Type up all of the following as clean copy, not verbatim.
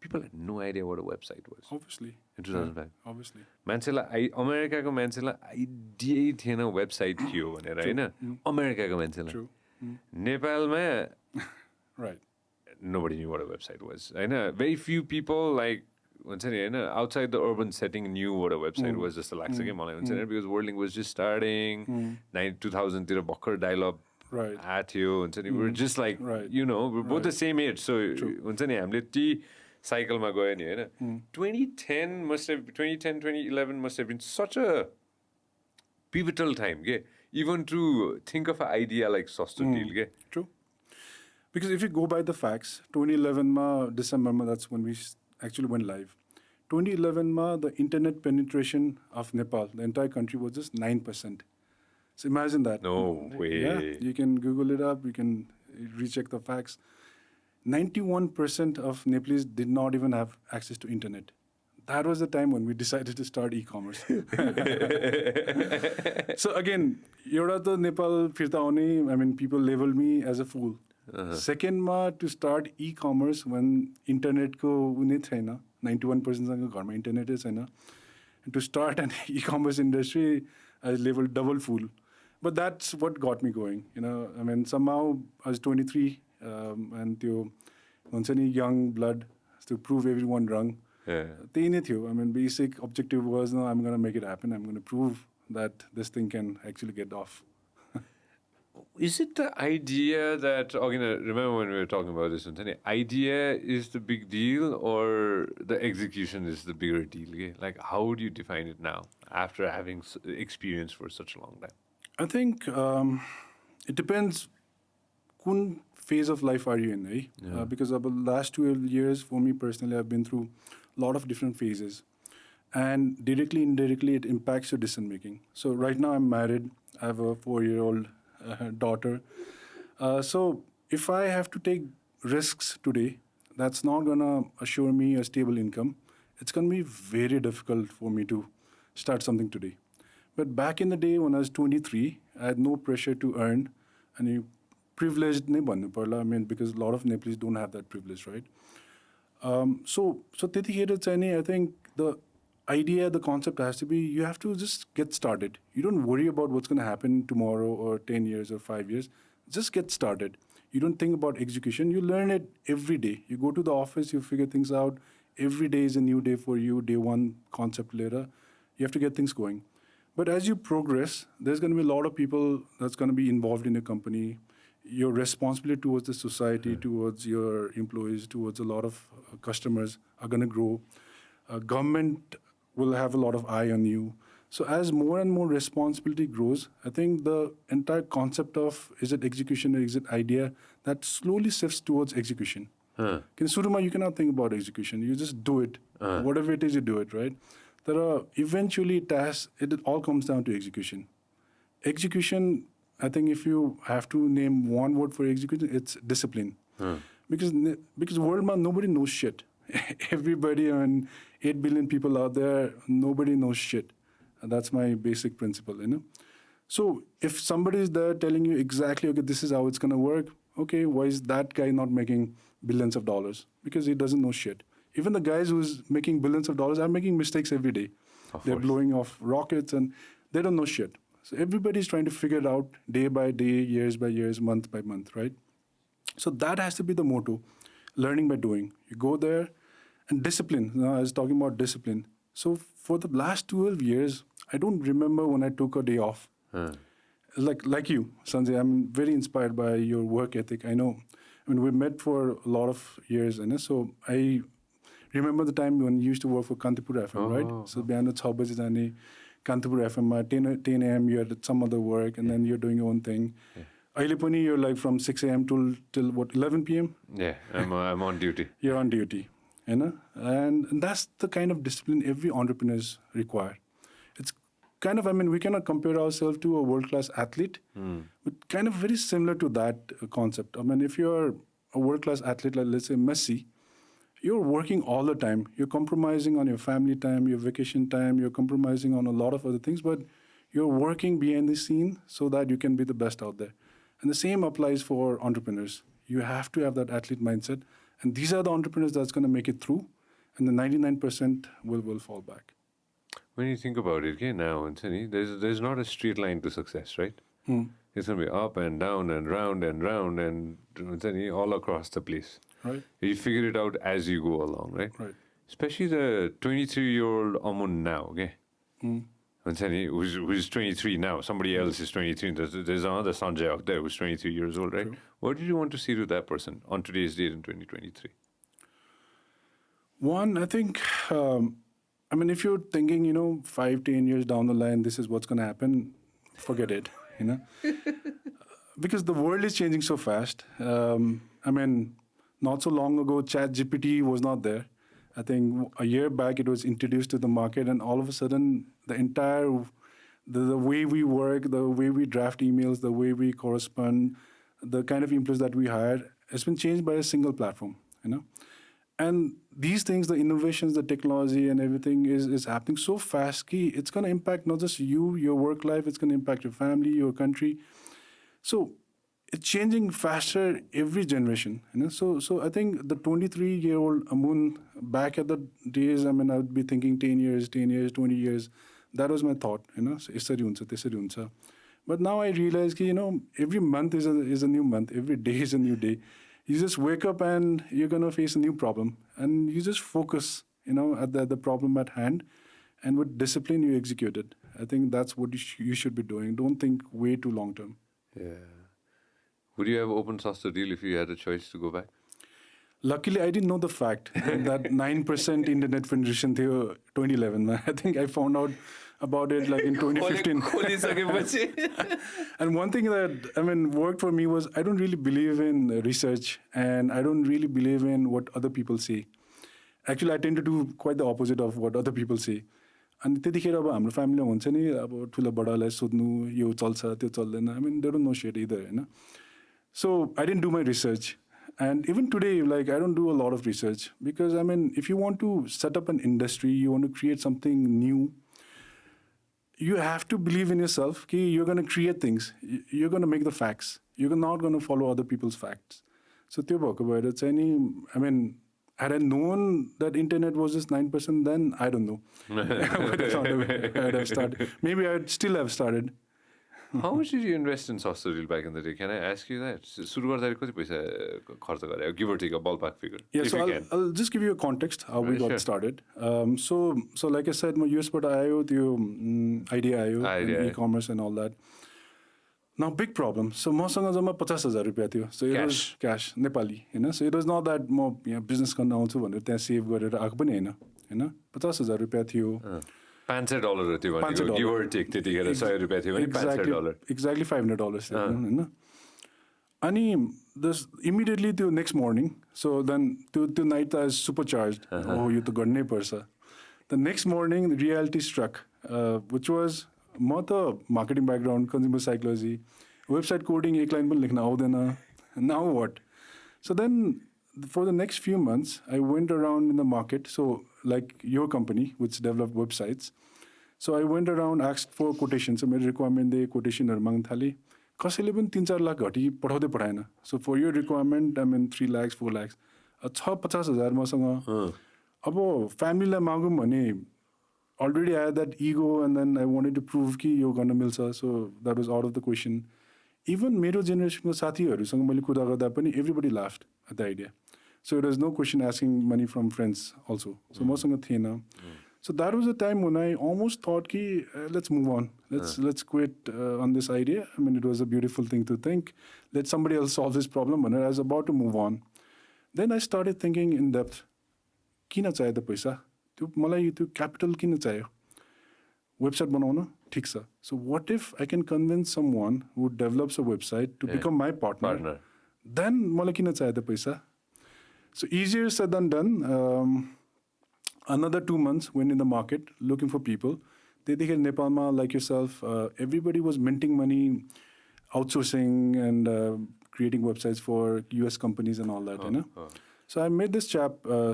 people had no idea what a website was. Obviously. In 2005. Obviously. मान्छेलाई अमेरिकाको मान्छेलाई आइडियै थिएन वेबसाइट के हो भनेर होइन अमेरिकाको मान्छेलाई नेपालमा Right. nobody knew what a website was. Very few people outside the urban setting knew what a website was. Just like because WorldLink was just starting. 2000 तिर भर्खर dial-up आएको थियो. We were just like, we're both the same age. So हामीले ती cycleमा गयो नि हैन. 2010, 2011 must have been such a pivotal time. Even to think of an idea like Sastodeal. True. Because if you go by the facts, 2011 December that's when we actually went live. 2011 the internet penetration of Nepal, the entire country, was just 9%. So imagine that. No way. Yeah, you can Google it up, you can recheck the facts. 91% of Nepalese did not even have access to internet. That was the time when we decided to start e-commerce. So again, एउटा त Nepal फिर्ता आउने, people labeled me as a fool. Second to start e-commerce when internet ko उने छैन, 91% सँग घरमा internet छैन. And to start an e-commerce industry, I was labeled double fool. But that's what got me going. Somehow I was 23 and त्यो हुन्छ नि young blood to prove everyone wrong. त्यही नै थियो. Basic objective was, no, I'm going to make it happen. I'm going to prove that this thing can actually get off. Is it the idea that, remember when we were talking about this, idea is the big deal or the execution is the bigger deal? Like, how would you define it now after having experience for such a long time? I think it depends kun phase of life are you in, right? Because over the last 12 years, for me personally, I've been through a lot of different phases. And directly, indirectly, it impacts your decision making. So right now I'm married. I have a 4-year-old daughter. So if I have to take risks today, that's not going to assure me a stable income. It's going to be very difficult for me to start something today. But back in the day when I was 23, I had no pressure to earn. And privileged नै भन्नु पर्ला, because a lot of Nepalese don't have that privilege, right? So त्यतिखेर चाहिँ नि, I think the idea, the concept has to be, you have to just get started. You don't worry about what's going to happen tomorrow or 10 years or 5 years. Just get started. You don't think about execution. You learn it every day. You go to the office, you figure things out. Every day is a new day for you. Day one, concept later. You have to get things going. But as you progress, there's going to be a lot of people that's going to be involved in your company. Your responsibility towards the society, towards your employees, towards a lot of customers are going to grow. Government will have a lot of eye on you. So as more and more responsibility grows, I think the entire concept of is it execution or is it idea, that slowly shifts towards execution. In Suruma, you cannot think about execution. You just do it. Whatever it is, you do it, right? There are eventually tasks, it all comes down to execution. Execution, I think if you have to name one word for execution, it's discipline. Because world man, nobody knows shit. Everybody, 8 billion people out there, nobody knows shit. That's my basic principle, So if somebody is there telling you exactly, okay, this is how it's going to work, okay, why is that guy not making billions of dollars? Because he doesn't know shit. Even the guys who's making billions of dollars are making mistakes every day. They're blowing off rockets and they don't know shit. So everybody's trying to figure it out day by day, years by years, month by month, right? So that has to be the motto, learning by doing. You go there and discipline. I was talking about discipline. So for the last 12 years, I don't remember when I took a day off. Like you, Sanjay, I'm very inspired by your work ethic. I know, we met for a lot of years, so I remember the time when you used to work for Kantipur FM, right? So बिहान 6 बजे जाने Kantipur FM 10 a.m. you had some other work and then you're doing your own thing. अहिले पनि you're like from 6 a.m. till what, 11 p.m? Yeah, I'm on duty. You're on duty, and that's the kind of discipline every entrepreneurs require. It's kind of, we cannot compare ourselves to a world-class athlete, but kind of very similar to that concept. If you're a world-class athlete, like let's say Messi, you're working all the time. You're compromising on your family time, your vacation time. You're compromising on a lot of other things, but you're working behind the scene so that you can be the best out there. And the same applies for entrepreneurs. You have to have that athlete mindset And these are the entrepreneurs that's going to make it through, and the 99% will fall back. When you think about it, okay, now, Anthony, there's not a straight line to success, right? It's going to be up and down and round and round and Anthony, all across the place. Right. You figure it out as you go along, right? Right. Especially the 23-year-old Amun now, okay? Anthony, who's 23 now. Somebody else is 23. There's another Sanjay out there who's 23 years old, right? True. What did you want to see to that person on today's date in 2023? One, I think, if you're thinking, 5, 10 years down the line, this is what's going to happen, forget it, Because the world is changing so fast. Not so long ago, ChatGPT was not there. I think a year back it was introduced to the market, and all of a sudden the entire the way we work, the way we draft emails, the way we correspond, the kind of employees that we hire has been changed by a single platform, And these things, the innovations, the technology and everything is happening so fast that it's going to impact not just you, your work life, it's going to impact your family, your country. So it's changing faster every generation, So I think the 23-year-old Amun, back at the days, I would be thinking 10 years, 20 years. That was my thought, So यसरी हुन्छ, त्यसरी हुन्छ. But now I realize that, every month is a new month. Every day is a new day. You just wake up and you're going to face a new problem. And you just focus, at the problem at hand. And with discipline, you execute it. I think that's what you should be doing. Don't think way too long term. Yeah. Would you have opened Sastodeal if you had a choice to go back? Luckily, I didn't know the fact that 9% internet penetration थियो 2011. I think I found out about it like in 2015. And one thing that worked for me was I don't really believe in research, and I don't really believe in what other people say. Actually, I tend to do quite the opposite of what other people say. And त्यतिखेर अब हाम्रो फ्यामिलीमा हुन्छ नि अब ठुलो बडालाई सोध्नु यो चल्छ त्यो चल्दैन they don't know shit either, So I didn't do my research. And even today, I don't do a lot of research because, if you want to set up an industry, you want to create something new, you have to believe in yourself. Okay? You're going to create things. You're going to make the facts. You're not going to follow other people's facts. So, had I known that internet was just 9%, then I don't know. I'd have started. Maybe I'd still have started. How much did you invest in Sastodeal back in the day? Can I ask you that? सुरु गर्दाखेरि कति पैसा खर्च गरे? Give or take a ballpark figure. Yeah, so I'll just give you a context how we got started. So like I said, my US बाट आयो त्यो idea आयो, e-commerce and all that. Now big problem. So मसँग जम्मा 50,000 रुपैयाँ थियो. So it was cash Nepali, So it was not that म business गर्न आउँछु भनेर त्यहाँ save गरेर आएको पनि हैन, 50,000 रुपैयाँ थियो. $500 थियो भनेको give or take त्यतिखेर $100 थियो भने $500. Exactly $500 थियो अनि this immediately त्यो next morning, so then त्यो night I was supercharged. Oh, यो त गर्नै पर्छ. The next morning the reality struck, which was म त marketing background, consumer psychology, website coding एक line पनि लेख्न आउँदैन. Now what? So then for the next few months, I went around in the market. So like your company, which developed websites. So I went around, asked for quotations. So my requirement, the quotation माग्न थाले. कसैले पनि 3-4 लाख घटी पठाउँदै पठाएन. So for your requirement, 3 lakhs, 4 lakhs. 50,000 मसँग. अब family मागौँ भने already I had that ego, and then I wanted to prove कि यो गर्न मिल्छ. So that was out of the question. Even मेरो generationको साथीहरूसँग मैले कुरा गर्दा पनि everybody laughed at the idea. So there was no question asking money from friends also. So मसँग थिएन. So that was a time when I almost thought कि let's move on. Let's quit on this idea. It was a beautiful thing to think. Let somebody else solve this problem. And I was about to move on. Then I started thinking in depth. किन चाहियो त पैसा? त्यो मलाई त्यो capital किन चाहियो? Website बनाउन ठीक छ. So what if I can convince someone who develops a website to become my partner? Then मलाई किन चाहियो त पैसा? So easier said than done. Another 2 months went in the market looking for people. त्यतिखेर नेपालमा like yourself, everybody was minting money, outsourcing and creating websites for US companies and all that. So I met this chap,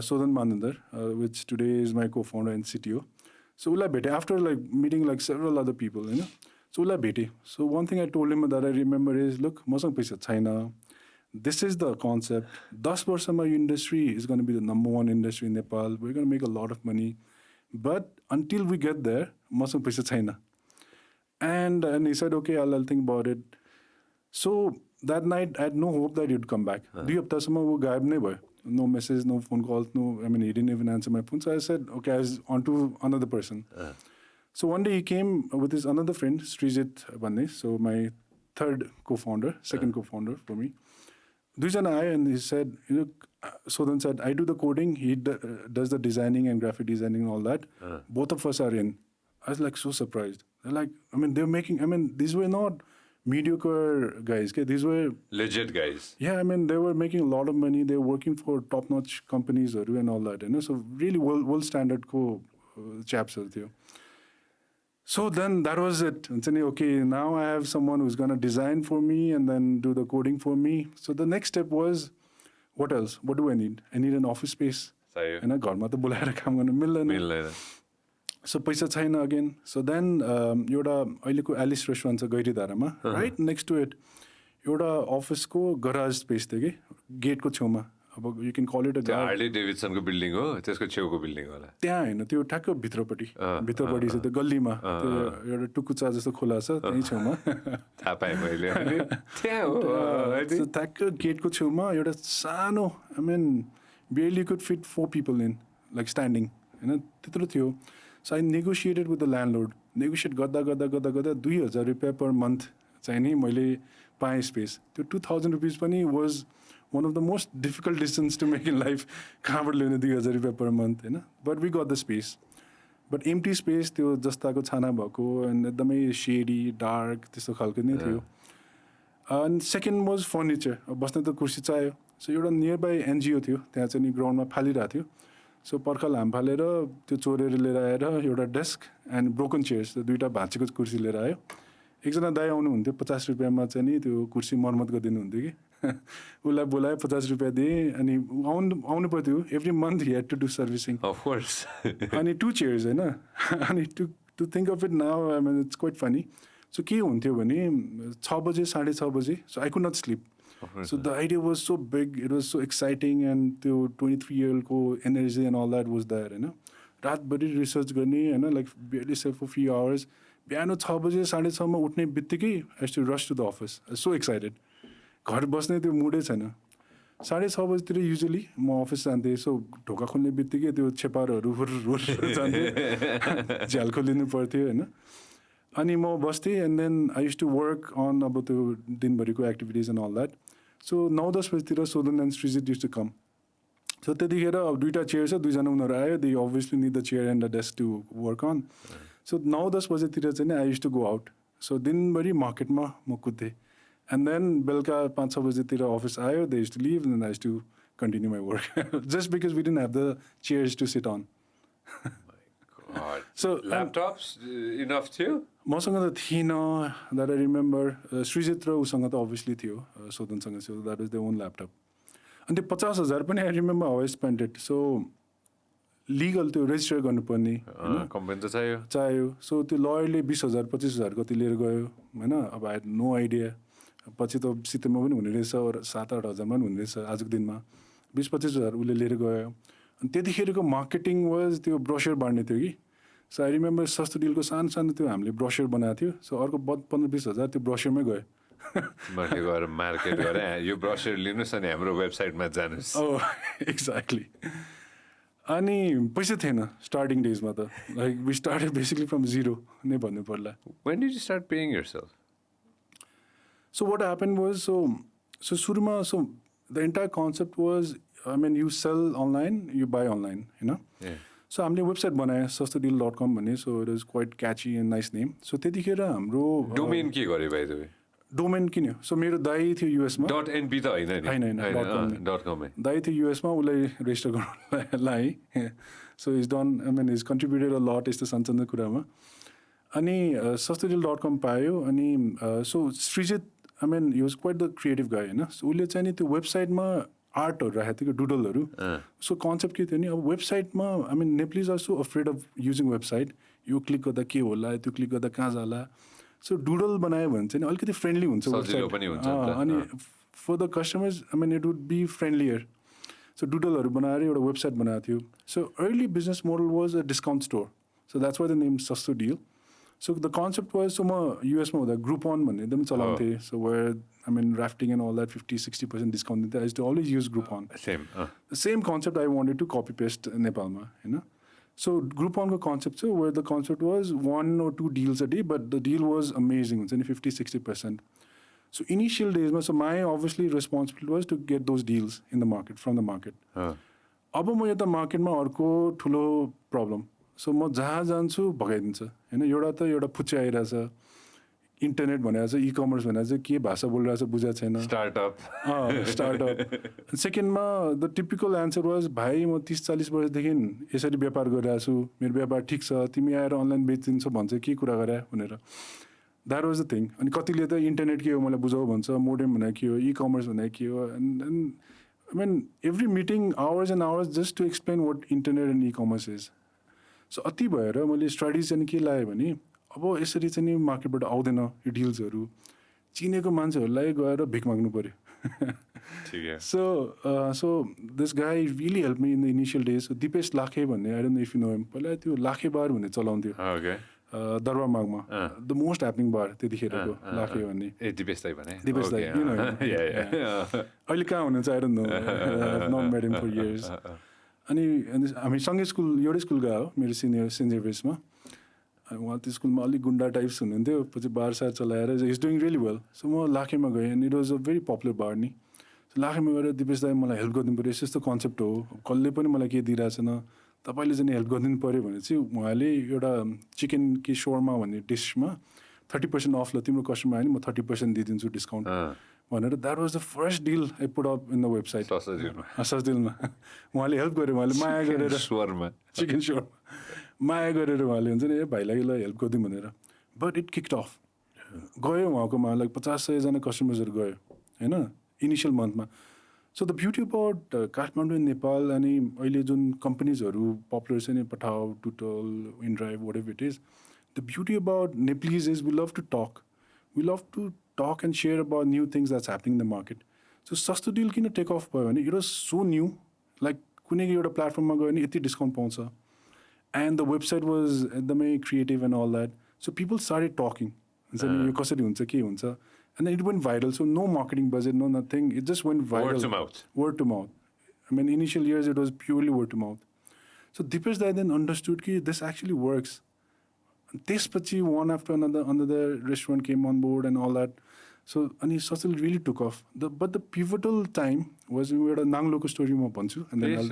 Sodan Manandar, which today is my co-founder and CTO. So उसलाई भेटे after meeting several other people. So उसलाई भेटे. So one thing I told him that I remember is, look, मसँग पैसा छैन. this is the concept. 10 वर्षमा यो industry is going to be the number one industry in Nepal. We're going to make a lot of money. But until we get there, मसँग पैसा छैन. And he said, okay, I'll think about it. So that night, I had no hope that he'd come back. 2 हप्तासम्म वो गायब नै भयो. No message, no phone calls, no, I mean, he didn't even answer my phone. So I said, okay, I was on to another person. So one day he came with his another friend, Srijit Bande, so my third co-founder, second co-founder for me. दुईजना आयो and he said, Sodan said, I do the coding, he does the designing and graphic designing and all that. Both of us are in. I was like so surprised. They're like, I mean, they're making, I mean, these were not mediocre guys. Okay? These were legit guys. Yeah, I mean, they were making a lot of money. They were working for top-notch companies and all that. So really world standard chaps. So then that was it. And saying, okay, now I have someone who's going to design for me and then do the coding for me. So the next step was, what else? What do I need? I need an office space. And I got my बुलाएर काम गर्न मिल्दैन. So पैसा छैन again. So then एउटा अहिलेको Alice restaurant छ गैरीधारामा, right next to it. एउटा अफिसको गराज स्पेस थियो कि गेटको छेउमा. अब you can call it a garage. Harley डेभिडसनको बिल्डिङ हो, त्यसको छेउको बिल्डिङ होला. त्यहाँ हैन, त्यो ठ्याक्क भित्रपट्टि छ त्यो गल्लीमा. त्यो एउटा टुकुचा जस्तो खोला छ त्यही छेउमा. थाहा पाएँ मैले. त्यहाँ हो. ठ्याक्क गेटको छेउमा एउटा सानो, I mean, barely could fit 4 people in, like standing. हैन त्यत्रो थियो. So I negotiated with the landlord. Negotiate गर्दा 2000 रुपैयाँ per month चाहिँ नि मैले पाएँ स्पेस. त्यो 2000 रुपीस पनि was one of the most difficult decisions to make in life. कहाँबाट ल्याउने 2000 रुपैयाँ per month, हैन? But we got the space. But empty space त्यो जस्ताको छाना भएको and एकदमै shady, dark त्यस्तो खालको नै थियो. And second was furniture. बस्ने त कुर्सी चाहियो. So एउटा nearby NGO थियो. त्यहाँ चाहिँ नि ग्राउन्डमा फालिरहेको थियो. So पर्खा हाम फालेर त्यो चोरेर लिएर आएर एउटा डेस्क एन्ड ब्रोकन चेयर्स दुईटा भाँचेको कुर्सी लिएर आयो. एकजना दाइ आउनुहुन्थ्यो 50 रुपैयाँमा चाहिँ नि त्यो कुर्सी मर्मत गरिदिनुहुन्थ्यो कि. उसलाई बोलायो 50 रुपैयाँ दिएँ अनि आउनु पर्थ्यो. Every month he had to do servicing. Of course. अनि 2 चेयर्स हैन. अनि to think of it now, I mean it's quite funny. So के हुन्थ्यो भने 6 बजे 6:30 बजे, so I could not sleep. So the idea was so big, it was so exciting, and the 23-year-old energy and all that was there, you know. रातभरि research गर्ने, you know, like barely slept for a few hours. बिहान 6 बजे 6:30 मा उठ्ने बित्तिकै I used to rush to the office. I was so excited. घर बस्ने त्यो मुडै छैन. 6:30 बजेतिर युजुअली म अफिस जान्थेँ. सो ढोका खोल्ने बित्तिकै त्यो छेपारहरू जान्थे. झ्याल खोलिनु पर्थ्यो हैन. अनि म बस्थेँ and then I used to work on अब त्यो दिनभरिको activities and all that. So 9-10 बजेतिर Sodan and Srijit used to come. So त्यतिखेर अब दुईटा चेयर छ, दुईजना उनीहरू आयो. They obviously need the chair and the desk to work on. So 9-10 बजेतिर चाहिँ I used to go out. So दिनभरि मार्केटमा म कुद्थेँ. And then बेलुका 5-6 बजेतिर अफिस आयो. They used to leave and then I used to continue my work. Just because we didn't have the chairs to sit on. God. So laptops enough too? मसँग त थिएन, that I remember. Srijit र उसँग त obviously थियो, सोदनसँग थियो. That was their own laptop. अनि त्यो 50,000 पनि I remember how I spent it. So legal त्यो register गर्नुपर्ने कम्पनी त चाहियो. So त्यो लयरले 20,000 25,000 कति लिएर गयो हैन. अब I had no idea. पछि त सितेमा पनि हुने रहेछ और 7-8 हजारमा पनि हुने रहेछ आजको दिनमा. 20-25,000 उसले लिएर गयो. अनि त्यतिखेरको मार्केटिङ वाज त्यो ब्रोशर बाँड्ने थियो कि. सो आई रिमेम्बर सस्तोडिलको सानो त्यो हामीले ब्रोशर बनाएको थियो. सो अर्को 15-20 हजार त्यो ब्रोशरमै गयो. मैले गएर मार्केट गरेँ यो ब्रोशर लिनुहोस् अनि हाम्रो वेबसाइटमा जानुहोस्. Oh exactly. अनि पैसा थिएन स्टार्टिङ डेजमा त. Like we started basically from zero नै भन्नु पर्ला. When did you start paying yourself? So what happened was, so सुरुमा, so the entire concept was, I mean, you sell online, you buy online, you know. Yeah. So हामीले website बनायो sastodeal.com भन्ने. So it was quite catchy and nice name. So त्यतिखेर हाम्रो domain के गर्यो by the way? Domain किन्यो. So मेरो दाइ थियो युएसमा. .np त हैन. .com. दाइ थियो युएसमा, उसलाई रेजिस्टर गर्न लाएँ. So he's done, I mean, he's contributed a lot यस्तो सानसानो कुरामा. अनि sastodeal.com पायो. अनि so Srijit, I mean, he was quite the creative guy, हैन. So उसले चाहिँ नि त्यो वेबसाइटमा आर्टहरू राखेको थियो, डुडलहरू. सो कन्सेप्ट के थियो नि, अब वेबसाइटमा I mean Nepalese are so afraid of using website. यो क्लिक गर्दा के होला, त्यो क्लिक गर्दा कहाँ जाला. सो डुडल बनायो भने चाहिँ अलिकति फ्रेन्डली हुन्छ वेबसाइट. अनि for the customers, I mean, it would be friendlier. So Doodleहरू बनाएर एउटा वेबसाइट बनाएको थियो. So early business model was a discount store. So that's why the name Sastodeal. So the concept was, so म US मा हुँदा Groupon भन्ने एकदम चलाउँथे. So where, I mean, rafting and all that 50-60% discount दिन्थे. I used to always use Groupon. Same. The same concept I wanted to copy paste नेपालमा, हैन. So Groupon को concept चाहिँ where the concept was 1 or 2 deals a day, but the deal was amazing. हुन्छ नि 50-60%. So initial days, so my obviously responsibility was to get those deals in the market, from the market. अब म यता मार्केटमा अर्को ठुलो problem. So म जहाँ जान्छु भगाइदिन्छ हैन. एउटा त एउटा फुच्चे आइरहेछ. इन्टरनेट भनेर चाहिँ ई-कमर्स भनेर चाहिँ के भाषा बोलिरहेछ बुझा छैन. स्टार्टअप. सेकेन्डमा द टिपिकल एन्सर वाज भाइ म 30-40 वर्षदेखि यसरी व्यापार गरिरहेको छु. मेरो व्यापार ठिक छ. तिमी आएर अनलाइन बेचिदिन्छौ भन्छ के कुरा गरे भनेर. That was the thing. अनि कतिले त इन्टरनेट के हो मलाई बुझाऊ भन्छ. मोडेम भनेर के हो. ई-कमर्स भनेर के हो. And I mean, every meeting hours and hours just to explain what internet and e-commerce is. So अति भएर मैले स्ट्राटेजी चाहिँ के लाएँ भने अब यसरी चाहिँ नि मार्केटबाट आउँदैन यो डिल्सहरू. चिनेको मान्छेहरूलाई गएर भिख माग्नु पर्यो. So this guy really helped me in the initial days. So Dipesh Lakhe भन्ने, I don't know if you know him. पहिला त्यो लाखे बार भन्ने चलाउँथ्यो. Okay. दरबारमागमा the most happening bar त्यतिखेरको लाखे भन्ने. दिपेश दाइ भने. दिपेश दाइ, you know him. अहिले कहाँ हुनुहुन्छ I don't know. I have not met him for years. अनि हामी सँगै स्कुल एउटै स्कुल गयो मेरो सिनियर सेन्ट जेभियर्समा. उहाँ त्यो स्कुलमा अलिक गुन्डा टाइप्स हुनुहुन्थ्यो. पछि बार सार चलाएर is doing really well. So म लाखेमा गएँ and it was a very popular bar नि. सो लाखेमा गएर दिपेश दाइ मलाई हेल्प गरिदिनु पऱ्यो. यस्तो कन्सेप्ट हो. कसले पनि मलाई केही दिइरहेको छैन. तपाईँले चाहिँ हेल्प गरिदिनु पऱ्यो भने चाहिँ उहाँले एउटा चिकन कि शोरमा भन्ने डिसमा 30% अफ ल तिम्रो कस्टमर आयो नि म 30% दिइदिन्छु डिस्काउन्ट भनेर. That was the first deal I put up in the website. सस्तेलमा उहाँले हेल्प गर्यो. उहाँले माया गरेर चिकन शोरमा माया गरेर उहाँले हुन्छ नि ए भाइलाई ल हेल्प गरिदिउँ भनेर. But it kicked of. गयो उहाँकोमा लाइक 50-100जना कस्टमर्सहरू गयो होइन initial मन्थमा. So the beauty about Kathmandu in Nepal अनि अहिले जुन कम्पनीजहरू पपुलर छ नि पठाओ, टुटल, इनड्राइभ, whatever it is, the beauty about Nepalese is we love to talk. We love to talk and share about new things that's happening in the market. So Sastodeal किन take off भयो भने it was so new. Like कुनै एउटा प्लेटफर्ममा गयो भने यति discount पाउँछ. And the website was एकदमै creative and all that. So people started talking. हुन्छ नि यो कसरी हुन्छ के हुन्छ. And then it went viral. So no marketing budget, no nothing. It just went viral. Word to mouth. Word to mouth. I mean, initial years it was purely word to mouth. So Dipesh Dai then understood that this actually works. This pachi one after another restaurant came on board and all that. So and he Sastodeal really took off. But the pivotal time was we had a Nangloko story mo panchu. And then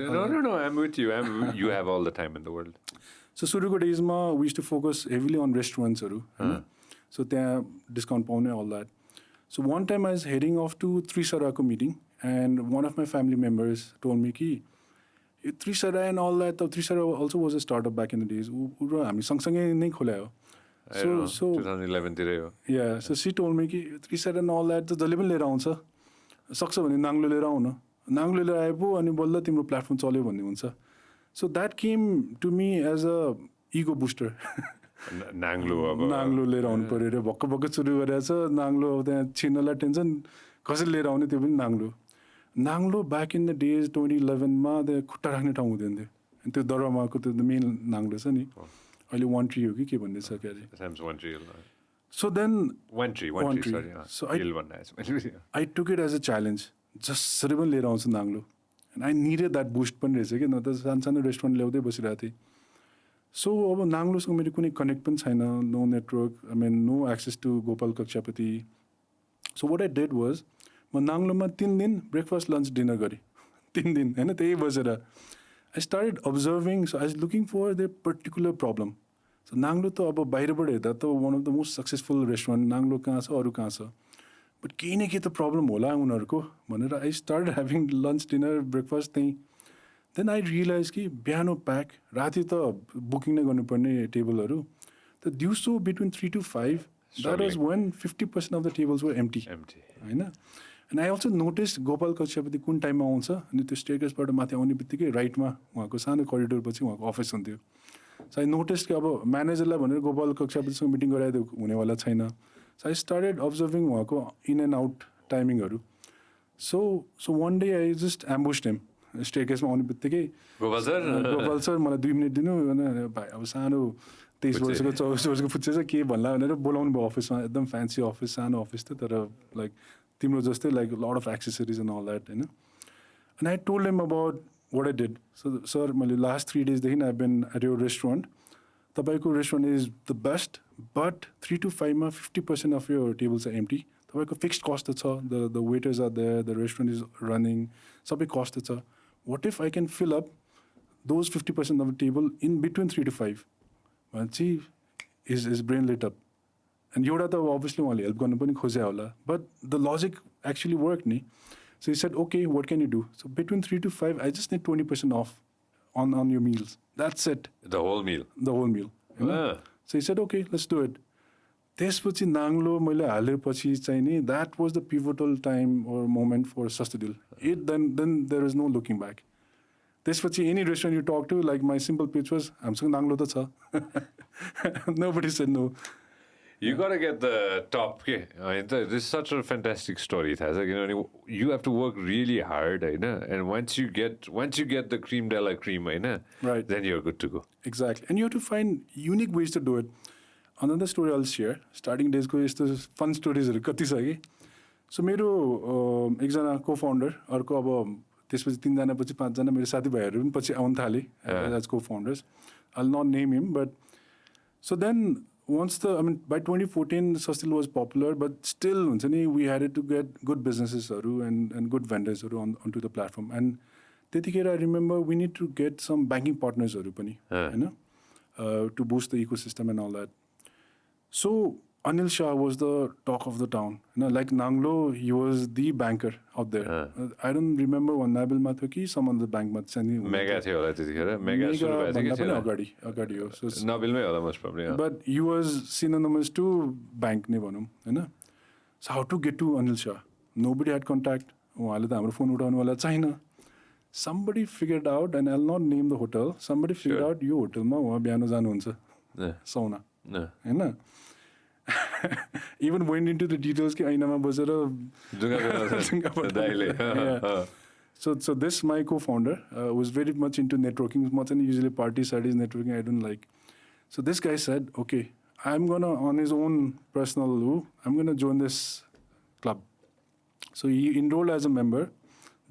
no. I'm with you. You have all the time in the world. So Suruko days ma we used to focus heavily on restaurants. So there discount paune all that. So one time I was heading off to Treble meeting and one of my family members told me कि Treble and all that. Treble also was a startup back in the days. हामी सँगसँगै नै खोल्या हो. So 2011 तिरै हो. Yeah, so she told me कि Treble and all that त जसले पनि लिएर आउँछ. सक्छ भने नाङ्लो लिएर आउन. नाङ्लो लिएर आए पो अनि बल्ल तिम्रो प्लेटफर्म चल्यो भन्ने हुन्छ. So that came to me as a ego booster. नाङ्लो लिएर आउनु पऱ्यो अरे भक्क सुरु गरेर छ. नाङ्लो त्यहाँ छिन्नलाई टेन्सन कसरी लिएर आउने त्यो पनि नाङ्लो ब्याक इन द डेज 2011मा त्यहाँ खुट्टा राख्ने ठाउँ हुँदैन थियो. अनि त्यो दरबारमाको त्यो मेन नाङ्लो छ नि अहिले वान ट्री हो कि के भन्ने छ क्या. So then one tree. So I took it as a challenge. जसरी पनि लिएर आउँछु नाङ्लो. And I needed that boost पनि रहेछ कि न त सानो रेस्टुरेन्ट ल्याउँदै बसिरहेको थिएँ. So अब नाङ्लोसँग मेरो कुनै कनेक्ट पनि छैन. No network, I mean no access to Gopal Kakshapati. So what I did was म नाङ्लोमा 3 दिन ब्रेकफास्ट लन्च डिनर गरेँ. 3 दिन होइन त्यही बसेर. I started observing. So I was looking for their particular problem. So नाङ्लो त अब बाहिरबाट हेर्दा त one of the most successful restaurant. नाङ्लो कहाँ छ अरू कहाँ छ. But केही न केही त प्रब्लम होला उनीहरूको भनेर I started having lunch, dinner, breakfast त्यहीँ. Then I realized कि बिहान प्याक राति त बुकिङ नै गर्नुपर्ने टेबलहरू त दिउँसो between 3 to 5 that was when 50% of the tables were empty. होइन. And I also noticed Gopal Kakshapati कुन टाइममा आउँछ अनि त्यो स्टेटसबाट माथि आउने बित्तिकै राइटमा उहाँको सानो करिडोर पछि उहाँको अफिस हुन्थ्यो. So I noticed कि अब म्यानेजरलाई भनेर गोपाल कक्षापतिसँग मिटिङ गराइदियो हुनेवाला छैन. So I started observing उहाँको इन एन्ड आउट टाइमिङहरू. So one day I just ambushed him. Staircase-मा आउने बित्तिकै गोपाल सर मलाई 2 मिनट दिनु भनेर भाइ अब सानो 23 वर्षको 24 वर्षको पुच्चे चाहिँ के भन्ला भनेर बोलाउनु भयो अफिसमा एकदम फ्यान्सी अफिस सानो अफिस थियो तर लाइक तिम्रो जस्तै like lot of accessories and all that होइन and I told him about what I did so sir मैले लास्ट 3 डेजदेखि I been at your restaurant तपाईँको restaurant is the best but 3 to 5 मा 50% of your tables are empty तपाईँको fixed cost त छ the waiters are there the restaurant is running सबै cost त छ what if I can fill up those 50% of the table in between 3 to 5? And see, his brain lit up. And you obviously want help गर्न पनि खोजे होला. But the logic actually worked. So he said, okay, what can you do? So between 3 to 5, I just need 20% off on your meals. That's it. The whole meal? The whole meal. So he said, okay, let's do it. त्यसपछि नाङ्लो मैले हालेपछि चाहिँ नि that was the pivotal time or moment for Sastodeal. Then there is no looking back. त्यसपछि any restaurant you talk to, like my simple pitch was, हामीसँग नाङ्लो त छ. Nobody said no. You got to get the top. Okay? I mean, this is such a fantastic story. You have to work really hard, and once you get the cream de la cream, right, then you're good to go. Exactly, and you have to find unique ways to do it. Another story I'll share. Starting days ko yesto fun stories haru kati cha ke. So मेरो एकजना co-founder अर्को अब त्यसपछि 3 जना पछि 5 जना मेरो साथीभाइहरु पनि पछि आउन थाले as co-founders. I'll not name him, but so then once by 2014 Sastodeal was popular, but still we had to get good businesses and good vendors onto the platform. And त्यतिखेर I remember we need to get some banking partners पनि to boost the ecosystem and all that. So Anil Shah was the talk of the town. Like Nanglo, he was the banker out there. I don't remember one Nabil Mathoki, some on the bank mat sending. Mega थियो होला त्यतिखेर Mega सुरु भएको थियो अगाडि हो. So Nabilमै होला most probably. But he was synonymous to bank नै भनौं हैन. So how to get to Anil Shah? Nobody had contact. उहाँले त हाम्रो फोन उठाउनु वाला छैन. Somebody figured out, and I'll not name the hotel. Somebody figured out यो होटलमा उहाँ बिहान जानुहुन्छ. साउना. हैन. Even went into the details कि ऐनामा बसेर So this my co-founder was very much into networking. Much and usually party studies networking I don't like. So this guy said, okay, I'm gonna on his own personal I'm gonna join this club. So he enrolled as a member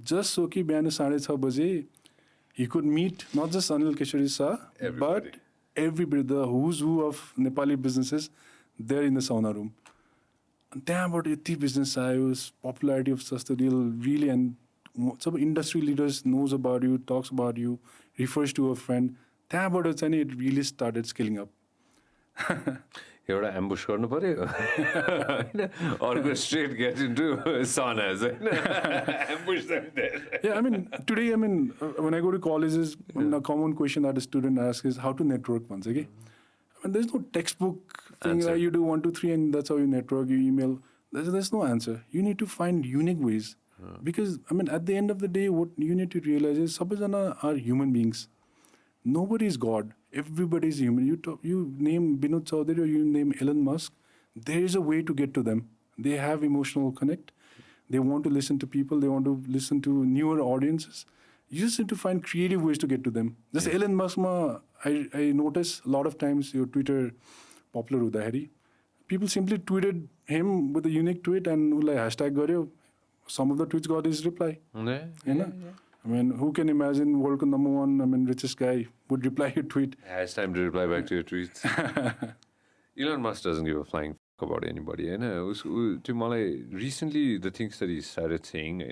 just so कि बिहान 6:30 बजे he could meet not just Anil Keshari Shah but everybody, the who's who of Nepali businesses there in the sauna room. And त्यहाँबाट यति business आयो, popularity of Sastodeal really, and some industry leaders knows about you, talks about you, refers to a friend. त्यहाँबाट चाहिँ नि it really started scaling up. एउटा ambush गर्नु पर्यो अर्को straight get into saunas ambush them there. Yeah, I mean today when I go to colleges, a common question that a student asks is how to network once again. And there's no textbook thing that you do 1, 2, 3 and that's how you network, you email. There's no answer. You need to find unique ways. Because at the end of the day, what you need to realize is sabajana are human beings. Nobody is God. Everybody is human. You name Binod Chaudhary or you name Elon Musk, there is a way to get to them. They have emotional connect. They want to listen to people. They want to listen to newer audiences. You just need to find creative ways to get to them. Just Elon Musk, I notice a lot of times your Twitter popular hudahari, people simply tweeted him with a unique tweet and hashtag garyo. Some of the tweets got his reply. Yeah. I mean, who can imagine world #1, richest guy would reply your tweet? Has time to reply back to your tweets. Elon Musk doesn't give a flying f*** about anybody. Recently, the things that he started saying,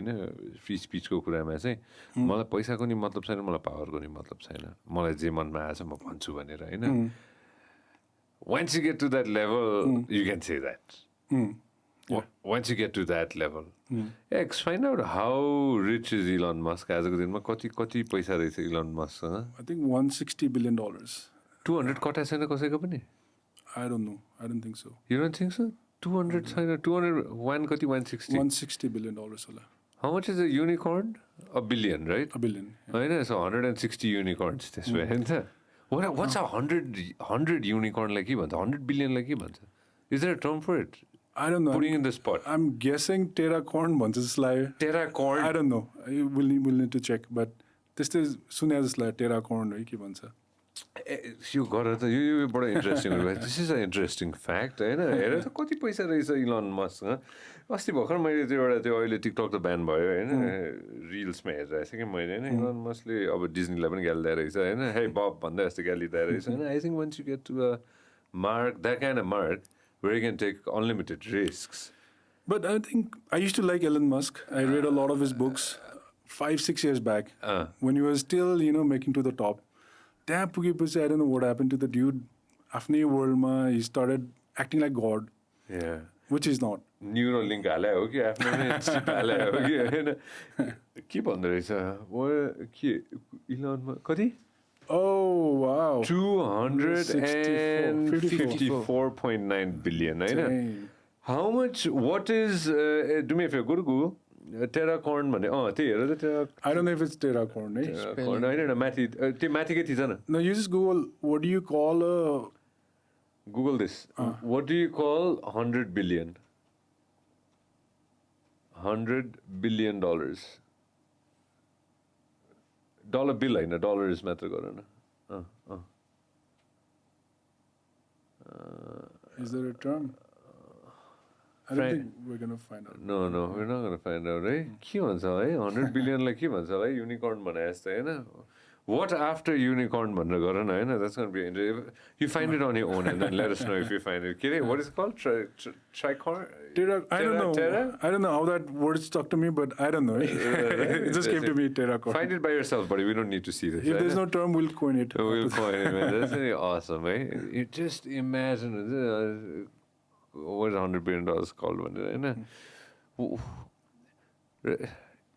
free speech ko kurama चाहिँ मलाई पैसाको नि मतलब छैन, मलाई पावरको नि मतलब छैन, मलाई जे मनमा आछ म भन्छु भनेर हैन. Once you get to that level, you can say that. Once you get to that level, find out how rich is Elon Musk. आजको दिनमा कति पैसा रहेछ Elon Musk? I think $160 billion. 200 कटा छैन कसैको पनि? I don't know. I don't think so. You don't think so? 200 छैन. 201 कति 160? $160 billion होला. How much is a unicorn? A billion, right? A billion. होइन, so 160 unicorns त्यसो हैन. What's a 100 unicorn like के भन्छ? 100 billion like के भन्छ? Is there a term for it? I don't know. Putting in the spot. I'm guessing terracorn bhन्छ जसलाई. Terracorn? I don't know. We'll need to check. But त्यस्तै सुने जसलाई terracorn है के भन्छ. यो गर त यो बडो इन्ट्रेस्टिङ हो. This is an interesting fact हैन. हेर त कति पैसा रहेछ इलन मस्क. अस्ति भर्खर मैले त्यो एउटा त्यो अहिले टिकटक त ब्यान भयो हैन. रिल्समा हेरिरहेको थिएँ कि मैले हैन. इलन मस्कले अब डिज्नीलाई पनि गाली दिएर रहेछ हैन. हे बब भन्दै जस्तो गाली दिएर रहेछ हैन. I think once you get to a mark, that kind of mark, where you can take unlimited risks. But I think I used to like Elon Musk. I read a lot of his books 5-6 years back when he was still, making to the top. त्यहाँ पुगेपछि I don't know what happened to the dude. आफ्नै वर्ल्डमा he started acting like God. Yeah. Which is not. न्युरोलिङ्क हाले हो कि आफ्नो cheap हाले हो कि हैन. के भन्दो रहेछ? के इलन कति? Oh, wow. 254.9 billion, right? How much, what is, do me a favor, go to Google, terracorn money. Oh, I don't know if it's terracorn, eh? Terracorn, I don't know, Mathy. No, you just Google, what do you call a... Google this. What do you call 100 billion? $100 billion. Dollar bill हैन dollar is मात्र गर न. Is there a term? I don't think we're going to find out. No, we're not going to find out, right? के भन्छ है 100 billion लाई के भन्छ होला युनिकर्न भने जस्तो हैन. What after unicorn भनेर गर न हैन. That's going to be interesting. You find it on your own and then let us know if you find it. What is it called? Tricorn? I don't know. I don't know how that word stuck to me, but I don't know. It just came to me, terracorn. Find it by yourself, buddy. We don't need to see this. If there's no term, we'll coin it. We'll coin it, man. That's really awesome, eh? You just imagine what is $100 billion called?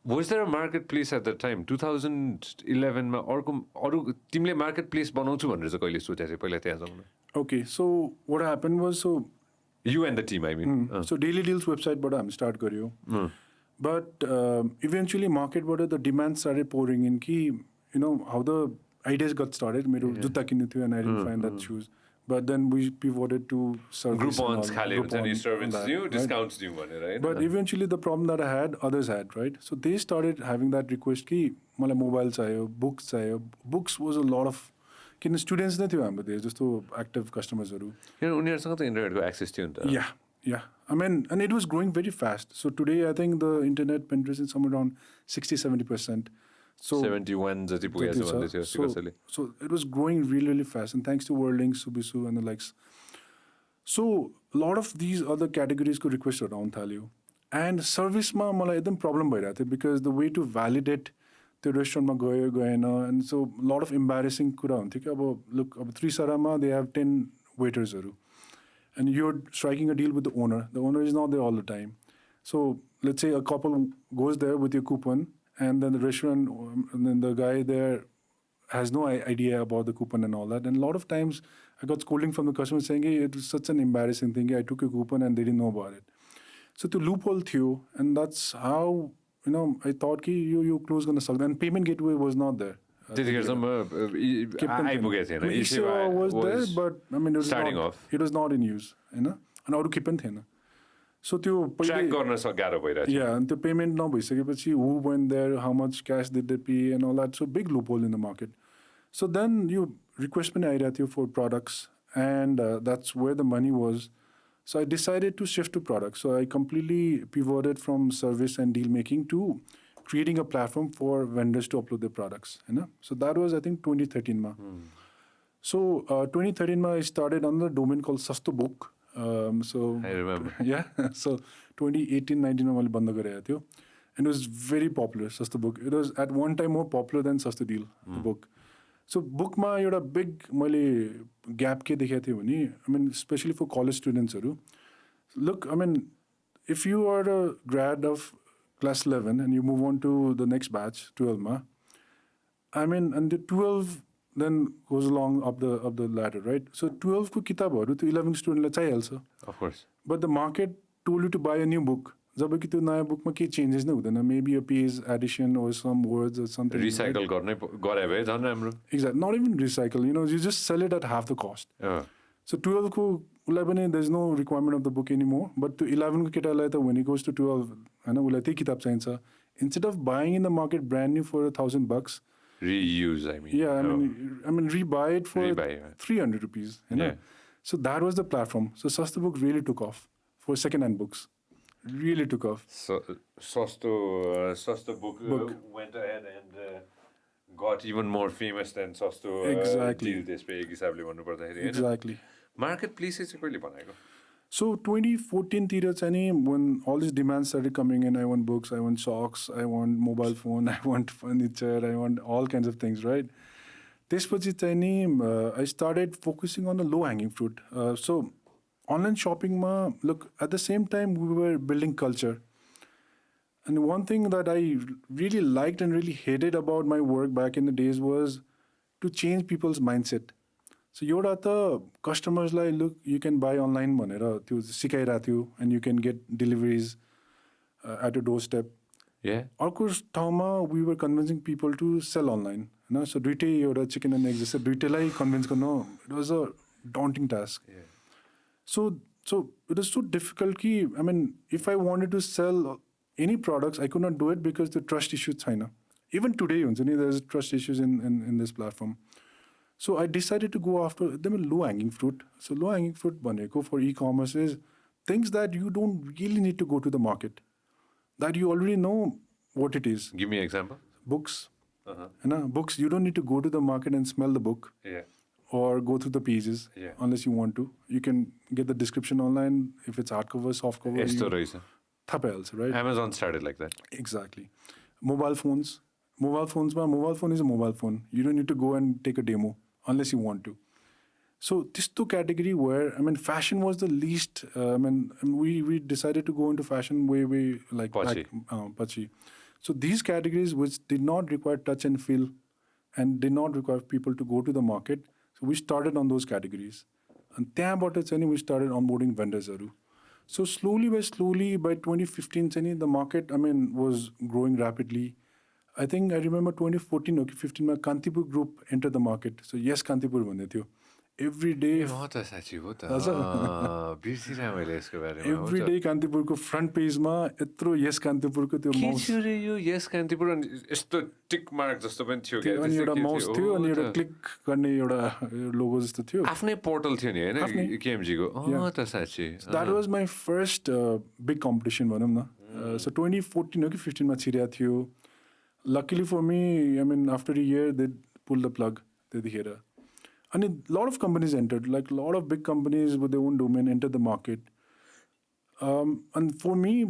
Was there a marketplace at that time? 2011 मा अरु तिमीले marketplace बनाउँछु भनेर चाहिँ कहिले सोचेको थियौ पहिला त्यहाँ जाउन? Okay, so what happened was you and the team, I mean. So Daily Deals website बाट हामी start गर्यो. But eventually market बाट the demand started pouring in कि how the ideas got started. मेरो जुत्ता किन्नु थियो and I didn't find that shoes. But then we pivoted to service. Groupons, Groupon service new, discounts new one, right? But eventually the problem that I had, others had, right? So they started having that request कि मलाई mobile चाहियो, books चाहियो. Books was a lot of किन students नै थियो हाम्रो देश जस्तो active customers-हरु. उनीहरुसँग त इन्टरनेटको एक्सेस थियो नि त. Yeah. I mean, and it was growing very fast. So today I think the internet penetration is somewhere around 60-70%. So 71 जति पुगेछ भन्दै थियो कसैले. So it was growing really, really fast, and thanks to Worldlink, Subisu, and the likes. So a lot of these other categories could request around थाल्यो. And service मा मलाई एकदम problem भइरहेको थियो because the way to validate the restaurant मा गयो गएन, and so a lot of embarrassing कुरा हुन्थ्यो कि अब look अब त्रिसरामा they have 10 waitersहरु, and you're striking a deal with the owner. The owner is not there all the time. So let's say a couple goes there with your coupon. And then the restaurant, and then the guy there has no idea about the coupon and all that. And a lot of times I got scolding from the customer saying, hey, it was such an embarrassing thing. I took a coupon and they didn't know about it. So to loophole theo, and that's how, I thought you close going to suck. And payment gateway was not there. E-Seva was there, but I mean, it was starting off. It was not in use. And aru kepen थिएन. So track गर्न गाह्रो भइरहेछ. Yeah, and the payment नभइसकेपछि who went there, how much cash did they pay and all that. So big loophole in the market. So then you request पनि आइरहेको थियो for products, and that's where the money was. So I decided to shift to products. So I completely pivoted from service and deal making to creating a platform for vendors to upload their products. So that was I think 2013 ma. So 2013 ma I started on the domain called Sastobook. So I remember. Yeah. So 2018-19 ma मैले बन्द गरेको थियो, and it was very popular. Sastobook. It was at one time more popular than Sastodeal, the book. So book ma एउटा big मैले gap के देखेको थियो भने, I mean especially for college students हरु. Look, I mean if you are a grad of class 11 and you move on to the next batch 12 ma, I mean, and the 12 then goes along up the ladder, right? So 12 को किताबहरु त्यो 11 student लाई चाहिहाल्छ. Of course. But the market told you to buy a new book. जब कि त्यो नयाँ बुकमा के changes नै हुँदैन, maybe a page addition or some words or something. Recycle गर्ने गरे भए झन् राम्रो. Exactly. Not even recycle, you just sell it at half the cost. Yeah. So 12 को there's no requirement of the book anymore. But to 11 when he goes to 12, instead of buying in the market brand new for $1,000, reuse, I mean. Yeah, I mean, rebuy it for 300 rupees. Yeah. So that was the platform. So Sasta Book really took off for second-hand books. Really took off. So Sasto book went ahead and got even more famous than Sasto Exactly. Deal. Exactly. Marketplace is really big. So 2014 when all these demands started coming in, I want books, I want socks, I want mobile phone, I want furniture, I want all kinds of things, right? I started focusing on the low-hanging fruit. So online shopping, look, at the same time, we were building culture. And one thing that I really liked and really hated about my work back in the days was to change people's mindset. So the customers like, look, you can buy online and you can get deliveries at your doorstep. Yeah. We were convincing people to sell online. So chicken and eggs, convince it was a daunting task. Yeah. So it was so difficult. I mean, if I wanted to sell any products, I could not do it because the trust issues China. Even today, there's trust issues in this platform. So I decided to go after them low-hanging fruit. So low-hanging fruit for e-commerce is things that you don't really need to go to the market, that you already know what it is. Give me an example. Books. Books, you don't need to go to the market and smell the book. Yeah. Or go through the pages unless you want to. You can get the description online if it's hardcover, softcover. Right? Amazon started like that. Exactly. Mobile phones. Mobile phone is a mobile phone. You don't need to go and take a demo unless you want to. So this two category where, I mean, fashion was the least, we decided to go into fashion way like patchy. So these categories which did not require touch and feel and did not require people to go to the market. So we started on those categories. And we started onboarding vendors. So slowly by 2015, the market, was growing rapidly. I think I remember 2014 or 15, Kantipur group entered the market. So yes, Kantipur bhande थियो. Every day. Every day Kantipur ko front page ma etro yes Kantipur ko त्यो mouse. Yes Kantipur and यस्तो tick mark जस्तो पनि थियो के अनि एउटा mouse थियो अनि एउटा click गर्ने एउटा logo जस्तो थियो. आफ्नै portal थियो नि हैन KMG को. त साच्चै. That was my first big competition भनौं न. So 2014 हो कि 15 मा छिर्या थियो. Luckily for me, after a year, they pulled the plug. And a lot of companies entered, like a lot of big companies with their own domain entered the market. And for me,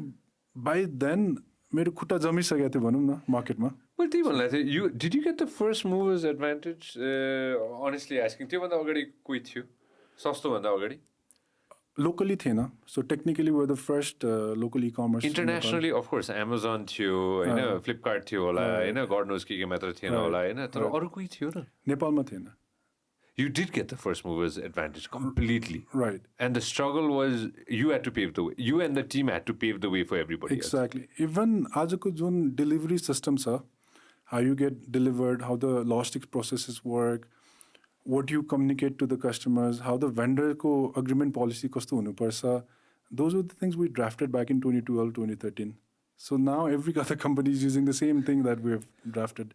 by then, मेरो खुट्टा जमिसकेको थियो भनौं न मार्केटमा. Well, did you get the first movers advantage? Honestly asking, त्यो भन्दा अगाडि कोही थियो? सस्तो भन्दा अगाडि? Locally थिएन. So technically we're the first local e-commerce. Internationally, of course, Amazon थियो, हैन, Flipkart थियो होला, हैन, God knows के मात्र थिएन होला, हैन, तर अरु कोही थियो र? नेपालमा थिएन. You did get the first movers advantage completely. Right. And the struggle was you had to pave the way. You and the team had to pave the way for everybody Exactly. else. Even आजको जुन delivery system छ, how you get delivered, how the logistics processes work, what you communicate to the customers, how the vendor ko agreement policy kasto huनुपर्छ, those were the things we drafted back in 2012, 2013. So now every other company is using the same thing that we have drafted.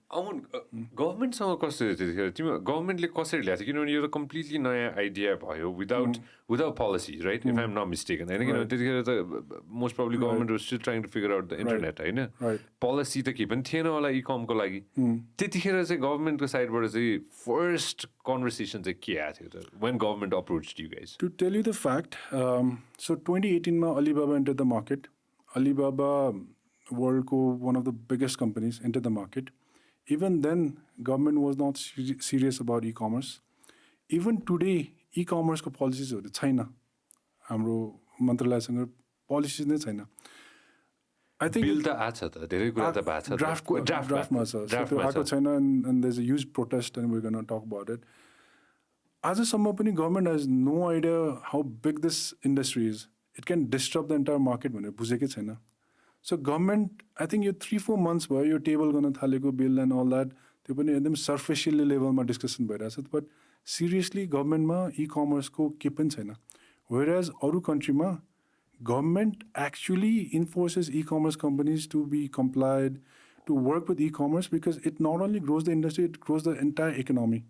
Government सँग कसरी थियो तिम्रो गभर्नमेन्टले कसरी ल्याथ्यो किनभने यो त completely नयाँ idea भयो without policy, right? If I'm not mistaken, हैन किनभने त्यतिखेर त most probably government was still trying to figure out the internet, हैन? Policy त के पनि थिएन होला e-com को लागि. त्यतिखेर चाहिँ गभर्नमेन्टको साइडबाट चाहिँ first conversation चाहिँ के आयो थियो त when government approached you guys? To tell you the fact, so 2018 मा Alibaba entered the market. Alibaba, world ko one of the biggest companies, entered the market. Even then, government was not serious about e-commerce. Even today, e-commerce ko policies ho China. Hamro मन्त्रालयसँग policies नै छैन. I think bill त आछ त धेरै कुरा त भएको छ. Draftमा छ. त्यो आएको छैन and there's a huge protest and we're going to talk about it. आजसम्म पनि government has no idea how big this industry is. It can disrupt the entire market भनेर बुझेकै छैन. So government, I think यो 3-4 months भयो यो table गर्न थालेको bill and all that, त्यो पनि एकदम superficial level मा discussion भइरहेछ. But seriously, government मा e-commerce को के पनि छैन. Whereas other country ma, government actually enforces e-commerce companies to be complied, to work with e-commerce because it not only grows the industry, it grows the entire economy.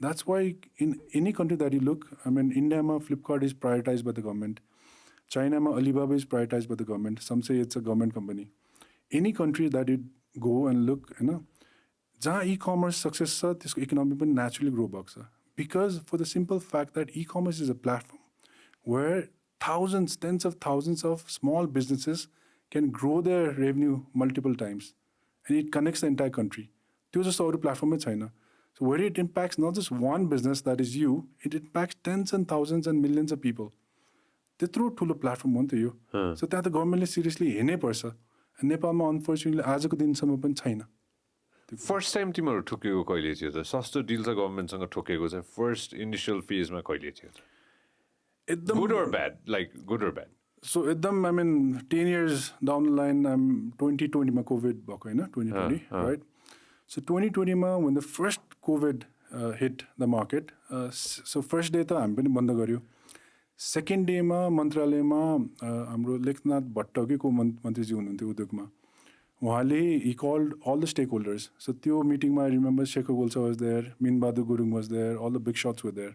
That's why in any country that you look, I mean, India ma Flipkart is prioritized by the government. China ma Alibaba is prioritized by the government. Some say it's a government company. Any country that you go and look, जहाँ e-commerce success छ त्यसको economy पनि naturally grow भएको छ. Because for the simple fact that e-commerce is a platform where thousands, tens of thousands of small businesses can grow their revenue multiple times. And it connects the entire country. त्यो जस्तो अरू platform नै छैन. So where it impacts not just one business that is you, it impacts tens and thousands and millions of people. त्यत्रो ठुलो platform हो नि त यो. सो त्यहाँ त गभर्मेन्टले सिरियसली हेर्नै पर्छ. नेपालमा अनफोर्चुनेटली आजको दिनसम्म पनि छैन. फर्स्ट टाइम तिमीहरू ठोकेको कहिले थियो त? सस्तो डिल चाहिँ गभर्मेन्टसँग ठोकेको चाहिँ फर्स्ट इनिसियल फेजमा कहिले थियो त? एकदम good or bad? Like good or bad? So एकदम I mean 10 years down the line 2020मा कोभिड भएको होइन 2020 राइट. सो 2020मा when the first COVID hit the market, so first day त हामी पनि बन्द गर्यो. सेकेन्ड डेमा मन्त्रालयमा हाम्रो लेखनाथ भट्ट को मन्त्रीजी हुनुहुन्थ्यो उद्योगमा. उहाँले he called all the stakeholders. So त्यो मिटिङमा I remember Shekhar Golsa was there, Min Bahadur Gurung was there, all the big shots were there.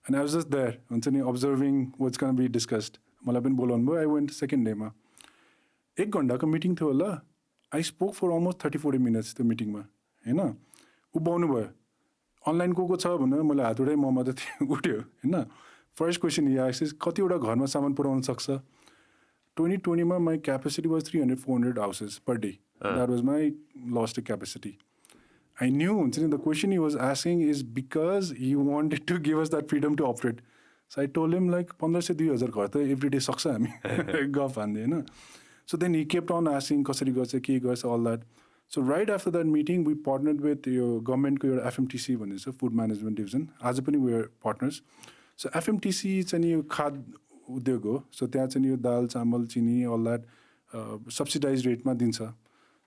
And I was just there, हुन्छ नि, observing what's going to be discussed. मलाई पनि बोलाउनु भयो. I went second डेमा. 1 घन्टाको meeting थियो होला. I spoke for almost 30-40 minutes त्यो मिटिङमा होइन. ऊ बाउनु भयो. अनलाइन को छ भनेर मैले हात उठाएँ, म मात्रै उठ्यो होइन. फर्स्ट क्वेसन यहाँ आएपछि कतिवटा घरमा सामान पुऱ्याउन सक्छ. 2020मा my capacity was 300-400 houses per day. That was my logistic capacity. I knew the question he was asking is because he wanted to give us that freedom to operate. So I told him like 1500-2000 घर त every day सक्छ हामी गफ हान्दै होइन. So then he kept on asking कसरी गर्छ के गर्छ all that. So right after that meeting we partnered with यो गभर्मेन्टको एउटा FMTC भन्ने छ, फुड म्यानेजमेन्ट डिभिजन. आज पनि we are partners. So FMTC चाहिँ नि यो खाद उद्योग हो. सो त्यहाँ चाहिँ यो दाल चामल चिनी अल द्याट सब्सिडाइज रेटमा दिन्छ.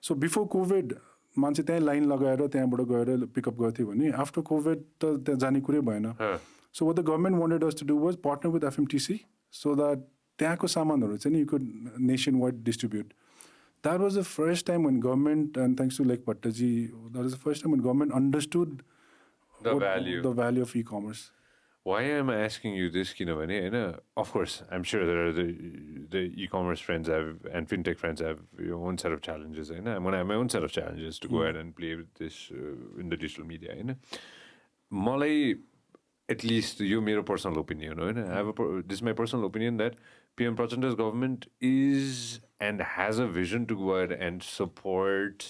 सो बिफोर कोभिड मान्छे त्यहीँ लाइन लगाएर त्यहाँबाट गएर पिकअप गर्थ्यो भने आफ्टर कोभिड त त्यहाँ जाने कुरै भएन. So what the government wanted us to do was partner with FMTC so that त्यहाँको सामानहरू चाहिँ नि you could nationwide distribute. That was the first time when government, and thanks to like Bhattaji, that was the first time when government understood the value of e-commerce. Why am I asking you this? Of course, I'm sure there are the e-commerce friends and fintech friends have your own set of challenges. I'm going to have my own set of challenges to go ahead and play with this in the digital media. Malai, at least your mere personal opinion. This is my personal opinion that PM Prachanda's government is and has a vision to go ahead and support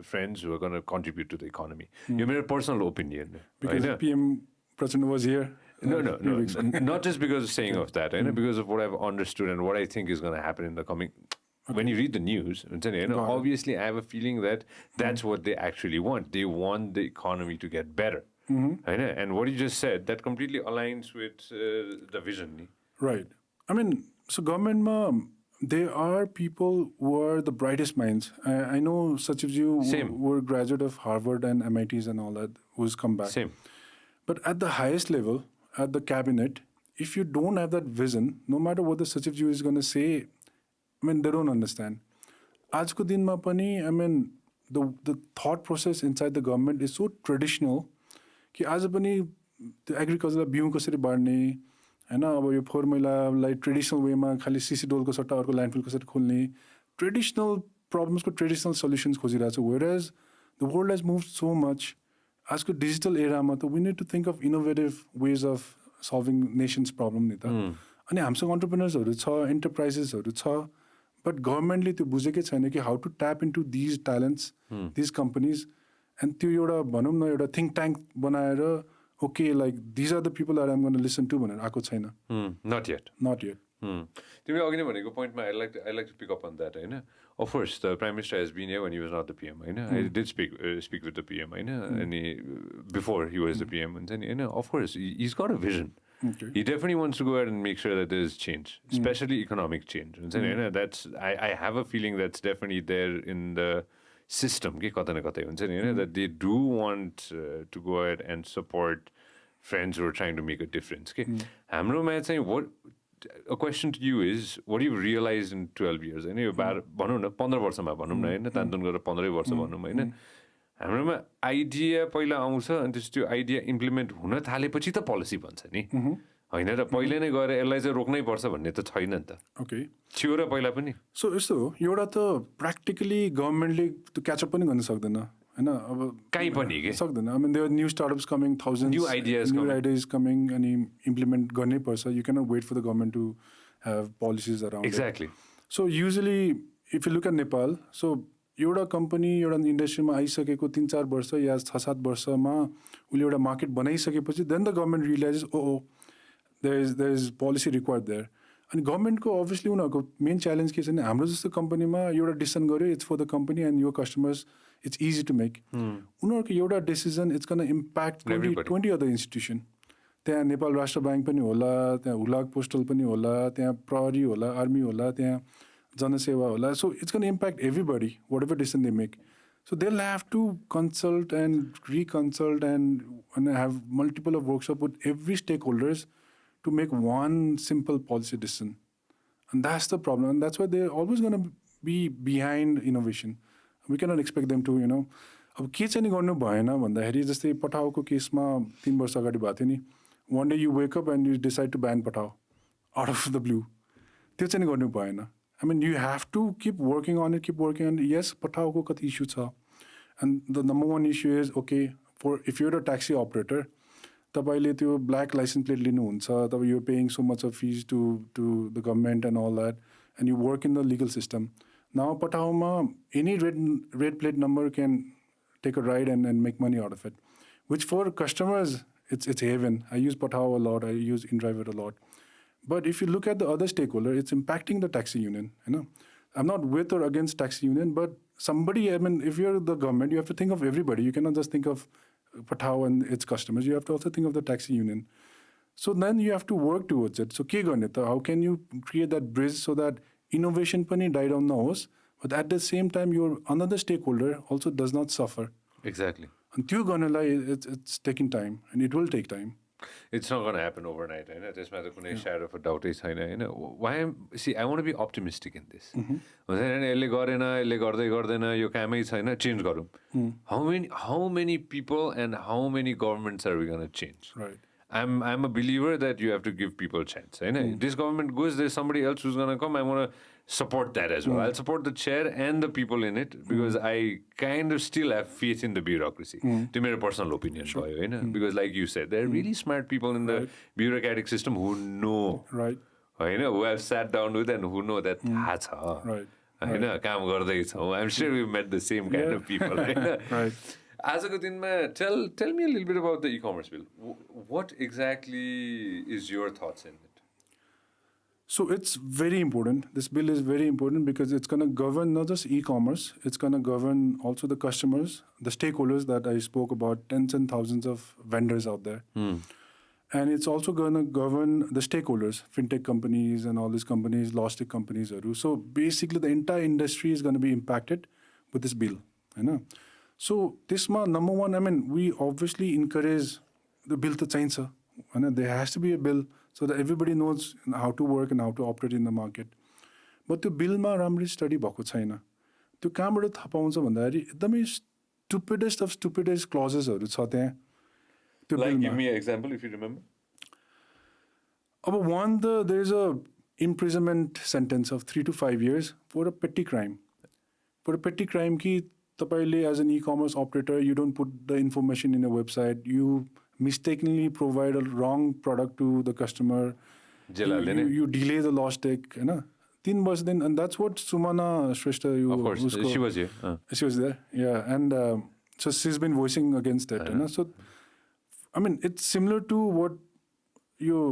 friends who are going to contribute to the economy. Your mere personal opinion. Because PM Prachanda was here. No. Not just because of saying of that, because of what I've understood and what I think is going to happen in the coming. Okay. When you read the news, obviously I have a feeling that that's what they actually want. They want the economy to get better. And what you just said, that completely aligns with the vision. Right. I mean, so government, there are people who are the brightest minds. I know such of you who were graduate of Harvard and MITs and all that, who's come back. Same. But at the highest level, at the cabinet, if you don't have that vision, no matter what the Sachiv is going to say, I mean, they don't understand. Ajko dinma pani, I mean, the thought process inside the government is so traditional कि आज पनि त्यो एग्रिकल्चरलाई बिउ कसरी बाँड्ने होइन. अब यो फोहोर मैलालाई ट्रेडिसनल वेमा खालि सिसी डोलको सट्टा अर्को ल्यान्डफिल कसरी खोल्ने, ट्रेडिसनल प्रब्लम्सको ट्रेडिसनल सल्युसन्स खोजिरहेको छ. Whereas the world has move so much. आजको डिजिटल एरामा त we need to think of innovative ways of solving nation's problem नि त. अनि हामीसँग अन्टरप्रेनर्सहरू छ, एन्टरप्राइजेसहरू छ, बट गभर्मेन्टले त्यो बुझेकै छैन कि how to tap into these talents, these companies. And त्यो एउटा भनौँ न एउटा थिङ्क ट्याङ्क बनाएर okay like these are the people are I'm gonna listen to भनेर आएको छैन. Not yet. तिमीले अघि नै भनेको पोइन्टमा I like to pick up on that होइन. Of course the prime minister has been here when he was not the PM होइन. I did speak with the PM होइन. अनि before he was the PM हुन्छ नि होइन. Of course he is got a vision. He definitely wants to go ahead and make sure that there is change, especially economic change. That's I have a feeling that's definitely there in the system that they do want to go ahead and support friends who are trying to make a difference. Okay? हाम्रोमा चाहिँ a question to you is, what you've realized in 12 years? होइन यो भनौँ न 15 वर्षमा भनौँ न होइन तानतुन गरेर 15 वर्ष भनौँ होइन हाम्रोमा आइडिया पहिला आउँछ अनि त्यसपछि त्यो आइडिया इम्प्लिमेन्ट हुन थालेपछि त पोलिसी बन्छ नि होइन र पहिले नै गएर यसलाई चाहिँ रोक्नै पर्छ भन्ने त छैन नि त ओके थियो र पहिला पनि सो यस्तो हो एउटा त प्र्याक्टिकली गभर्मेन्टले त्यो क्याचअप पनि गर्न सक्दैन होइन अब कहीँ पनि के सक्दैन I mean there new startups coming thousand New ideas coming अनि इम्प्लिमेन्ट गर्नै पर्छ you cannot wait for the government to have policies around exactly so usually if you look at Nepal so एउटा कम्पनी एउटा इन्डस्ट्रीमा आइसकेको 3-4 वर्ष या 6-7 वर्षमा उसले एउटा मार्केट बनाइसकेपछि then the government realizes oh there is policy required there अनि गभर्मेन्टको अभियसली उनीहरूको मेन च्यालेन्ज के छ भने हाम्रो जस्तो कम्पनीमा एउटा डिसिजन गर्यो it's for the company and यो customers it's easy to make उनीहरूको एउटा decision it's can impact 20 other institution त्यहाँ नेपाल राष्ट्र ब्याङ्क पनि होला त्यहाँ हुलाक पोस्टल पनि होला त्यहाँ प्रहरी होला आर्मी होला त्यहाँ जनसेवा होला so it's can impact everybody whatever decision they make so they'll have to consult and reconsult and have multiple of workshops with every stakeholders to make one simple policy decision. And that's the problem. And that's why they're always going to be behind innovation. We cannot expect them to, अब के चाहिँ नि गर्नु भएन भन्दाखेरि जस्तै पठाउको केसमा 3 वर्ष अगाडि भएको थियो नि one day you wake up and you decide to ban पठाउ out of the blue. त्यो चाहिँ नि गर्नु भएन. I mean, you have to keep working on it, Yes, पठाउको कति issue छ. And the number one issue is, okay, if you're a taxi operator, तपाईँले त्यो black license plate लिनुहुन्छ, तब you're paying so much of fees to the government and all that, and you work in the legal system. Now, पठाउमा any red plate number can take a ride and make money out of it, which for customers, it's heaven. I use Patao a lot, I use InDriver a lot. But if you look at the other stakeholder, it's impacting the taxi union. I'm not with or against taxi union, but somebody, I mean, if you're the government, you have to think of everybody. You cannot just think of Patao and its customers. You have to also think of the taxi union. So then you have to work towards it. So how can you create that bridge so that innovation pani die down na hos, but at the same time, your another stakeholder also does not suffer. Exactly. And त्यो गर्नलाई it's taking time, and it will take time. It's not going to happen overnight. त्यसमा त कुनै shadow of a doubt छैन होइन see I want to be optimistic in this यसले गरेन यसले गर्दै गर्दैन यो कामै छैन चेन्ज गरौँ how many people and how many governments are we going to change right I'm a believer that you have to give people a chance this government goes there's somebody else who's going to come I want to support that as well I'll support the chair and the people in it because I kind of still have faith in the bureaucracy to my personal opinion because like you said there are really smart people in the bureaucratic system who know right who have sat down with and who know that थाहा छ right काम गर्दैछौँ I'm sure we've met the same kind of people right आजको दिनमा tell me a little bit about the e-commerce bill. What exactly is your thoughts in it? So it's very important. This bill is very important because it's going to govern not just e-commerce, it's going to govern also the customers, the stakeholders that I spoke about, tens and thousands of vendors out there. And it's also going to govern the stakeholders, fintech companies and all these companies, logistic companies. So basically the entire industry is going to be impacted with this bill. So this number one, I mean, we obviously encourage the bill to change. There has to be a bill so that everybody knows how to work and how to operate in the market. But the bill ma ramri study bhako chaina. त्यो कहाँबाट थाहा पाउँछ भन्दाखेरि एकदमै stupidest of stupidest clauses हरू छ त्यहाँ. Like give me an example if you remember. अब one there is a imprisonment sentence of 3 to 5 years for a petty crime. For a petty crime ki तपाईले as an e-commerce operator, you don't put the information in a website. You mistakenly provide a wrong product to the customer. You delay the logistic. 3 months then, and that's what Sumana Shrestha. Of course, she was here. She was there, yeah, and so she's been voicing against that. So, I mean, it's similar to what यो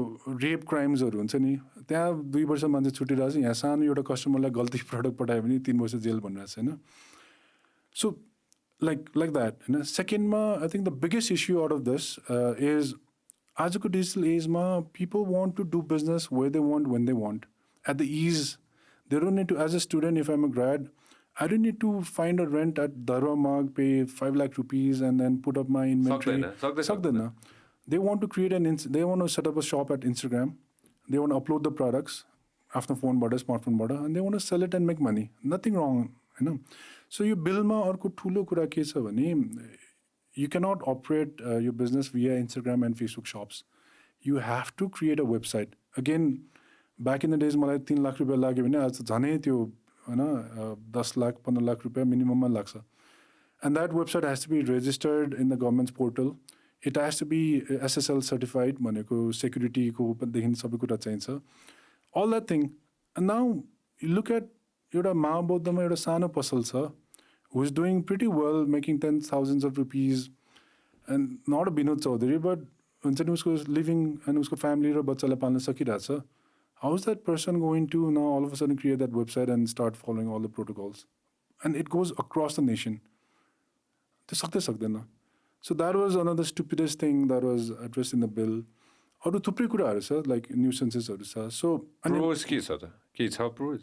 rape क्राइम्सहरू हुन्छ नि त्यहाँ 2 वर्ष मान्छे छुटिरहेको छ यहाँ सानो एउटा कस्टमरलाई गल्ती प्रडक्ट पठायो भने 3 वर्ष जेल भनिरहेको छ होइन So, like that. Second, I think the biggest issue out of this is, आजको digital age ma, people want to do business where they want, when they want, at the ease. They don't need to. As a student, if I'm a grad, I don't need to find a rent at Turederma, pay 5 lakh rupees, and then put up my inventory. Sakdena. they want to they want to set up a shop at Instagram. They want to upload the products after smartphone, and they want to sell it and make money. Nothing wrong, you know. So you bill ma arko thulo kura ke cha bhane, you cannot operate your business via Instagram and Facebook shops. You have to create a website. Again, back in the days, मलाई 3 लाख रुपैयाँ लाग्यो भने आज झनै त्यो हैन 10 लाख 15 लाख रुपैयाँ minimum मा लाग्छ. And that website has to be registered in the government's portal. It has to be SSL certified, भनेको security को देखि सबै कुरा चाहिन्छ. All that thing. And now you look at एउटा महाबौद्धमा एउटा सानो पसल छ who is doing pretty well, making tens thousands of rupees, and not a Binod Chaudhary, but हुन्छ नि उसको living and उसको family र बच्चालाई पाल्न सकिरहेछ. How is that person going to now all of a sudden create that website and start following all the protocols? And it goes across the nation. त्यो सक्दै सक्दैन. So that was another stupidest thing that was addressed in the bill. अरू थुप्रै कुराहरू छ, like nuisancesहरू छ. So pros के छ त? के छ pros?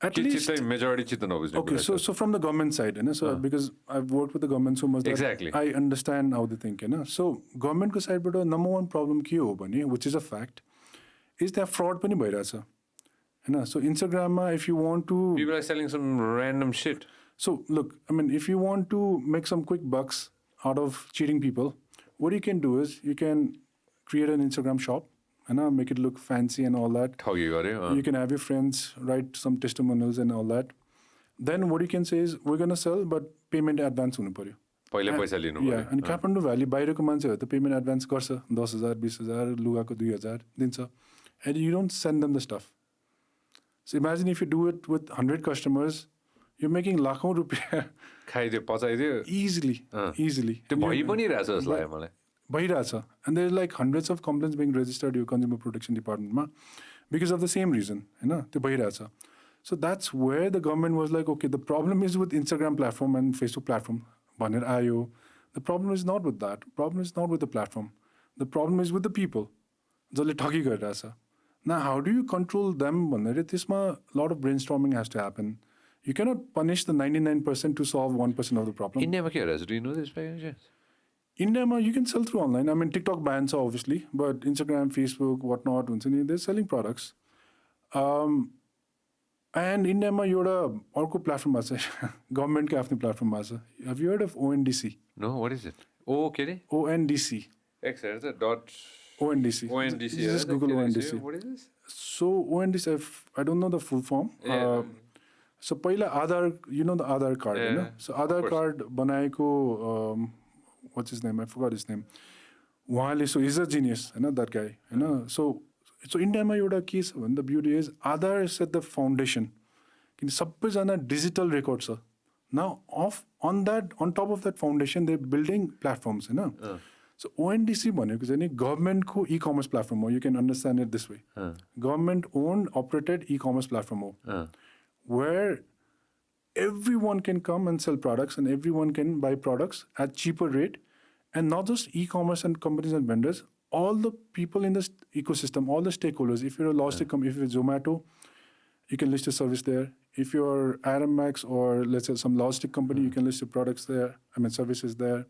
At least majority चित्त नबुझ्ने. Okay, so from the government side, you know, so because I've worked with the government so much that exactly. I understand how they think, you know. So government को side बाट number one problem के हो भने, which is a fact, is that fraud पनि भइरहेछ. हैन? So Instagram मा if you want to people are selling some random shit. So look, I mean, if you want to make some quick bucks out of cheating people, what you can do is you can create an Instagram shop and make it look fancy and all that. You can have your friends write some testimonials and all that. Then what you can say is, we're going to sell, but payment advance हुनु पर्यो. पहिले पैसा लिनु पर्यो. Yeah, and Kathmandu Valley बाहिरको मान्छेहरु त payment advance गर्छ 10,000 20,000 लुगाको 2,000 दिन्छ. And you don't send them the stuff. So imagine if you do it with 100 customers, you're making लाखौं रुपैयाँ खाइदियो पचाइदियो easily. त्यो भइ पनि रहेछ जस्तो लाग्यो मलाई. भइरहेछ. And there's like hundreds of complaints being registered your consumer protection department ma because of the same reason, हैन? त्यो भइरहेछ. So that's where the government was like, okay, the problem is with Instagram platform and Facebook platform भनेर आयो. The problem is not with that. The problem is not with the platform. The problem is with the people. जसले ठगी गरिरहेछ. Now how do you control them भनेर त्यसमा a lot of brainstorming has to happen. You cannot punish the 99% to solve 1% of the problem. इन्डियामा के गरिरहेछ? Do you know this by any chance? India, you can sell through online. I mean, TikTok bans obviously, but Instagram, Facebook, whatnot, they're selling products. And India, you have a platform, government platform. Have you heard of ONDC? No, what is it? Okay. ONDC. Excellent. Dot. ONDC. ONDC. Just Google ONDC. What is this? So ONDC, I don't know the full form. Yeah. So पहिला Aadhaar, you know the Aadhaar card, yeah, you know? So Aadhaar card बनाएको what's his name? I forgot his name. So he's a genius, you know, that guy. You know? So India ma euta ke cha bhane the beauty is Aadhaar set the foundation. Sabbaijana digital records cha. Now on top of that foundation, they're building platforms, you know. So ONDC bhaneko chai ni government ko e-commerce platform ho. You can understand it this way. Government owned, operated e-commerce platform ho. Where everyone can come and sell products and everyone can buy products at cheaper rate. And not just e-commerce and companies and vendors, all the people in this ecosystem, all the stakeholders. If you're a logistic company, if you're Zomato, you can list your service there. If you're Aramax or let's say some logistic company, you can list your products there, services there.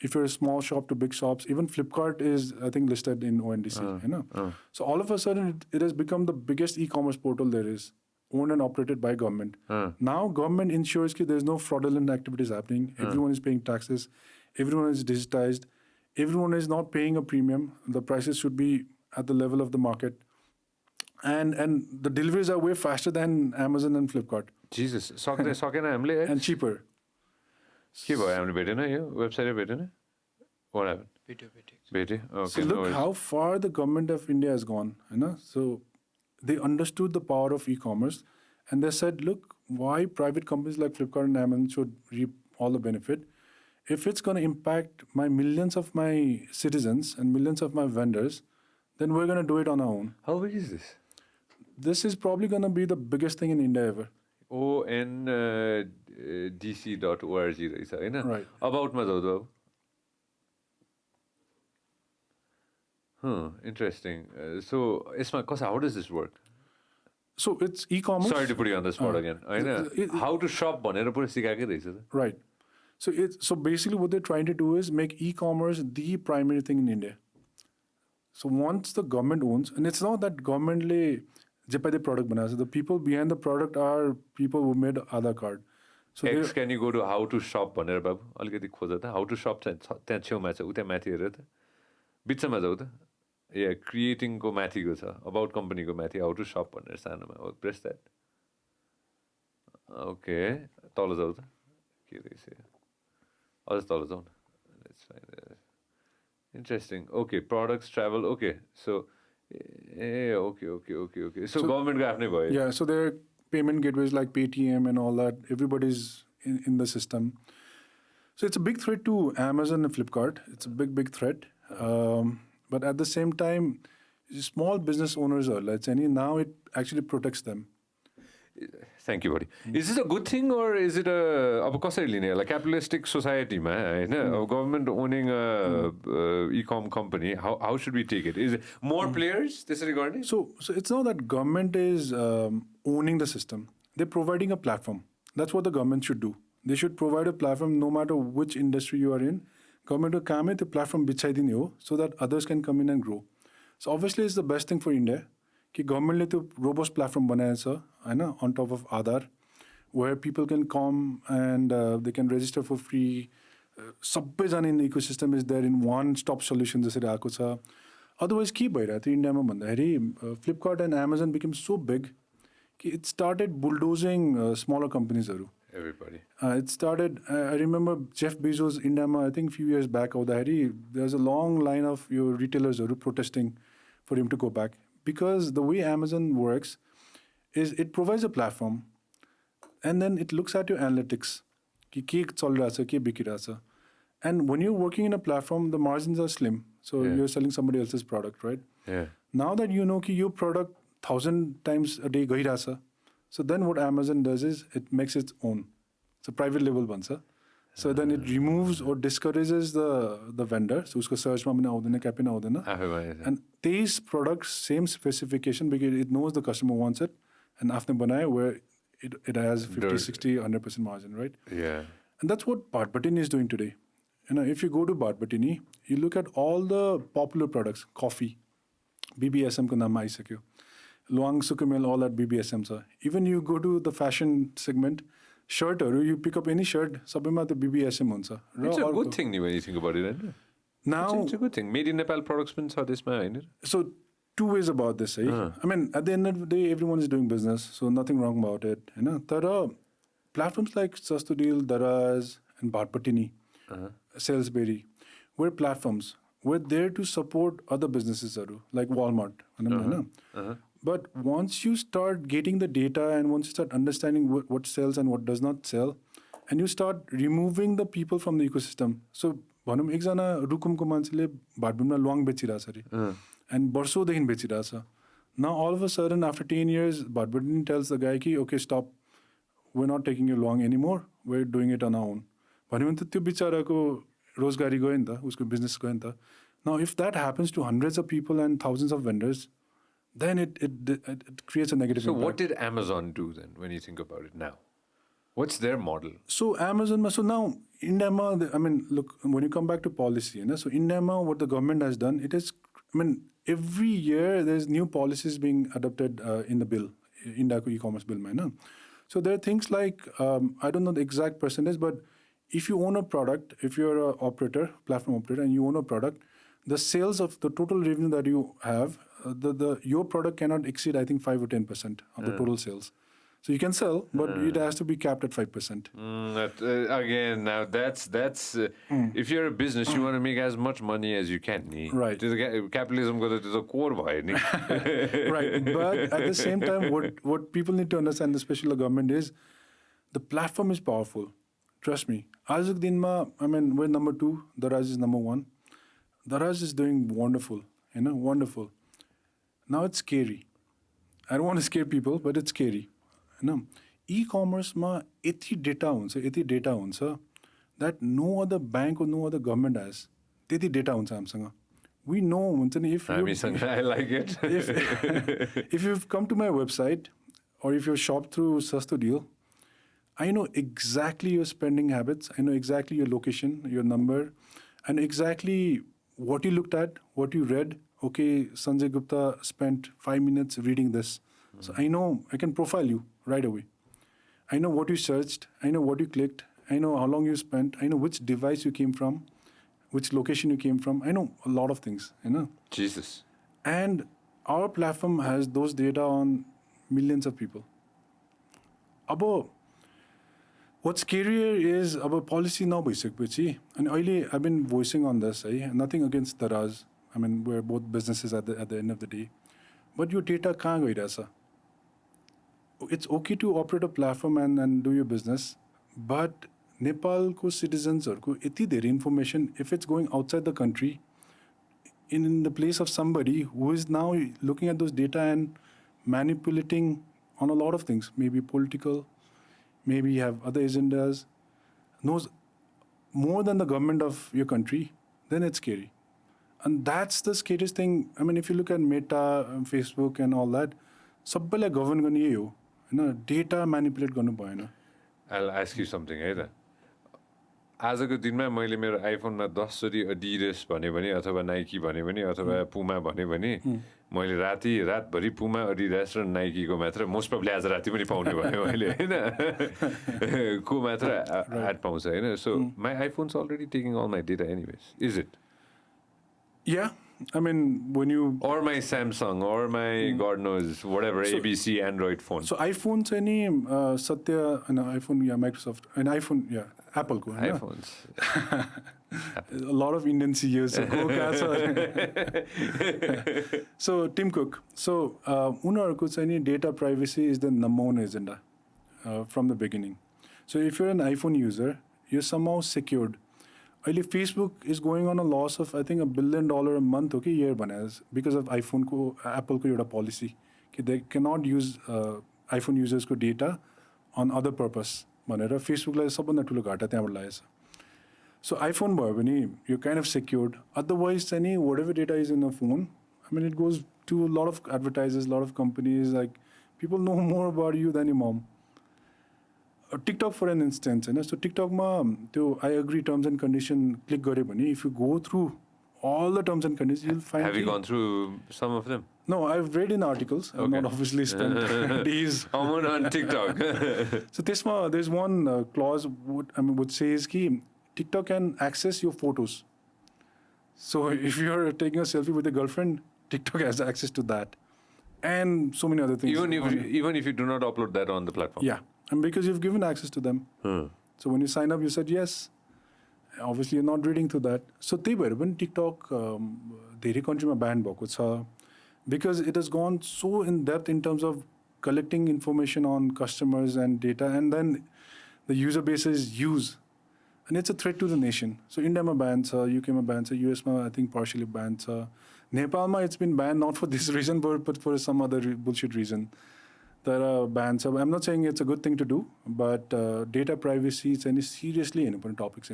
If you're a small shop to big shops, even Flipkart is, I think, listed in ONDC. You know? So all of a sudden, it has become the biggest e-commerce portal there is, owned and operated by government. Now government ensures that there's no fraudulent activities happening. Everyone is paying taxes. Everyone is digitized. Everyone is not paying a premium. The prices should be at the level of the market. And the deliveries are way faster than Amazon and Flipkart. Jesus. And cheaper. Website. What happened? Okay, so look how far the government of India has gone. You know? So they understood the power of e-commerce and they said, look, why private companies like Flipkart and Amazon should reap all the benefit. If it's going to impact millions of my citizens and millions of my vendors, then we're going to do it on our own. How big is this? This is probably going to be the biggest thing in India ever. ondc.org. Right. About Madhava. Interesting. So, Isma, how does this work? So, it's e-commerce. Sorry to put you on the spot again. How to shop? Right. So basically what they're trying to do is make e-commerce the primary thing in India. So once the government owns, and it's not that government le the product banana. The people behind the product are people who made Aadhaar card. So X, can you go to how to shop भनेर बाबु अलिकति खोज त how to shop चाहिँ त्यहाँ छेउमा छ उता माथि हेर त बिचमा जाऊ त या क्रिएटिङ को माथिको छ अबाउट कम्पनीको माथि how to shop भनेर सानोमा प्रेस द्याट ओके तल जाऊ त के रहेछ अझ तल जाऊ न let's find interesting okay products travel okay so okay so government को आफ्नै भयो yeah, so there are payment gateways like Paytm and all that. Everybody's in the system. So it's a big threat to Amazon and Flipkart. It's a big threat. But at the same time, small business owners are, let's say, now it actually protects them. Thank you, buddy. Is this a good thing or is it a अब कसरी लिने like capitalistic society मा हैन government owning a e-com company how should we take it? Is it more players त्यसरी गर्ने? So it's not that government is owning the system. They're providing a platform. That's what the government should do. They should provide a platform no matter which industry you are in. Government को काम है त्यो platform बिछाइदिने हो so that others can come in and grow. So obviously it's the best thing for India. कि गभर्मेन्टले त्यो robust platform बनाएको छ होइन on top of Aadhaar where people can come and they can register for free सबैजना in ecosystem is there in one stop solution जसरी आएको छ अदरवाइज के भइरहेको थियो इन्डियामा भन्दाखेरि Flipkart and Amazon became so big कि इट स्टार्टेड बुलडोजिङ स्मलर कम्पनीजहरू it started I remember Jeff Bezos इन्डियामा I think few years back आउँदाखेरि there is a long line of यो रिटेलर्सहरू protesting for him to go back because the way Amazon works is it provides a platform and then it looks at your analytics ki ke chalirahach ke bikirahach and when you're working in a platform the margins are slim so you're selling somebody else's product right now that you know ki your product 1,000 times a day gairahach so then what Amazon does is it makes its own it's a private label bhancha so then it removes or discourages the vendor so usko search ma pani aउँदैन क्या पनि आउँदैन and these products same specification because it knows the customer wants it and after बनायो where it has 50 60 100% margin right and that's what Bharat is doing today if you go to Bharat you look at all the popular products coffee BBSM ko naam आइसक्यो Luang Sukumel all that BBSM छ even you go to the fashion segment shirt you pick up any shirt सबैमा त BBSM हुन्छ It's a good thing when you think about it now it's a good thing made in Nepal products पनि छ त्यसमा हैन so two ways about this I mean at the end of the day everyone is doing business so nothing wrong about it तर platforms like Sastodeal, Daraz and Bharpatini Salisbury were platforms we're there to support other businesses like Walmart but once you start getting the data and once you start understanding what sells and what does not sell and you start removing the people from the ecosystem so भनौँ एकजना रुकुमको मान्छेले भाटबिममा ल्वाङ बेचिरहेछ अरे and वर्षौँदेखि बेचिरहेछ now all of a sudden after 10 years Bharpatini tells the guy कि okay stop we're not taking your long anymore we're doing it on our own भन्यो भने त त्यो बिचाराको रोजगारी गयो नि त उसको बिजनेस गयो नि त now if that happens to hundreds of people and thousands of vendors then it creates a negative impact. What did Amazon do then when you think about it now? What's their model? So Amazon, so now India, I mean, look, when you come back to policy, so India, what the government has done, it is, I mean, every year there's new policies being adopted in the bill, India e-commerce bill. So there are things like, I don't know the exact percentage, but if you own a product, if you're an operator, platform operator, and you own a product, the sales of the total revenue that you have, your product cannot exceed, I think, 5 or 10% of the total sales. So you can sell, but it has to be capped at 5%. Again, now that's if you're a business, you want to make as much money as you can. Right. Capitalism is a core right. But at the same time, what people need to understand, especially the government, is the platform is powerful. Trust me. Azuk Dinma, I mean, we're number 2. Daraz is number 1. Daraz is doing wonderful. Wonderful. Now it's scary. I don't want to scare people, but it's scary. E-commerce ma यति data हुन्छ that no other bank or no other government has. त्यति data हुन्छ हामीसँग. We know हुन्छ नि if I like it. if you've come to my website or if you've shopped through Sastodeal, I know exactly your spending habits. I know exactly your location, your number, and exactly what you looked at, what you read. Okay, Sanjay Gupta spent 5 minutes reading this. So I know I can profile you right away. I know what you searched. I know what you clicked. I know how long you spent. I know which device you came from, which location you came from. I know a lot of things, Jesus. And our platform has those data on millions of people. Abo, what's scarier is about policy now, basically. And early, I've been voicing on this. Nothing against Daraz. I mean, we're both businesses at the end of the day. But your data can't go there. It's okay to operate a platform and do your business, but Nepal's citizens are information, if it's going outside the country, in the place of somebody who is now looking at those data and manipulating on a lot of things, maybe political, maybe you have other agendas, knows more than the government of your country, then it's scary. And that's the scariest thing. I mean, if you look at Meta, Facebook and all that, सबैलाई govern गर्ने यही हो हैन, data manipulate गर्नु भएन. I'll ask you something है त. आजको दिनमा मैले मेरो आइफोनमा 10 चोटि एडिडास भने पनि अथवा नाइकी भने पनि अथवा पुमा भने पनि मैले रातभरि पुमा एडिडास र नाइकीको मात्र मोस्ट प्रोबब्ली आज राति पनि पाउने भयो मैले हैन को मात्र एड पाउँछ हैन. So my iPhones already taking all my data anyways. Is it? Yeah, I mean, when you... Or my Samsung, or my God knows, whatever, so, ABC, Android phone. So iPhone चाहिँ नि सत्य हैन, iPhone yeah Microsoft, and iPhone, yeah, Apple को हैन. iPhones. A lot of Indian CEOs go So Tim Cook. So उनीहरुको चाहिँ नि data privacy is the number one agenda from the beginning. So if you're an iPhone user, you're somehow secured. Facebook is going on a loss of, I think, $1 billion a month, okay, year because of iPhone ko, Apple ko euta policy. They cannot use iPhone users ko data on other purpose. Facebook lai sabhanda ठुलो घाटा त्यहाँबाट लागेछ. So iPhone भयो भने you're kind of secured. Otherwise, whatever data is in a phone, I mean, it goes to a lot of advertisers, a lot of companies. Like, people know more about you than your mom. TikTok for an instance, so TikTok I agree terms and condition click gare bhane, if you go through all the terms and conditions, you'll find. Have you gone through some of them? No, I've read in articles. I've not obviously spent days. Amun on TikTok. So there's one clause would say is ki TikTok can access your photos. So if you're taking a selfie with a girlfriend, TikTok has access to that, and so many other things. Even if you do not upload that on the platform. Yeah. And because you've given access to them. So when you sign up, you said yes. Obviously, you're not reading through that. So when TikTok, धेरै country ma ban भएको छ, because it has gone so in depth in terms of collecting information on customers and data, and then the user base is used, and it's a threat to the nation. So India ma ban छ, UK ma ban छ, US ma I think partially banned छ. Nepal ma it's been banned not for this reason, but for some other bullshit reason. There are bans. So I'm not saying it's a good thing to do, but data privacy is any seriously important topics.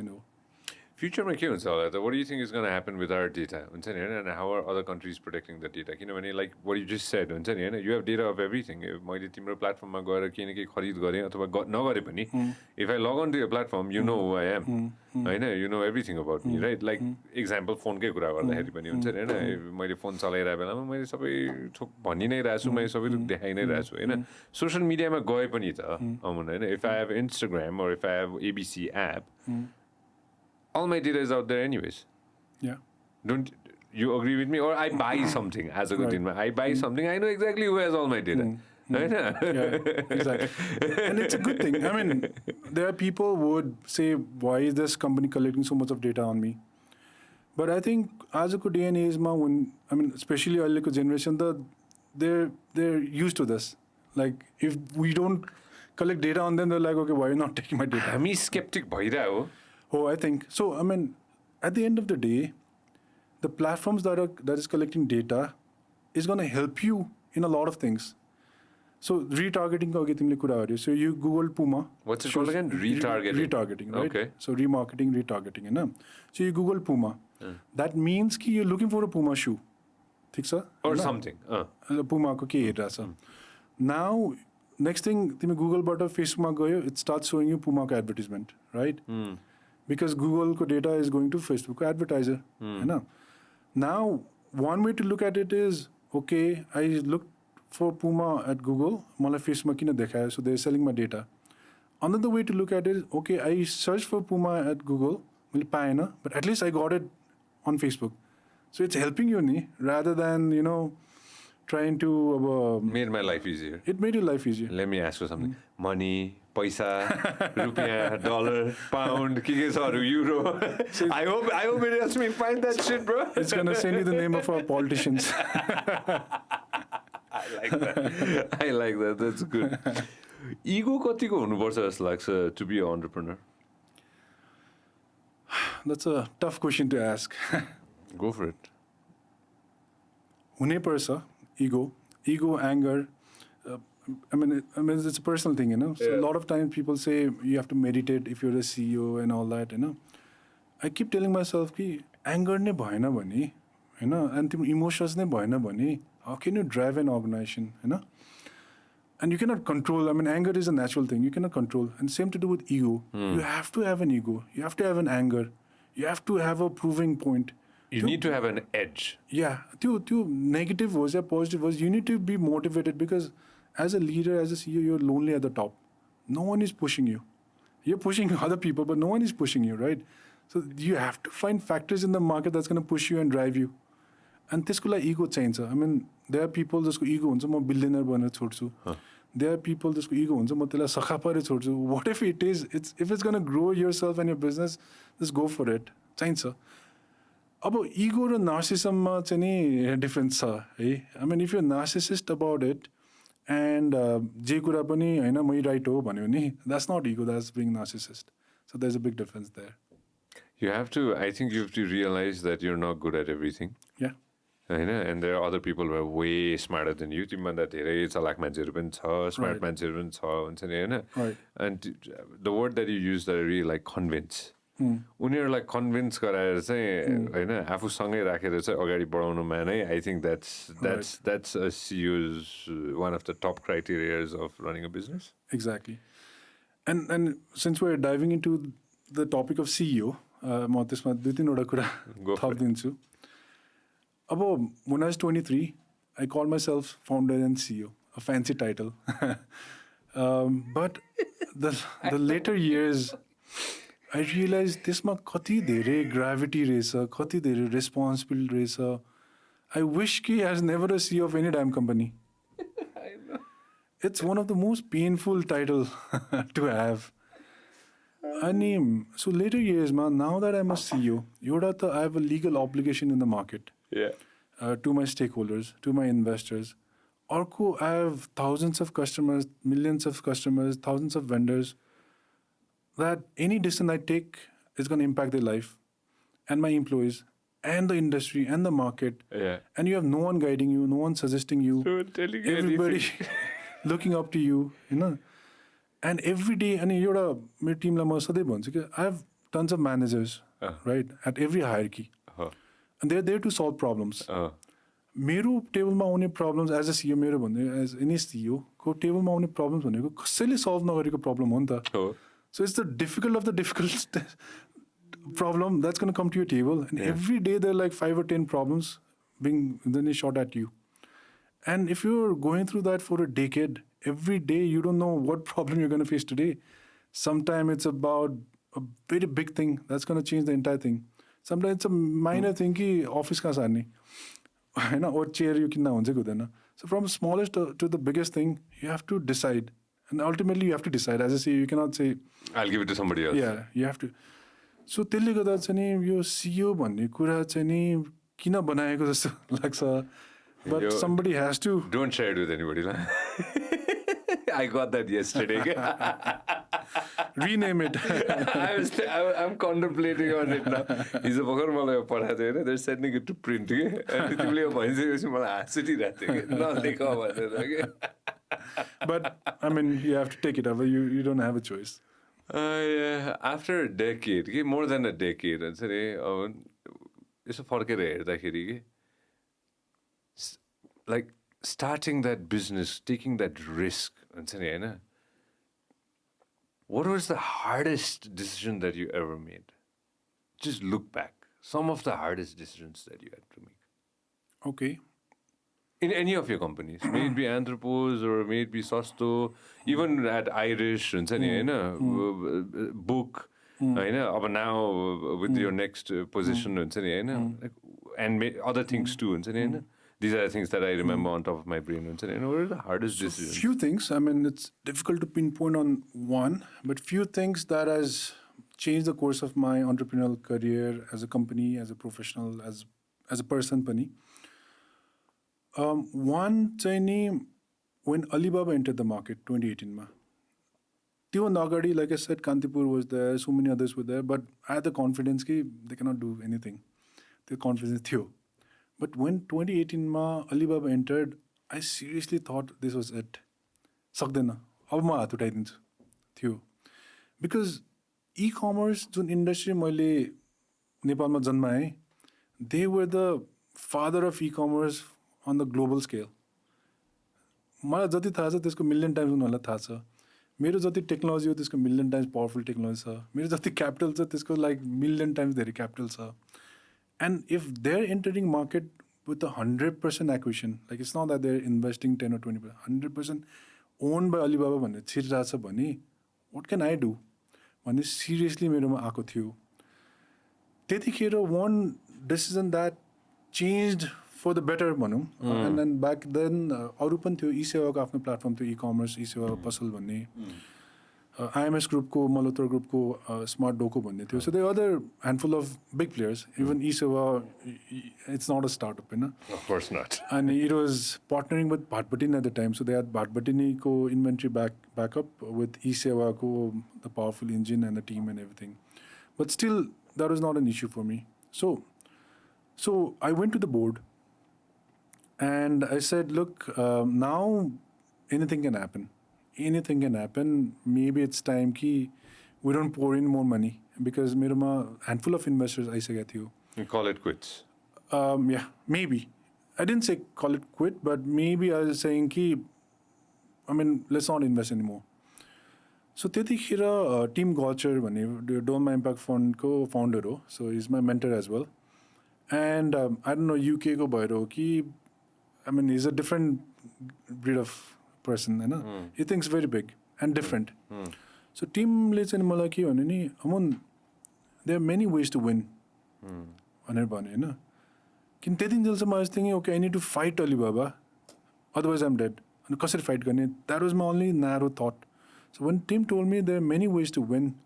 Future ma ke huncha hola ta? What do you think is going to happen with our data? And how are other countries protecting the data? Like what you just said, you have data of everything. मैले तिम्रो platform मा गएर केही न केही खरिद गरे अथवा नगरे पनि, if I log on to your platform, you know who I am. You know everything about me, right? Like example phone कै कुरा गर्दाखेरि पनि हुन्छ हैन, मैले फोन चलाइरहेको बेलामा मैले सबै थोक भनि नै रहेछु, मैले सबै देखाइ नै रहेछु हैन. सोशल मिडियामा गए पनि त अमन हैन, if I have Instagram or if I have ABC app, all my data is out there anyways. Yeah. Don't you agree with me? Or I buy something as a good in I buy something, I know exactly who has all my data. Yeah, exactly. And it's a good thing. I mean, there are people who would say, why is this company collecting so much of data on me? But I think as a good DNA is especially early generation, they're used to this. Like, if we don't collect data on them, they're like, okay, why are you not taking my data? हामी skeptic भइरहेको. Oh, I think so. I mean, at the end of the day, the platforms that is collecting data is going to help you in a lot of things. So retargeting ka तिमीले कुरा गर्यो. So you Google Puma. What's it called again? Retargeting. Retargeting, right? Okay. So remarketing, retargeting, हैन. So you Google Puma. That means कि you're looking for a Puma shoe. ठीक छ? Or something. Puma को के हेरिरहेछ. Now next thing तिमी गुगलबाट फेसबुकमा गयो इट स्टार्ट सोइङ यु पुमाको एडभर्टिजमेन्ट राइट बिकज गुगलको डेटा इज गोइङ टु फेसबुकको एडभर्टाइजर होइन now one way to look at it is okay I look for Puma at Google मलाई फेसबुकमा किन देखायो so they selling my data another way to look at it is okay I searched for Puma at Google मैले पाएन but at least I got it on Facebook so it's helping you ni rather than trying to made my life easier. It made your life easier. Let me ask you something. Money, paisa, rupiah, dollar, pound, euro. I hope it helps me find that shit, bro. It's gonna send you the name of our politicians. I like that. That's good. Ego कतिको हुनुपर्छ जस्तो लाग्छ to be an entrepreneur? That's a tough question to ask. Go for it. हुनै पर्छ ego, anger. I mean, it's a personal thing, So a lot of times people say you have to meditate if you're a CEO and all that, I keep telling myself कि anger नै भएन भने, and तिम्रो emotions नै भएन भने, how can you drive an organization, And you cannot control. I mean, anger is a natural thing. You cannot control. And same to do with ego. You have to have an ego. You have to have an anger. You have to have a proving point. You need to have an edge. Yeah. To negative was or positive was, you need to be motivated because as a leader, as a CEO, you're lonely at the top. No one is pushing you. You're pushing other people, but no one is pushing you, right? So you have to find factors in the market that's going to push you and drive you. And त्यसको लागि ego चाहिन्छ. I mean, there are people जसको ego हुन्छ म billionaire बनेर छोड्छु. There are people जसको ego हुन्छ म त्यसलाई सखा पारेर छोड्छु. What if it is? If it's going to grow yourself and your business, just go for it. चाहिन्छ. अब ego र narcissism चाहिँ नि डिफरेन्स छ है. I mean, if you're narcissist about it and जे कुरा पनि हैन मै राइट हो भन्यो नि, that's not ego, that's being narcissist. So there's a big difference there. I think you have to realize that you're not good at everything. Yeah. And there are other people who are way smarter than you. तिमीभन्दा धेरै चलाक मान्छेहरू पनि छ, smart मान्छेहरू पनि छ हुन्छ नि हैन. And the word that you use that I really like, convince. उनीहरूलाई कन्भिन्स गराएर चाहिँ हैन आफूसँगै राखेर चाहिँ अगाडि बढाउनुमा नै I think that's a CEO's one of the top criteria of running a business. Exactly. And since we're diving into the topic of CEO, म त्यसमा दुई तीनवटा कुरा थपिदिन्छु. अब when I was 23, I called myself founder and CEO, a fancy title. But the later years, I realized त्यसमा कति धेरै gravity रहेछ, कति धेरै responsibility रहेछ. I wish कि I was never a CEO of any damn company. I know. It's one of the most painful title to have. So later years, now that I'm a CEO, I have a legal obligation in the market. Yeah. To my stakeholders, to my investors. Arko, I have thousands of customers, millions of customers, thousands of vendors. That any decision I take is going to impact their life and my employees and the industry and the market. Yeah. And you have no one guiding you, no one suggesting you. No one telling you everybody looking up to you, And every day, and my team I have tons of managers, right, at every hierarchy. And they're there to solve problems. मेरो टेबलमा आउने problems as a CEO, as any CEO, को टेबलमा आउने problems भनेको कसैले solve नगरेको problem हो नि त. So it's the difficult of the difficult problem that's going to come to your table. And every day there are like 5 or 10 problems being then shot at you. And if you're going through that for a decade, every day you don't know what problem you're going to face today. Sometimes it's about a very big thing that's going to change the entire thing. Sometimes it's a minor thing कि office कहाँ सार्ने हैन or chair you किन्न हुन्छ हुँदैन. So from smallest to the biggest thing, you have to decide. And ultimately you have to decide. As I say, you cannot say I'll give it to somebody else. Yeah, you have to. So त्यसले गर्दा चाहिँ नि यो CEO भन्ने कुरा चाहिँ नि किन बनाएको जस्तो लाग्छ. But somebody has to. Don't share it with anybody. I got that yesterday. Rename it. I'm contemplating on it now. He's a भर्खर मलाई पठाएको थियो हैन. They're sending it to print के. अनि तिमीले भनिसकेपछि मलाई हाँस उठिरहेको थियो के. नलेख भनेर के. But I mean, you have to take it over. You don't have a choice. Yeah. After a decade, more than a decade, हुन्छ नि अब यसो फर्केर हेर्दाखेरि के like starting that business, taking that risk, what was the hardest decision that you ever made? Just look back. Some of the hardest decisions that you had to make. Okay. In any of your companies, may it be Anthropos or may it be Sasto, even at Irish, book, but now with your next position, and other things too. These are the things that I remember on top of my brain. What are the hardest decisions? Few things. I mean, it's difficult to pinpoint on one, but few things that has changed the course of my entrepreneurial career as a company, as a professional, as a person pani. One चाहिँ when Alibaba entered the market 2018 ma. त्योभन्दा अगाडि, like I said, Kantipur was there, so many others were there, but I had the confidence कि they cannot do anything. The confidence थियो. But when 2018 ma Alibaba entered, I seriously thought this was it. सक्दैन, अब म हात उठाइदिन्छु थियो. Because e-commerce जुन industry मैले नेपालमा जन्माएँ, they were the father of e-commerce on the global scale. मलाई जति थाहा छ त्यसको million times उनीहरूलाई थाहा छ. मेरो जति टेक्नोलोजी हो त्यसको million times powerful टेक्नोलोजी छ. मेरो जति capital छ त्यसको like million times धेरै capital छ. And if they're entering market with 100% acquisition, like it's not that they're investing 10 or 20%, 100% owned by Alibaba भन्ने छिरिरहेको छ भने, what can I do? भन्ने seriously मेरोमा आएको थियो. त्यतिखेर one decision that changed for the better भनौँ. And then back then अरू पनि थियो, e-सेवाको आफ्नो प्लेटफर्म थियो, e-commerce, e-सेवा पसल भन्ने. IMS ग्रुपको, मल्होत्रा ग्रुपको स्मार्ट डोको भन्ने थियो. So there are other handful of big players. Even e-सेवा, it's not a startup, हैन? Of course not. And it was partnering with Bhatbhatini at the time. So they had Bhatbhatini inventory backup with e-सेवा the powerful engine and the team and everything. But still, that was not an issue for me. So I went to the board and I said, look, now anything can happen. Anything can happen. Maybe it's time कि we don't pour in more money because मेरोमा handful of investors आइसकेको थियो. You call it quits. Yeah, maybe. I didn't say call it quit, but maybe I was saying कि, I mean, let's not invest anymore. So त्यतिखेर Tim Gotcher भन्ने Doma Impact Fund को founder हो. So he's my mentor as well. And I don't know UK को भएर हो कि, I mean, he's a different breed of person, हैन? He thinks very big and different. So Timले चाहिँ मलाई के भन्यो नि, Amun, there are many ways to win. भनेर भन्यो हैन? किन त्यतिन्जेलसम्म I was thinking, okay, I need to fight Alibaba, otherwise I'm dead. अनि कसरी fight गर्ने? That was my only narrow thought. So when Tim told me there are many ways to win,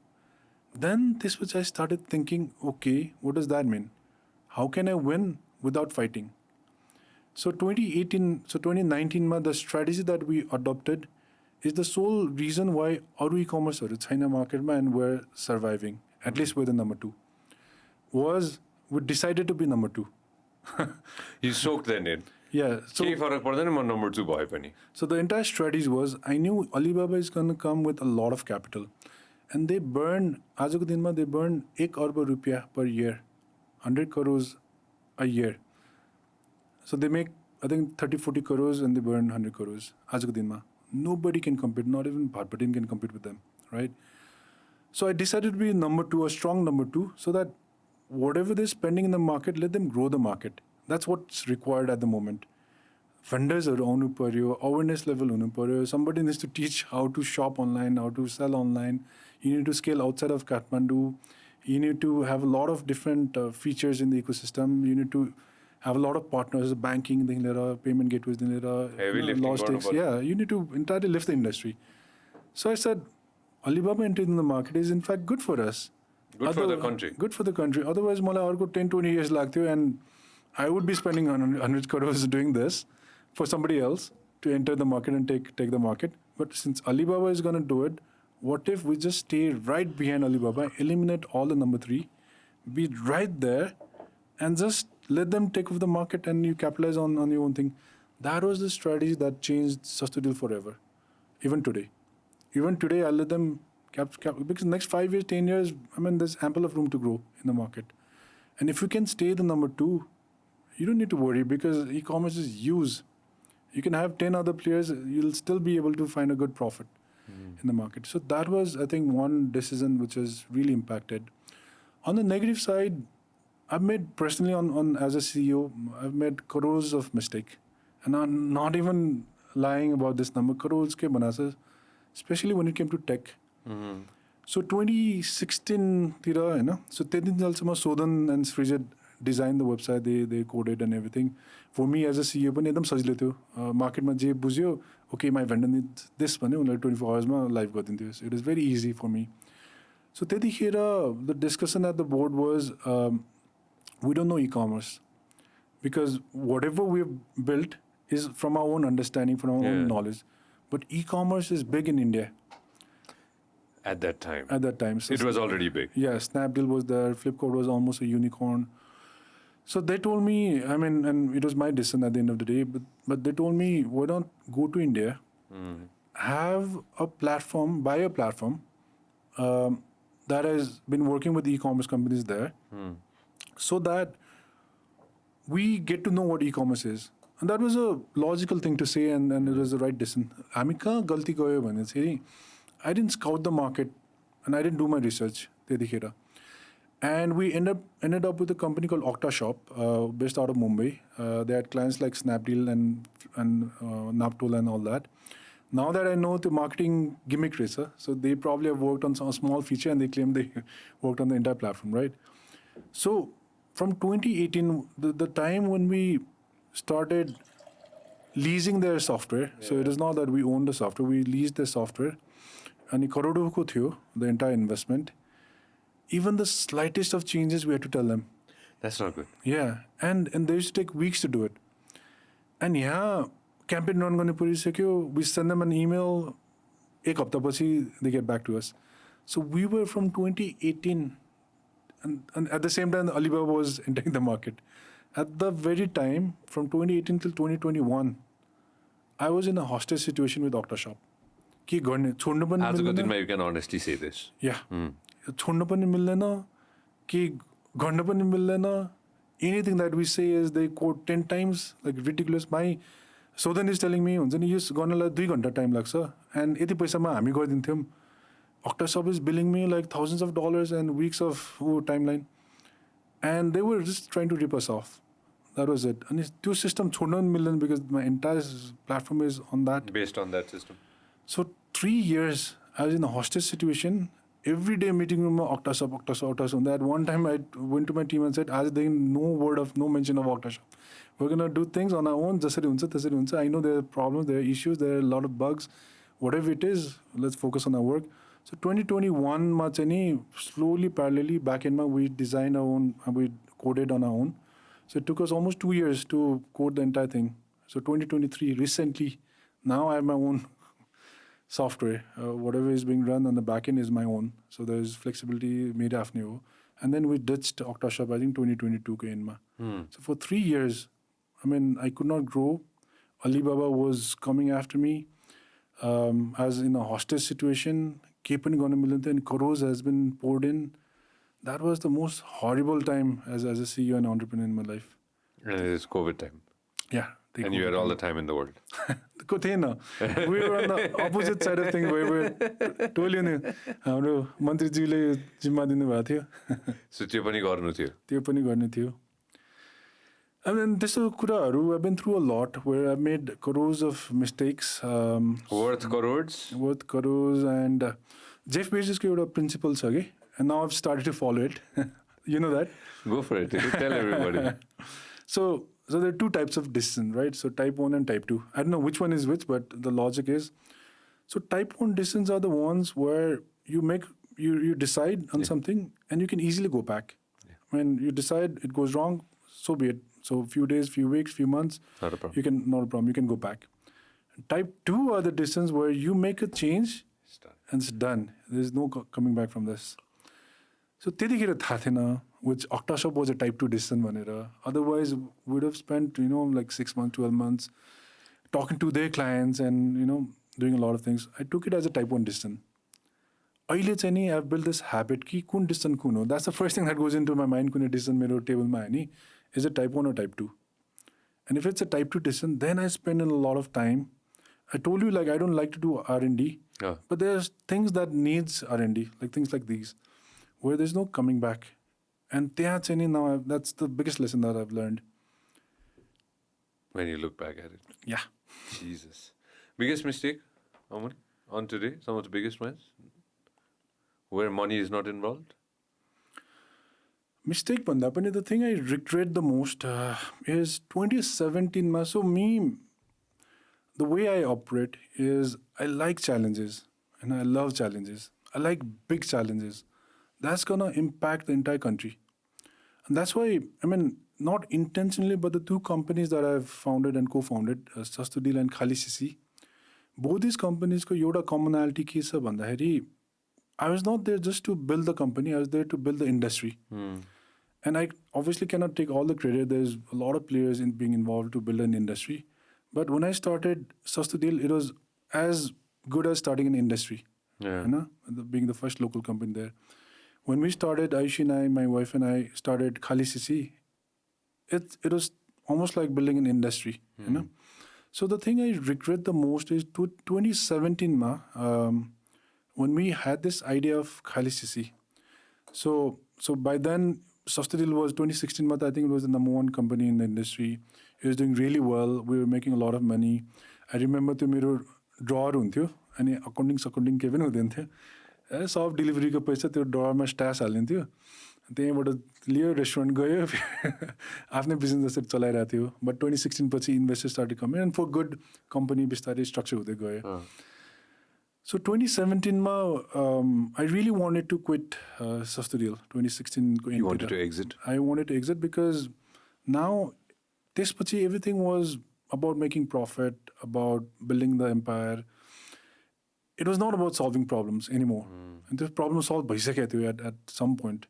then this was I started thinking, okay, what does that mean? How can I win without fighting? So 2019 the strategy that we adopted is the sole reason why our e-commerce or China market and we're surviving, at least we're the number 2. Was we decided to be number 2. You soaked that in. Yeah. So number 2 boy penny. So the entire strategy was I knew Alibaba is going to come with a lot of capital, and they burn आजको दिनमा they burn 1 arb rupiah per year, 100 crores a year. So they make, I think, 30-40 crores and they burn 100 crores. आजको दिनमा nobody can compete, not even Bhatbhatini can compete with them, right? So I decided to be number 2, a strong number 2, so that whatever they're spending in the market, let them grow the market. That's what's required at the moment. Vendors are on awareness level on somebody needs to teach how to shop online, how to sell online. You need to scale outside of Kathmandu. You need to have a lot of different features in the ecosystem. You need to have a lot of partners, banking, payment gateways, logistics. Yeah, you need to entirely lift the industry. So I said, Alibaba entering in the market is in fact good for us. Good for the country. Good for the country. Otherwise, मलाई अर्को 10-20 years लाग्थ्यो and I would be spending 100 crores doing this for somebody else to enter the market and take the market. But since Alibaba is going to do it, what if we just stay right behind Alibaba, eliminate all the number 3, be right there, and just let them take over the market and you capitalize on your own thing. That was the strategy that changed Sastodeal forever. Even today, I let them because next 5 years, 10 years, I mean, there's ample of room to grow in the market. And if you can stay the number 2, you don't need to worry because e-commerce is huge. You can have 10 other players, you'll still be able to find a good profit in the market. So that was, I think, one decision which has really impacted. On the negative side, I've made personally on as a CEO, I've made crores of mistake. And I'm not even lying about this number. Crores ke banasa, especially when it came to tech. So 2016 tira, so 10 also Sodan and Srijit designed the website, they coded and everything. For me as a CEO, पनि एकदम सजिलो थियो. Market मा जे बुझ्यो, okay, my vendor needs this भने उनीहरूले 24 hours मा live गरिदिन्थ्यो. So it was very easy for me. So त्यतिखेर the discussion at the board was, we don't know e-commerce because whatever we've built is from our own understanding, from our own knowledge. But e-commerce is big in India. At that time. So it was already big. Yeah, Snapdeal was there. Flipkart was almost a unicorn. So they told me, I mean, and it was my decision at the end of the day, but they told me, why don't go to India, have a platform, buy a platform that has been working with e-commerce companies there, so that we get to know what e-commerce is. And that was a logical thing to say, and it was the right decision. हामी कहाँ गल्ती गयो भने चाहिँ I didn't scout the market and I didn't do my research त्यतिखेर. And we ended up with a company called Octashop, based out of Mumbai. They had clients like Snapdeal and Naptol and all that. Now that I know the marketing gimmick racer, so they probably have worked on some small feature and they claim they worked on the entire platform, right? So from 2018, the time when we started leasing their software, so it is not that we own the software, we leased their software, and the entire investment. Even the slightest of changes, we had to tell them. That's not good. Yeah, and they used to take weeks to do it. And campaign run गर्ने परिसक्यो, we send them an email, एक हप्ता पछि they get back to us. So we were from 2018, and at the same time, Alibaba was entering the market. At the very time, from 2018 till 2021, I was in a hostage situation with Octashop. के गर्ने छोड्नु पनि आजको दिनमा you can honestly say this. Yeah. छोड्नु पनि मिल्दैन, के गर्न पनि मिल्दैन. Anything that we say is they quote 10 times, like ridiculous. My Sodan is telling me, हुन्छ नि यो गर्नलाई 2 घण्टा टाइम लाग्छ, and यति पैसामा हामी गरिदिन्थ्यौँ. Octashop is billing me like thousands of dollars and weeks of timeline, and they were just trying to rip us off. That was it. And त्यो system छोड्न पनि मिल्दैन because my entire platform is on that. Based on that system. So 3 years I was in a hostage situation. Every day meeting room Octashop. At one time I went to my team and said, as there no mention of Octashop. We're gonna do things on our own. I know there are problems, there are issues, there are a lot of bugs. Whatever it is, let's focus on our work. So 2021 slowly, parallelly, back in we designed our own, we coded on our own. So it took us almost 2 years to code the entire thing. So 2023, recently, now I have my own software. Whatever is being run on the back end is my own. So there's flexibility made after. And then we ditched Octashop, I think 2022 ke inma. So for 3 years, I mean, I could not grow. Alibaba was coming after me. As in a hostage situation, and crores has been poured in. That was the most horrible time as a CEO and entrepreneur in my life. And it is COVID time. Yeah. And you had all the time in the world. We were on the opposite side of things where we told you हाम्रो मन्त्रीज्यूले जिम्मा दिनुभएको थियो. So त्यो पनि गर्नु थियो. त्यो पनि गर्ने थियो. I mean, त्यस्तो कुराहरू, I've been through a lot where I've made crores of mistakes. Worth crores? Worth crores, and Jeff Bezos ko एउटा principle छ के, and now I've started to follow it. You know that? Go for it. Tell everybody. So there are 2 types of decision, right? So type 1 and type 2. I don't know which one is which, but the logic is, so type 1 decisions are the ones where you decide on something and you can easily go back. When you decide it goes wrong, so be it. So few days, few weeks, few months, not a problem. Not a problem. You can go back. Type 2 are the decisions where you make a change and it's done. There's no coming back from this. So त्यतिखेर थाहा थिएन, which Octashop was a type 2 decision भनेर. Otherwise, we would have spent, like 6 months, 12 months talking to their clients and, doing a lot of things. I took it as a type 1 decision. अहिले चाहिँ नि I've built this habit कि कुन decision कुन हो. That's the first thing that goes into my mind. कुनै decision मेरो टेबलमा है नि, is it type 1 or type 2? And if it's a type 2 decision, then I spend a lot of time. I told you, like, I don't like to do R&D, but there's things that needs R&D, like things like these, where there's no coming back. And that's the biggest lesson that I've learned. When you look back at it. Yeah. Jesus. Biggest mistake, Amun, on today? Some of the biggest ones? Where money is not involved? Mistake banda pani, the thing I regret the most is 2017. So the way I operate is I like challenges and I love challenges. I like big challenges. That's going to impact the entire country. And that's why, not intentionally, but the two companies that I've founded and co-founded, Sastodeal and Khaalisisi, both these companies ko yoda commonality ke sa bhandakeri, I was not there just to build the company, I was there to build the industry. And I obviously cannot take all the credit. There's a lot of players in being involved to build an industry. But when I started Sastodeal, it was as good as starting an industry. Being the first local company there. When we started, Aishi and I, my wife and I, started Khaalisisi, it was almost like building an industry. So the thing I regret the most is 2017 when we had this idea of Khaalisisi. So by then, Sastodeal was 2016 I think it was the number one company in the industry. It was doing really well. We were making a lot of money. I remember to मेरो drawer हुन्थ्यो अनि accounting के पनि हुँदैन थियो सब डेलिभरीको पैसा त्यो ड्रवरमा स्ट्यास हालिन्थ्यो त्यहीँबाट लियो रेस्टुरेन्ट गयो आफ्नै बिजनेस जसरी चलाइरहेको थियो बट 2016 पछि investors started coming and for good company बिस्तारै स्ट्रक्चर हुँदै गयो So 2017 I really wanted to quit Sastodeal. 2016 You wanted to exit? I wanted to exit because now everything was about making profit, about building the empire. It was not about solving problems anymore. And this problem was solved at some point.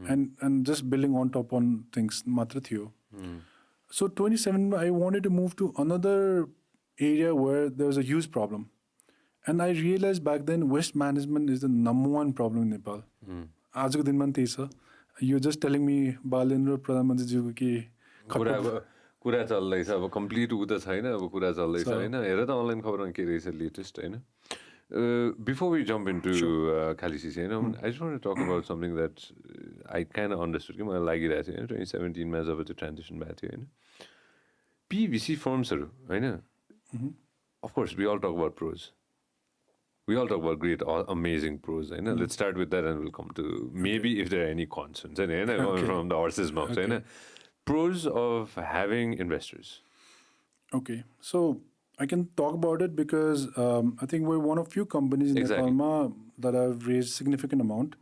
And just building on top on things. So 2017 I wanted to move to another area where there was a huge problem. And I realized back then waste management is the number one problem in Nepal. Aajko din man त्यही छ. You're just telling me Balendra Pradhan Mantriज्यूको के कुरा चल्दैछ अब complete उ त छैन अब कुरा चल्दैछ हैन हेर त अनलाइन खबरमा के रहेछ लेटेस्ट हैन Before we jump into Khaalisisi, I just want to talk about something that I kind of understood. I like it as 2017 मा जब त्यो ट्रान्जिसन भएको थियो हैन PVC firmsहरु हैन Of course we all talk about pros. We all talk about great, amazing pros. Let's start with that and we'll come to maybe if there are any concerns. From the horse's mouth. Pros of having investors. Okay. So I can talk about it because I think we're one of few companies in Nepal that have raised significant amount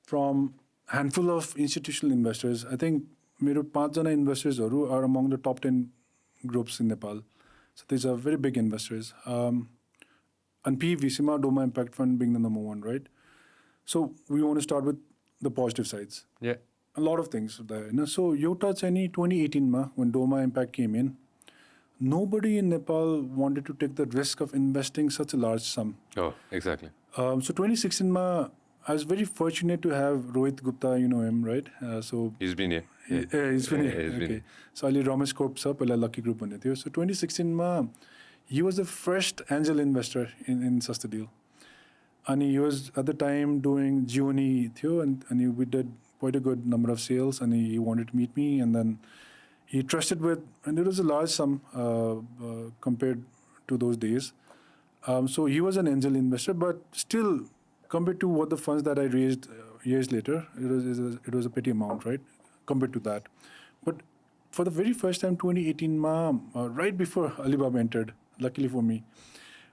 from handful of institutional investors. I think मेरो 5 जना investors are among the top 10 groups in Nepal. So these are very big investors. And PVC, Doma Impact Fund being the number one, right? So we want to start with the positive sides. Yeah. A lot of things there. So Yota Chani 2018 when Doma Impact came in, nobody in Nepal wanted to take the risk of investing such a large sum. Oh, exactly. So 2016 I was very fortunate to have Rohit Gupta, you know him, right? So he's been here. He's been here. Okay. So Ali Ramesh Corp sa pehla Lucky Group bane थियो. So 2016 he was the first angel investor in Sastodeal. And he was at the time doing Gioni थियो and we did quite a good number of sales and he wanted to meet me and then he trusted with, and it was a large sum compared to those days. So he was an angel investor, but still compared to what the funds that I raised years later, it was a petty amount, right? Compared to that. But for the very first time, 2018 right before Alibaba entered, luckily for me,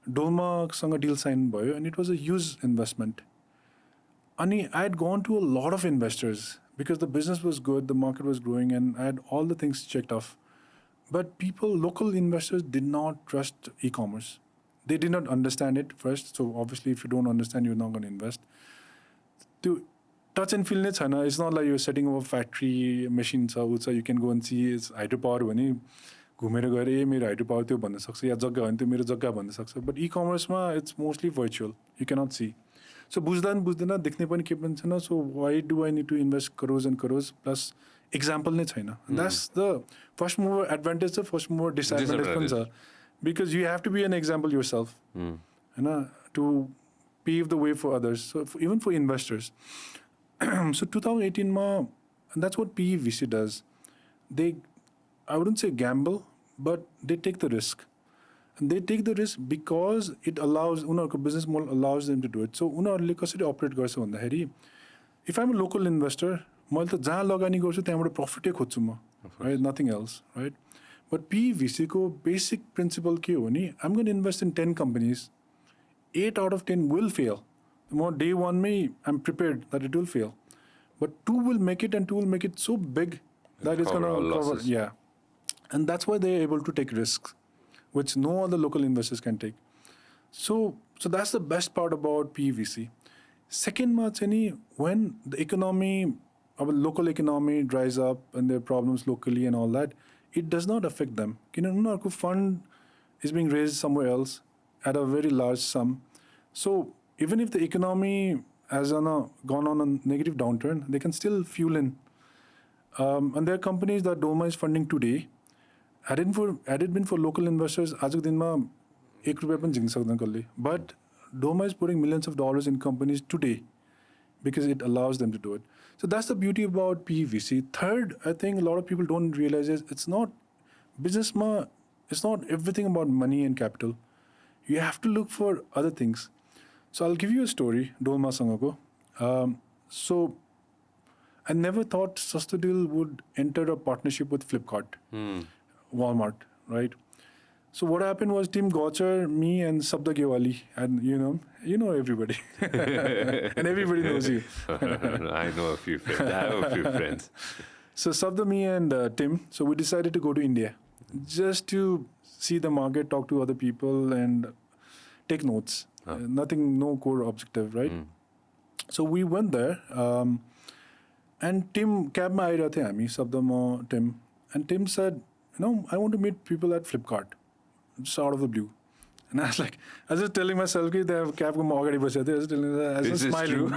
Dolma-सँग deal signed भयो and it was a huge investment. And I had gone to a lot of investors because the business was good, the market was growing, and I had all the things checked off. But local investors did not trust e-commerce. They did not understand it first. So obviously, if you don't understand, you're not going to invest. To touch and feel it's not like you're setting up a factory, machine, so you can go and see it's hydropower भने घुमेर गएर मेरो hydropower त्यो भन्न सक्छ या जग्गा भने त्यो मेरो जग्गा भन्न सक्छ. But e-commerce it's mostly virtual. You cannot see. So बुझ्दैन देख्ने पनि के पनि छैन. So why do I need to invest crores and crores plus example नै छैन. That's the first mover advantage, the first mover disadvantage पनि छ. Because you have to be an example yourself. To pave the way for others. So even for investors. So 2018 ma, and that's what PEVC does. They, I wouldn't say gamble, but they take the risk. And they take the risk because it allows, उनीहरूको business model allows them to do it. So उनीहरूले कसरी operate गर्छ भन्दाखेरि, if I'm a local investor, मैले त जहाँ लगानी गर्छु त्यहाँबाट profit खोज्छु म, right? Nothing else, right? But PEVC को basic principle के हो नि, I'm going to invest in 10 companies. 8 out of 10 will fail. Day one, I'm prepared that it will fail. But 2 will make it, and 2 will make it so big that it's going to cover. Yeah. And that's why they're able to take risks, which no other local investors can take. So that's the best part about PEVC. Second, when the economy, our local economy dries up and there are problems locally and all that, it does not affect them. Our fund is being raised somewhere else at a very large sum. So even if the economy has gone on a negative downturn, they can still fuel in. And there are companies that Doma is funding today. Had it been for local investors, आजको दिनमा 1 रुपैयाँ पनि झिक्न सक्दैन कसले. But Doma is putting millions of dollars in companies today because it allows them to do it. So that's the beauty about PEVC. Third, I think a lot of people don't realize is it's not business ma. It's not everything about money and capital. You have to look for other things. So I'll give you a story. Doma sangako. So I never thought Sastodeal would enter a partnership with Flipkart, Walmart, right? So what happened was Tim Gaucher, me, and Sabda Gewali, and you know everybody, and everybody knows you. I know a few friends. I have a few friends. So Sabda, me, and Tim. So we decided to go to India, just to see the market, talk to other people, and take notes. Nothing, no core objective, right? So we went there, and Tim cab mein aayirathe hami, Sabda ma, Tim, and Tim said, I want to meet people at Flipkart. Just out of the blue. And I was like, I was just telling myself that they have cab ko agadi basya the. I was telling them, I was just smiling.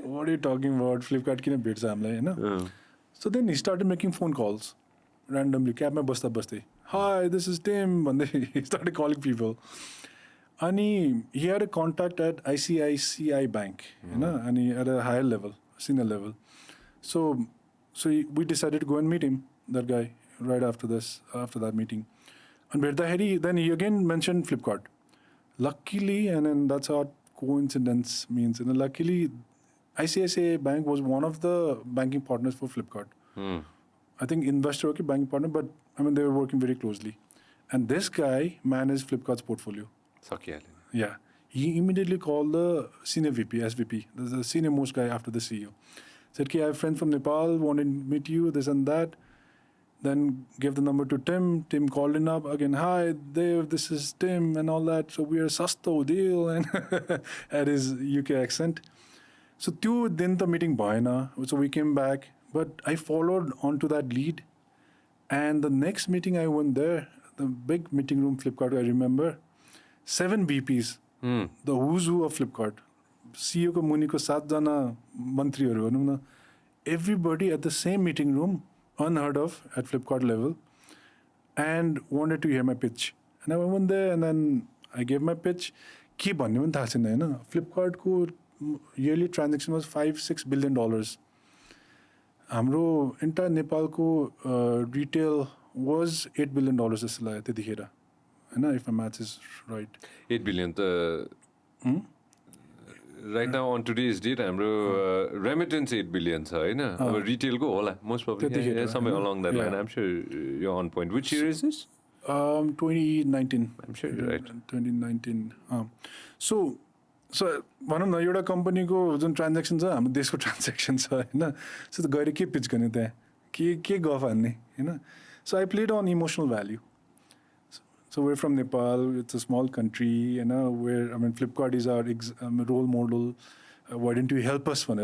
What are you talking about? Flipkart kine bhetcha hamlai, So then he started making phone calls randomly. Cab mein basta. Hi, this is Tim. And he started calling people. And he had a contact at ICICI Bank, and he at a higher level, senior level. So we decided to go and meet him, that guy, right after that meeting. And then he again mentioned Flipkart. Luckily, and then that's what coincidence means. And luckily, ICICI Bank was one of the banking partners for Flipkart. I think investor, banking partner, but they were working very closely. And this guy managed Flipkart's portfolio. Yeah. He immediately called the senior VP, SVP, the senior most guy after the CEO. Said, I have a friend from Nepal, wanted to meet you, this and that. Then gave the number to Tim. Tim called in up again. Hi, Dev, this is Tim and all that. So we are Sastodeal and had his UK accent. So then the meeting bhaina. So we came back. But I followed onto that lead. And the next meeting I went there, the big meeting room Flipkart, I remember, 7 VPs, the who's who of Flipkart. CEO ko muni ko 7 jana mantriharu bhanau na. Everybody at the same meeting room, unheard of at Flipkart level, and wanted to hear my pitch. And I went there and then I gave my pitch. Ke bhanne pani thaha chaina haina. Flipkart ko yearly transaction was $5-6 billion. Hamro entire Nepal ko retail was $8 billion jasto लाग्यो त्यतिखेर. If my maths is right. 8 billion. Right now on today's date, हाम्रो remittance 8 billion छ हैन. अब retail ko hola most probably somewhere along that line. I'm sure you're on point. Which year is this? 2019. I'm sure you're right. 2019. So भनौँ न एउटा कम्पनीको जुन transaction छ हाम्रो देशको ट्रान्ज्याक्सन छ हैन. So त गएर के पिच गर्ने त्यहाँ के गफ हान्ने हैन. So I played on emotional value. So we're from Nepal. It's a small country, where Flipkart is our role model. Why didn't you help us? And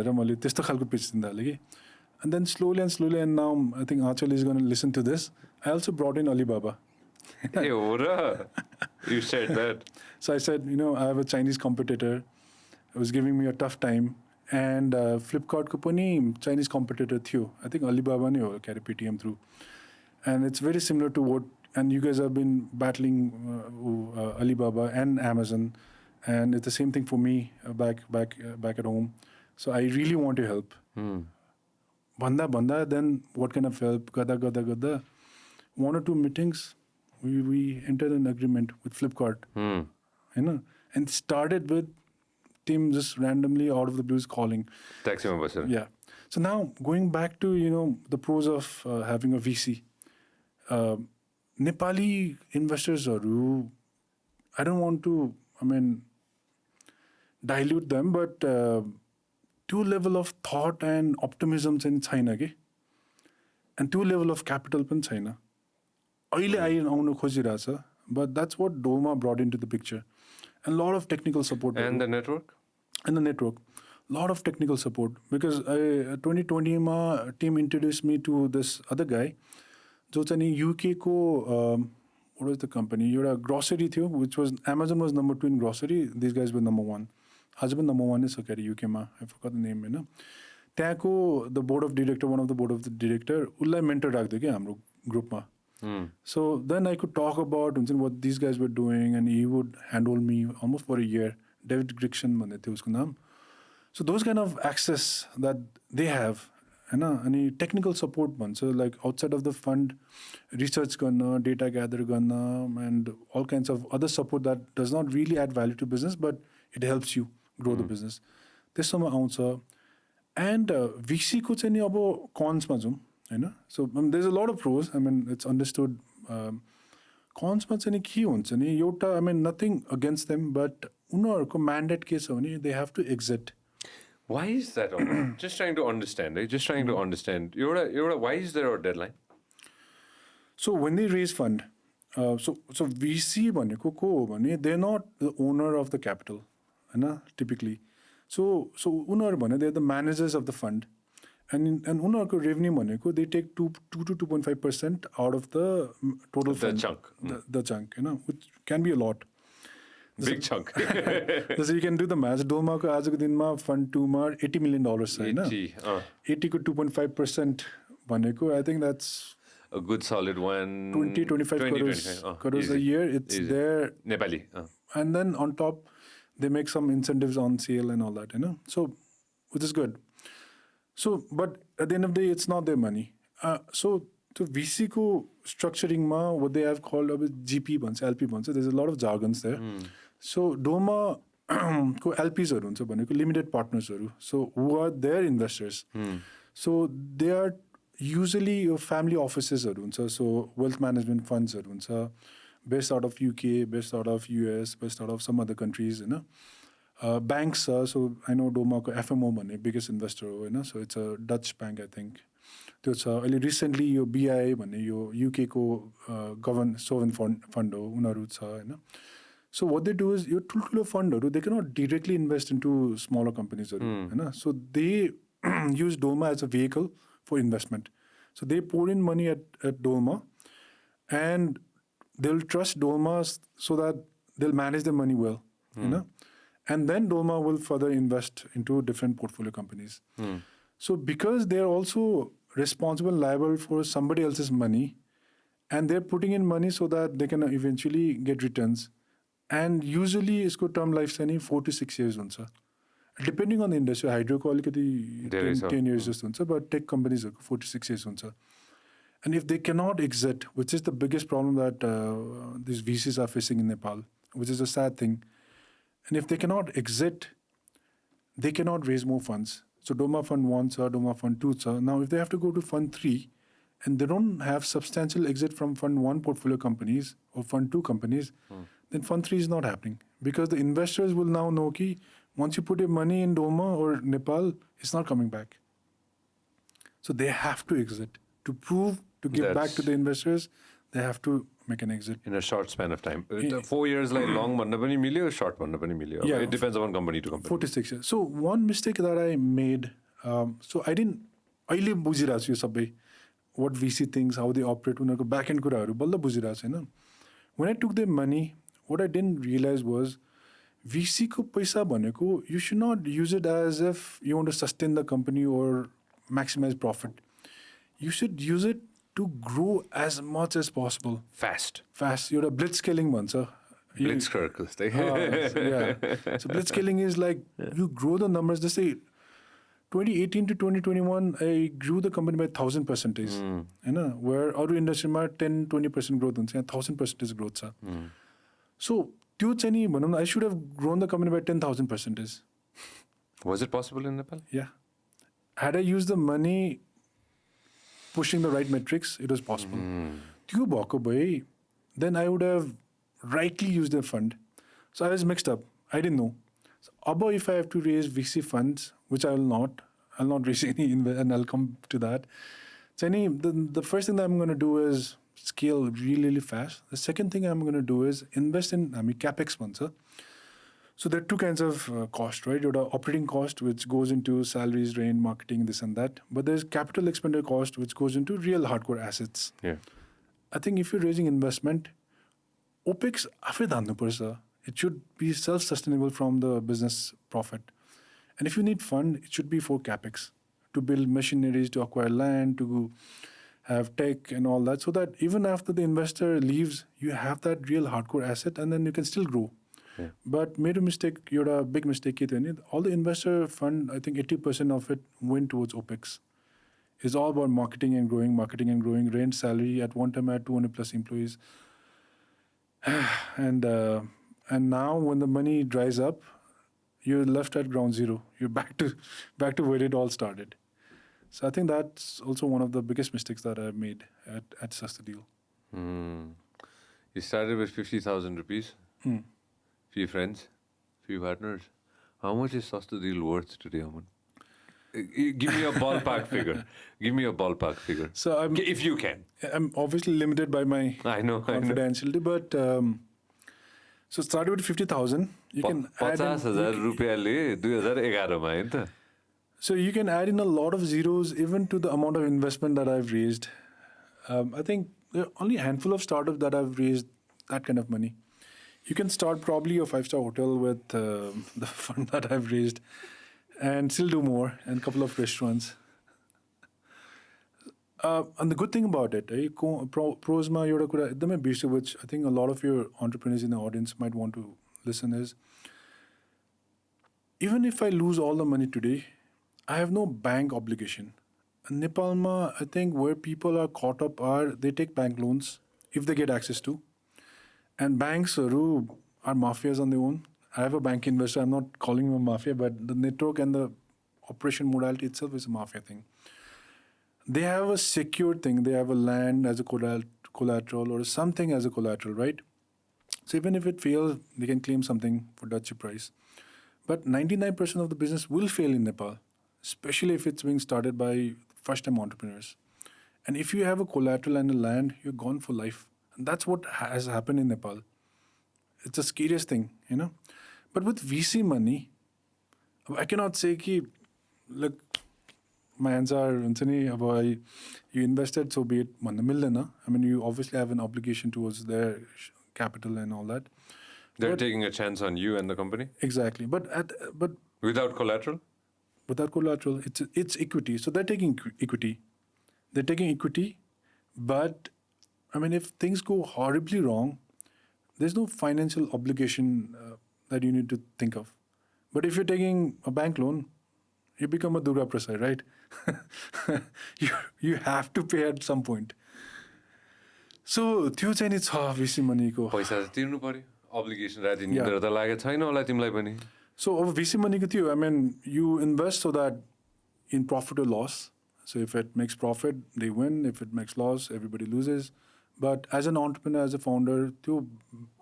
then slowly, and now I think Achal is going to listen to this. I also brought in Alibaba. Hey, Ora, you said that. So I said, I have a Chinese competitor. It was giving me a tough time. And Flipkart ko pani Chinese competitor थियो. I think Alibaba ne ho carry PTM through. And it's very similar to what, and you guys have been battling Alibaba and Amazon. And it's the same thing for me back at home. So I really want to help. Banda, then what kind of help? Gada. 1 or 2 meetings, we entered an agreement with Flipkart. You know, and started with team just randomly out of the blues calling. Taxi member, sir. Yeah. So now going back to, you know, the pros of having a VC. Nepali investors are, I don't want to, dilute them, but two level of thought and optimism in China, and two level of capital in China. But that's what Doma brought into the picture. And a lot of technical support. And the network? And the network. A lot of technical support. Because 2020 ma team introduced me to this other guy. So it's UK ko, what was the company? You're a grocery theo, which was, Amazon was number 2 in grocery. These guys were number 1. Husband number 1 is UK ma. I forgot the name. You know? त्यहाँको the board of director, one of the board of the director, उल्लाई mentor राख्दै के हाम्रो group ma. So then I could talk about what these guys were doing, and he would handhold me almost for a year. David Grixon भन्ने थियो उसको नाम. So those kind of access that they have, and technical support भन्छ, like outside of the fund, research गर्न, data gather गर्न, and all kinds of other support that does not really add value to business, but it helps you grow the business. त्यसमा आउँछ. And VC को चाहिँ नि अब cons मा जाउँ, हैन? So there's a lot of pros. It's understood. Cons मा चाहिँ नि के हुन्छ नि एउटा, nothing against them, but उनीहरूको mandate के छ भने they have to exit. Why is that? Just trying to understand, right? Just trying to understand. Why is there a deadline? So when they raise fund, so VC भनेको को हो भने they're not the owner of the capital, हैन? Typically. So उनीहरू भने they're the managers of the fund, and उनीहरूको revenue भनेको they take 2 to 2.5% out of the total fund. The chunk, which can be a lot. Big chunk. So you can do the math. Doma को आजको दिनमा fund 2 मा $80 million छ, हैन? 80 को 2.5% भनेको, I think that's a good solid one. 20-25 crores a year. It's easy. There. Nepali. And then on top, they make some incentives on sale and all that, So, which is good. So, but at the end of the day, it's not their money. So VC ko structuring ma, what they have called GP bans, LP bans. There's a lot of jargons there. So Doma ko LPs haru huncha bhaneko limited partners haru. So who are their investors? So they are usually family offices haru huncha. So wealth management funds haru huncha. Based out of UK, based out of US, based out of some other countries, banks, so I know Doma ko FMO money, biggest investor, so it's a Dutch bank, I think. Recently, your BI money, your UK ko sovereign fund, So what they do is, your tultulo fund, they cannot directly invest into smaller companies, so they use Doma as a vehicle for investment. So they pour in money at Doma, and they'll trust Doma so that they'll manage their money well, and then Doma will further invest into different portfolio companies. So because they're also responsible and liable for somebody else's money, and they're putting in money so that they can eventually get returns, and usually isko term life is 4 to 6 years huncha. Depending on the industry, hydro ko alikati 10 years just huncha, but tech companies 4 to 6 years huncha. And if they cannot exit, which is the biggest problem that these VCs are facing in Nepal, which is a sad thing. And if they cannot exit, they cannot raise more funds. So Doma Fund 1, Doma Fund 2. Now, if they have to go to Fund 3, and they don't have substantial exit from Fund 1 portfolio companies or Fund 2 companies, then Fund 3 is not happening. Because the investors will now know that once you put your money in Doma or Nepal, it's not coming back. So they have to exit. To prove, to give back to the investors, they have to make an exit. In a short span of time. 4 years like long bhanna pani milyo or short bhanna pani milyo? Yeah, it depends on company to company. 4 to 6 years. So one mistake that I made, so I didn't, अहिले बुझिरहेको छु यो सबै, what VC thinks, how they operate, उनीहरूको back end कुराहरू बल्ल बुझिरहेको छु, हैन? When I took their money, what I didn't realize was VC ko paisa bhaneko, you should not use it as if you want to sustain the company or maximize profit. You should use it to grow as much as possible. Fast. You're a blitzscaling bhancha. Blitzkrieg. Yeah. So blitzscaling is like you grow the numbers. Just say 2018 to 2021, I grew the company by 1,000%. Where other industry ma 10-20% growth huncha, 1,000% growth cha. So I should have grown the company by 10,000%. Was it possible in Nepal? Yeah. Had I used the money pushing the right metrics, it was possible. Then I would have rightly used the fund. So I was mixed up. I didn't know. So if I have to raise VC funds, which I'll not raise any, and I'll come to that. So the first thing that I'm going to do is scale really, really fast. The second thing I'm going to do is invest in capex funds. So there are two kinds of cost, right? You have operating cost, which goes into salaries, rent, marketing, this and that. But there's capital expenditure cost, which goes into real hardcore assets. Yeah. I think if you're raising investment, OPEX, it should be self-sustainable from the business profit. And if you need fund, it should be for capex, to build machineries, to acquire land, to have tech and all that, so that even after the investor leaves, you have that real hardcore asset and then you can still grow. Yeah. But made a mistake, you're a big mistake. All the investor fund, I think 80% of it went towards OPEX. It's all about marketing and growing, rent, salary. At one time I had 200 plus employees. And now when the money dries up, you're left at ground zero. You're back to where it all started. So I think that's also one of the biggest mistakes that I've made at Sastodeal. You started with 50,000 rupees, few friends, few partners. How much is Sastodeal worth today, Amun? Give me a ballpark figure. So if you can. I'm obviously limited by my confidentiality, but so started with 50,000. You can add 50,000 rupiyaँले 2011 मा हैन त. So you can add in a lot of zeros even to the amount of investment that I've raised. I think there are only a handful of startups that have raised that kind of money. You can start probably a 5-star hotel with the fund that I've raised and still do more, and a couple of restaurants. And the good thing about it, prosma euta kura ekdamai birse, which I think a lot of your entrepreneurs in the audience might want to listen, is even if I lose all the money today, I have no bank obligation. In Nepal, I think where people are caught up are they take bank loans if they get access to. And banks are mafias on their own. I have a bank investor. I'm not calling him a mafia, but the network and the operation modality itself is a mafia thing. They have a secure thing. They have a land as a collateral or something as a collateral, right? So even if it fails, they can claim something for that cheap price. But 99% of the business will fail in Nepal, especially if it's being started by first-time entrepreneurs. And if you have a collateral and a land, you're gone for life. And that's what has happened in Nepal. It's the scariest thing, But with VC money, I cannot say, look, my hands are, you invested, so be it. I mean, you obviously have an obligation towards their capital and all that. They're taking a chance on you and the company? Exactly. But without collateral? Without collateral, it's equity. So they're taking equity. But I mean, if things go horribly wrong, there's no financial obligation that you need to think of. But if you're taking a bank loan, you become a Durga Prasad, right? you have to pay at some point. So, त्यो चाहिँ नि छ VC money को. पैसा तिर्नु पर्यो. Obligation राति निद्रा त लागेको छैन होला तिमीलाई पनि. So, VC money को थियो, I mean, you invest so that in profit or loss. So, if it makes profit, they win. If it makes loss, everybody loses. But as an entrepreneur, as a founder, त्यो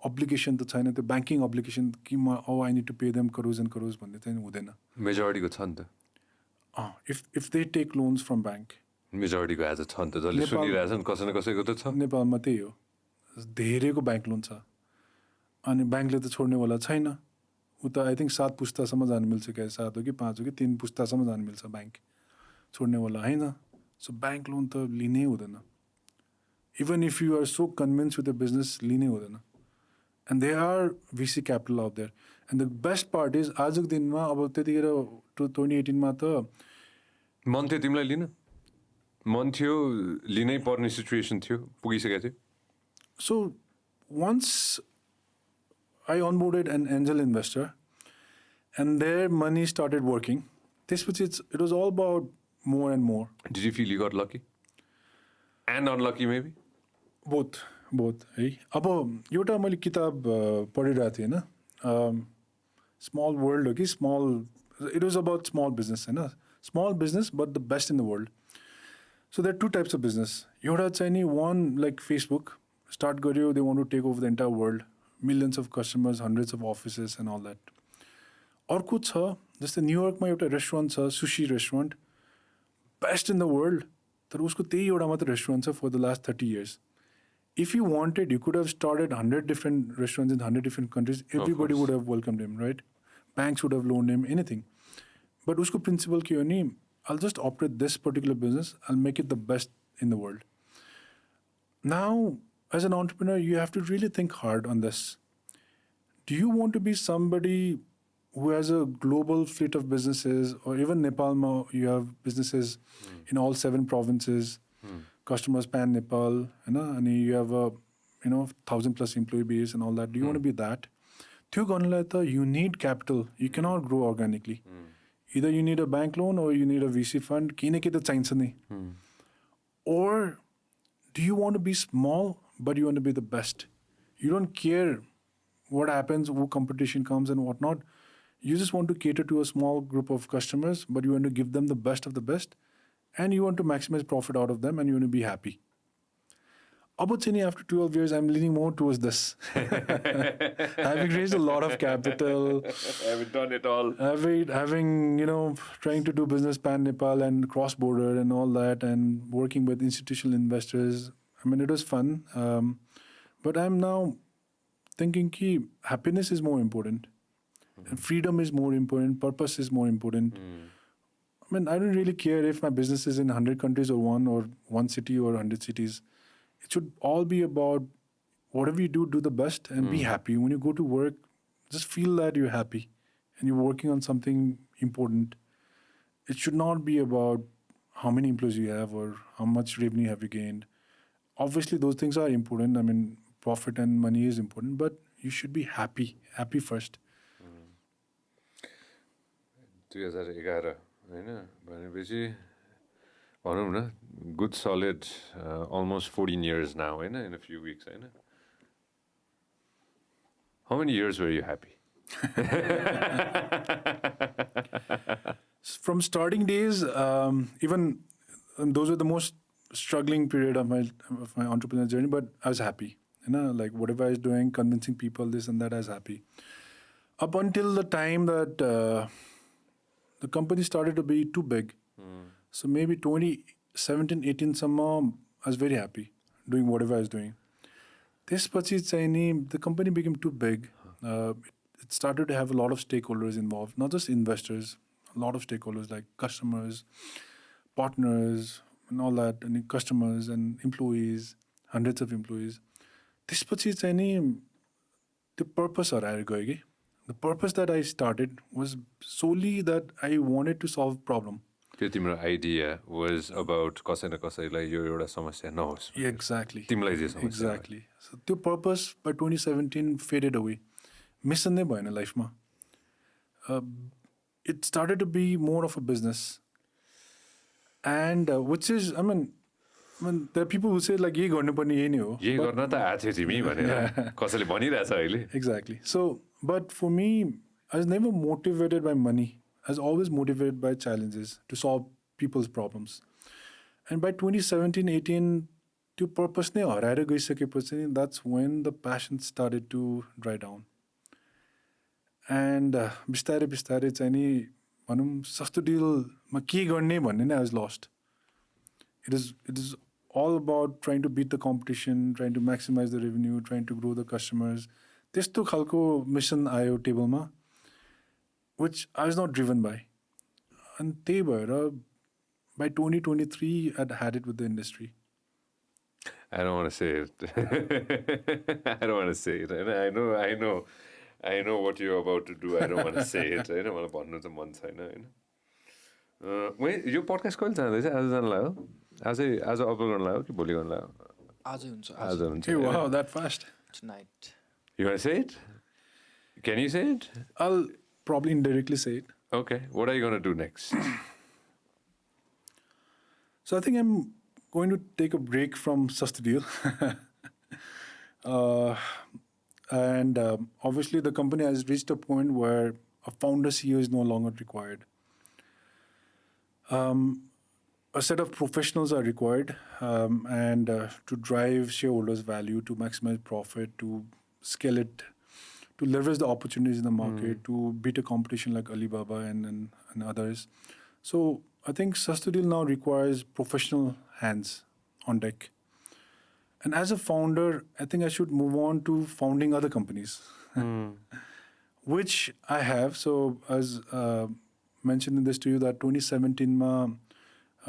obligation त छैन, त्यो banking obligation कि I need to pay them crores and crores भन्ने चाहिँ हुँदैन. Majority को छ नि त. If they take loans from bank. Majority को आज छ नि त, जसले सुनिरहेछ नि कसै न कसैको त छ. नेपालमा त्यही हो. धेरैको बैंक लोन छ. अनि बैंकले त छोड्नेवाला छैन. उता I think 7 पुस्तासम्म जान मिल्छ, क्या 7 हो कि 5 हो कि 3 पुस्तासम्म जान मिल्छ बैंक. छोड्नेवाला हैन. So bank loan त लिनै हुँदैन. Even if you are so convinced with the business, लिनै हुँदैन. And there are VC capital out there. And the best part is, आजको दिनमा अब त्यतिखेर 2018 मा त मन थियो तिमीलाई लिन मन थियो लिनै पर्ने सिचुएसन थियो पुगिसकेको थियो so once I onboarded an angel investor and their money started working, it was all about more and more. Did you feel you got lucky? And unlucky maybe? Both. है अब एउटा मैले किताब पढिरहेको थिएँ होइन स्मल वर्ल्ड हो कि it was about small business होइन small business but the best in the world. So there are two types of business. एउटा चाहिँ नि one like Facebook start गर्यो, they want to take over the entire world, millions of customers, hundreds of offices and all that. अर्को छ जस्तै न्युयोर्कमा एउटा restaurant छ sushi restaurant best in the world तर उसको त्यही एउटा मात्र रेस्टुरेन्ट छ for the last 30 years. If you wanted, you could have started 100 different restaurants in 100 different countries. Everybody would have welcomed him, right? Banks would have loaned him, anything. But usko principle ke ho ni, I'll just operate this particular business. I'll make it the best in the world. Now, as an entrepreneur, you have to really think hard on this. Do you want to be somebody who has a global fleet of businesses, or even Nepal, you have businesses in all 7 provinces, customers pan Nepal, and you have a 1,000 plus employee base and all that. Do you want to be that? You need capital. You cannot grow organically. Either you need a bank loan or you need a VC fund. Or do you want to be small, but you want to be the best? You don't care what happens, who competition comes and whatnot. You just want to cater to a small group of customers, but you want to give them the best of the best, and you want to maximize profit out of them, and you want to be happy. After 12 years, I'm leaning more towards this. Having raised a lot of capital. Having done it all. Having, trying to do business pan-Nepal and cross-border and all that, and working with institutional investors. It was fun. But I'm now thinking that happiness is more important. And freedom is more important. Purpose is more important. I don't really care if my business is in 100 countries or one city or 100 cities. It should all be about whatever you do the best and be happy. When you go to work, just feel that you're happy and you're working on something important. It should not be about how many employees you have or how much revenue have you gained. Obviously, those things are important. Profit and money is important, but you should be happy. Happy first. 2011 होइन भनेपछि भनौँ न good solid almost 14 years now होइन in a few weeks होइन How many years were you happy? From starting days, even those were the most struggling period of my entrepreneurial journey, but I was happy. Like whatever I was doing, convincing people, this and that, I was happy. Up until the time that the company started to be too big. So maybe 2017, 18 somehow, I was very happy doing whatever I was doing. The company became too big. It started to have a lot of stakeholders involved, not just investors, a lot of stakeholders like customers, partners, and all that, and customers and employees, hundreds of employees. The purpose the purpose that I started was solely that I wanted to solve a problem. Your idea was about Exactly. Exactly. So the purpose by 2017 faded away. Mission ne bhayena life ma. It started to be more of a business. And which is, there are people who say like, ye garnu parne yahi nahi ho. Ye garna ta aatyo timi bhanera kasale bhanirahcha aile. Exactly. So, but for me, I was never motivated by money. I was always motivated by challenges to solve people's problems. And by 2017-18, to purpose ne haraera gayisakepachi, that's when the passion started to dry down. And bistare चाहिँ नि भनौँ Sastodeal मा के गर्ने भन्ने नै I was lost. It is all about trying to beat the competition, trying to maximize the revenue, trying to grow the customers. त्यस्तो खालको mission आयो टेबलमा, which I was not driven by. And त्यही भएर by 2023 I'd had it with the industry. I don't want to say it. I don't want to say it. And I know. I know what you're about to do. I don't want to say it. I don't want to भन्नु त मन छैन हैन. यो podcast कहिले जाँदैछ? आज जान लाग्यो? आज अपलोड गर्न लाग्यो कि भोलि गर्न लाग्यो? आज हुन्छ. Hey, wow, that fast. Tonight. You want to say it? Can you say it? I'll probably indirectly say it. Okay. What are you going to do next? So I think I'm going to take a break from Sastodeal. And obviously the company has reached a point where a founder CEO is no longer required. A set of professionals are required and to drive shareholders' value, to maximize profit, to scale it, to leverage the opportunities in the market, to beat a competition like Alibaba and others. So I think Sastodeal now requires professional hands on deck. And as a founder, I think I should move on to founding other companies, which I have. So as mentioned in this to you, that 2017,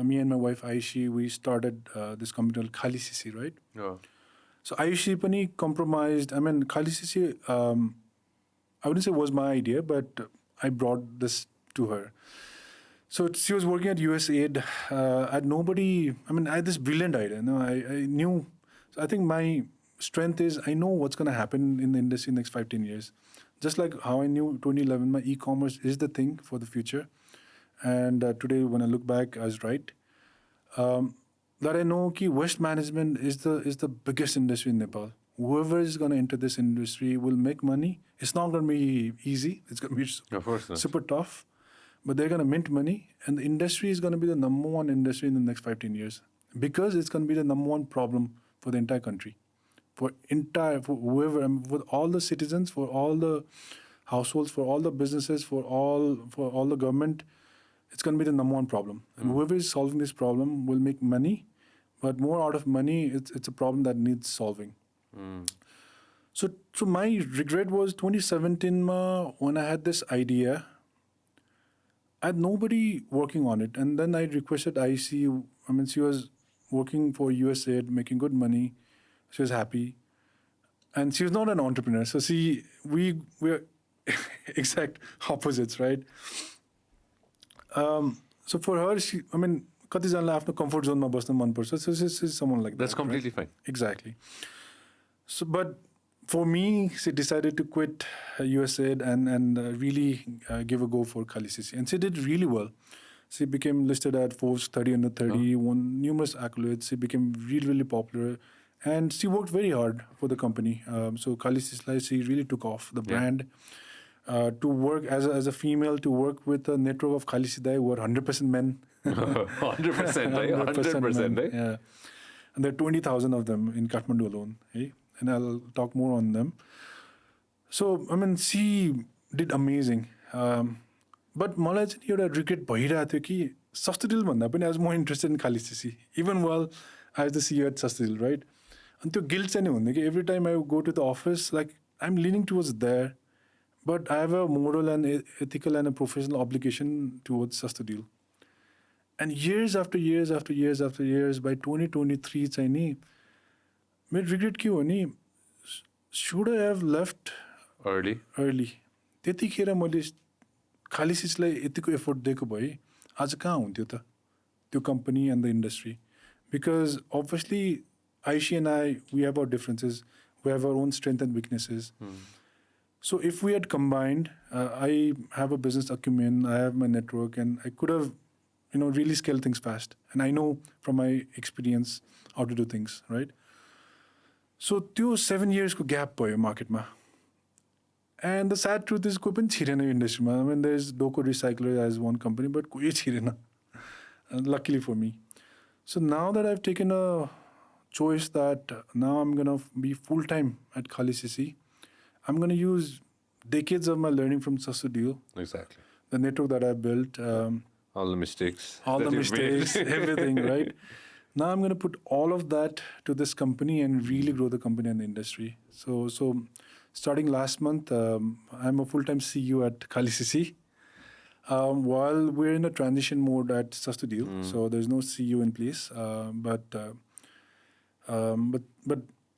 me and my wife Aishi, we started this company called Khaalisisi, right? Yeah. So Aishi pani compromised. I mean, Khaalisisi, I wouldn't say was my idea, but I brought this to her. So she was working at USAID. I had nobody. I mean, I had this brilliant idea. No, I knew. So I think my strength is I know what's going to happen in the industry in the next 5-10 years. Just like how I knew 2011, my e-commerce is the thing for the future. And today, when I look back, I was right. That I know that waste management is the biggest industry in Nepal. Whoever is going to enter this industry will make money. It's not going to be easy. It's going to be Of course not. super tough. But they're going to mint money. And the industry is going to be the number one industry in the next 5-10 years. Because it's going to be the number one problem for the entire country. For whoever, for all the citizens, for all the households, for all the businesses, for all the government, it's going to be the number one problem. And whoever is solving this problem will make money, but more out of money, it's a problem that needs solving. So my regret was 2017 when I had this idea, I had nobody working on it. And then I requested IC, I mean, she was working for USAID, making good money. She was happy. And she was not an entrepreneur. So we're exact opposites, right? So for her, I mean, कतिजनालाई आफ्नो comfort zone मा बस्न मन पर्छ. So she's someone like that. That's completely fine. Exactly. So, but for me, she decided to quit USAID and really give a go for Khaalisisi. And she did really well. She became listed at Forbes 30 under 30, won numerous accolades. She became really, really popular. And she worked very hard for the company. So Khaalisisi, she really took off the brand. To work as a female, to work with a network of Khaalisisi who are 100% men. 100%, right? 100%, right? Yeah. And there are 20,000 of them in Kathmandu alone. Eh? And I'll talk more on them. So, I mean, she did amazing. But मलाई चाहिँ एउटा regret भइरहेको थियो कि Sastodeal भन्दा पनि I was more interested in Khaalisisi. Even while I was the CEO at Sastodeal, right? And त्यो guilt चाहिँ नि हुन्थ्यो कि every time I go to the office, like I'm leaning towards there, but I have a moral and ethical and a professional obligation towards Sastodeal. And years after years after years after years, by 2023 चाहिँ नि मेरो regret के हो नि, should I have left early? त्यतिखेर मैले Khaalisisiलाई यतिको effort दिएको भए आज कहाँ हुन्थ्यो त त्यो company and the industry? Because obviously Aishi and I, we have our differences, we have our own strengths and weaknesses. So if we had combined, I have a business acumen, I have my network, and I could have, really scaled things fast. And I know from my experience how to do things, right? So त्यो 7 years को gap भयो market मा. And the sad truth is कोही पनि छिरेन यो industry मा. I mean, there's Doko Recycler as one company, but कोही छिरेन. Luckily for me. So now that I've taken a choice that now I'm going to be full-time at Khaalisisi, I'm going to use decades of my learning from Sastodeal. Exactly. The network that I built. All the mistakes. Everything, right? Now I'm going to put all of that to this company and really grow the company and the industry. So starting last month, I'm a full-time CEO at Khaalisisi. While we're in a transition mode at Sastodeal, so there's no CEO in place. But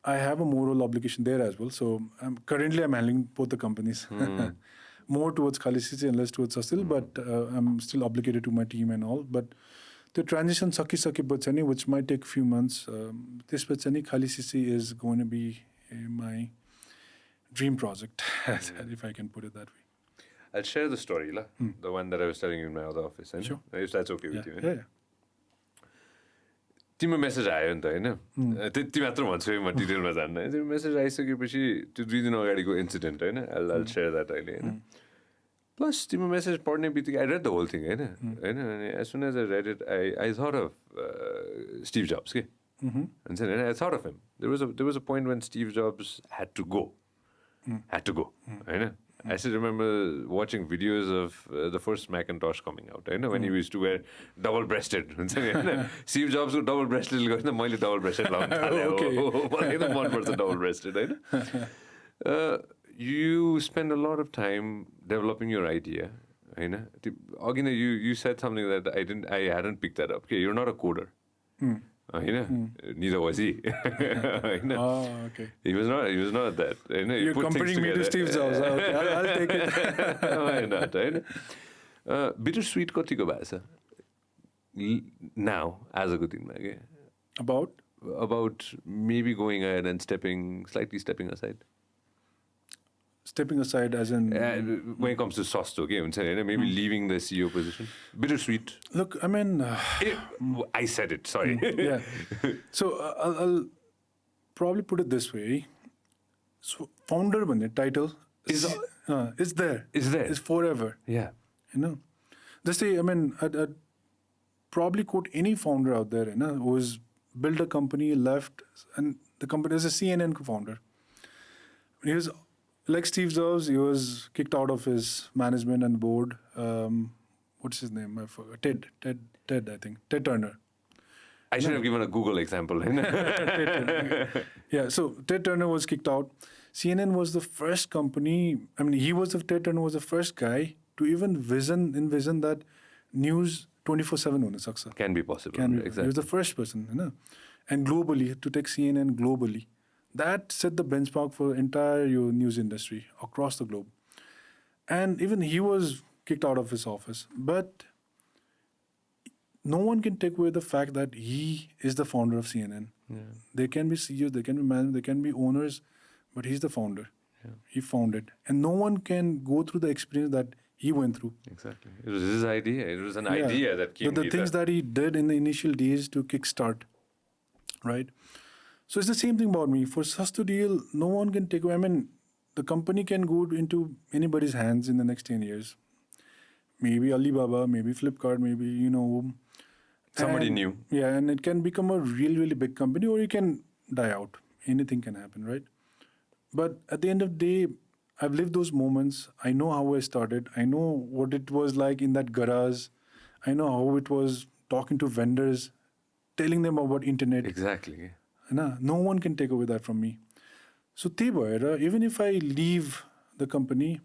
I have a moral obligation there as well. So currently I'm handling both the companies. More towards Khaalisisi and less towards Sastodeal, but I'm still obligated to my team and all. But the transition Saki, which might take a few months, this Khaalisisi is going to be my dream project, if I can put it that way. I'll share the story, the one that I was telling you in my other office. Sure. If that's okay with you. Yeah. तिम्रो message आयो नि त होइन त्यति मात्र भन्छु म डिटेलमा जान्न तिम्रो मेसेज आइसकेपछि त्यो 2 दिन अगाडिको इन्सिडेन्ट होइन I'll share that अहिले होइन प्लस तिम्रो मेसेज पढ्ने बित्तिकै I read the whole thing होइन अनि as soon as I read it I thought of Steve Jobs के हुन्छ नि I thought of him there was a point when Steve Jobs had to go होइन I still remember watching videos of the first Macintosh coming out. I know when he used to wear double-breasted. Steve Jobs was double-breasted. I was double-breasted. Okay. One person double-breasted. You spend a lot of time developing your idea. You said something that I hadn't picked that up. Okay, you're not a coder. Neither was he. Okay. He was not that. You're comparing me to Steve Jobs. Okay, I'll take it. Why not? Bittersweet कतिको भएको छ now as a good thing. About maybe going ahead and slightly stepping aside. Stepping aside as in... when it comes to Sasto, maybe leaving the CEO position. Bittersweet. Look, I mean... I said it, sorry. Yeah. So, I'll probably put it this way. So, founder title is there. It's forever. Yeah. Just say, I mean, I'd probably quote any founder out there who has built a company, left, and the company is a CNN founder. He was... Like Steve Jobs, he was kicked out of his management and board. What's his name? I forgot. Ted, I think. Ted Turner. I should have given a Google example. Yeah, so Ted Turner was kicked out. CNN was the first company, Ted Turner was the first guy to even envision that news 24/7 can be possible. Exactly. He was the first person. And globally, to take CNN globally. That set the benchmark for entire news industry across the globe. And even he was kicked out of his office. But no one can take away the fact that he is the founder of CNN. Yeah. They can be CEOs, they can be managers, they can be owners, but he's the founder. Yeah. He founded. And no one can go through the experience that he went through. Exactly. It was his idea. It was an idea that came. But the things that he did in the initial days to kickstart, right? So it's the same thing about me. For Sastodeal, no one can take away. The company can go into anybody's hands in the next 10 years. Maybe Alibaba, maybe Flipkart, maybe, somebody new. Yeah, and it can become a really, really big company, or it can die out. Anything can happen, right? But at the end of the day, I've lived those moments. I know how I started. I know what it was like in that garage. I know how it was talking to vendors, telling them about internet. Exactly. No one can take away that from me. So, even if I leave the company,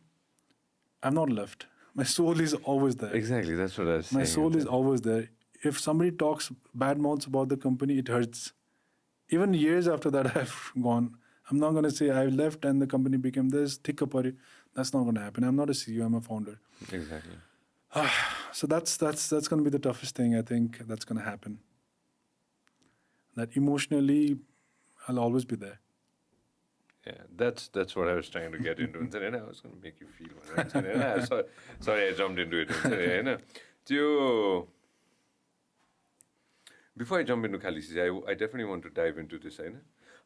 I'm not left. My soul is always there. Exactly, that's what I was saying. My soul is always there. If somebody talks bad mouths about the company, it hurts. Even years after that, I've gone. I'm not going to say I left and the company became this, that's not going to happen. I'm not a CEO, I'm a founder. Exactly. So that's going to be the toughest thing, I think, that's going to happen. That emotionally, I'll always be there. Yeah, that's what I was trying to get into. And I was going to make you feel. Sorry, I jumped into it. Before I jump into Khaalisisi, I definitely want to dive into this.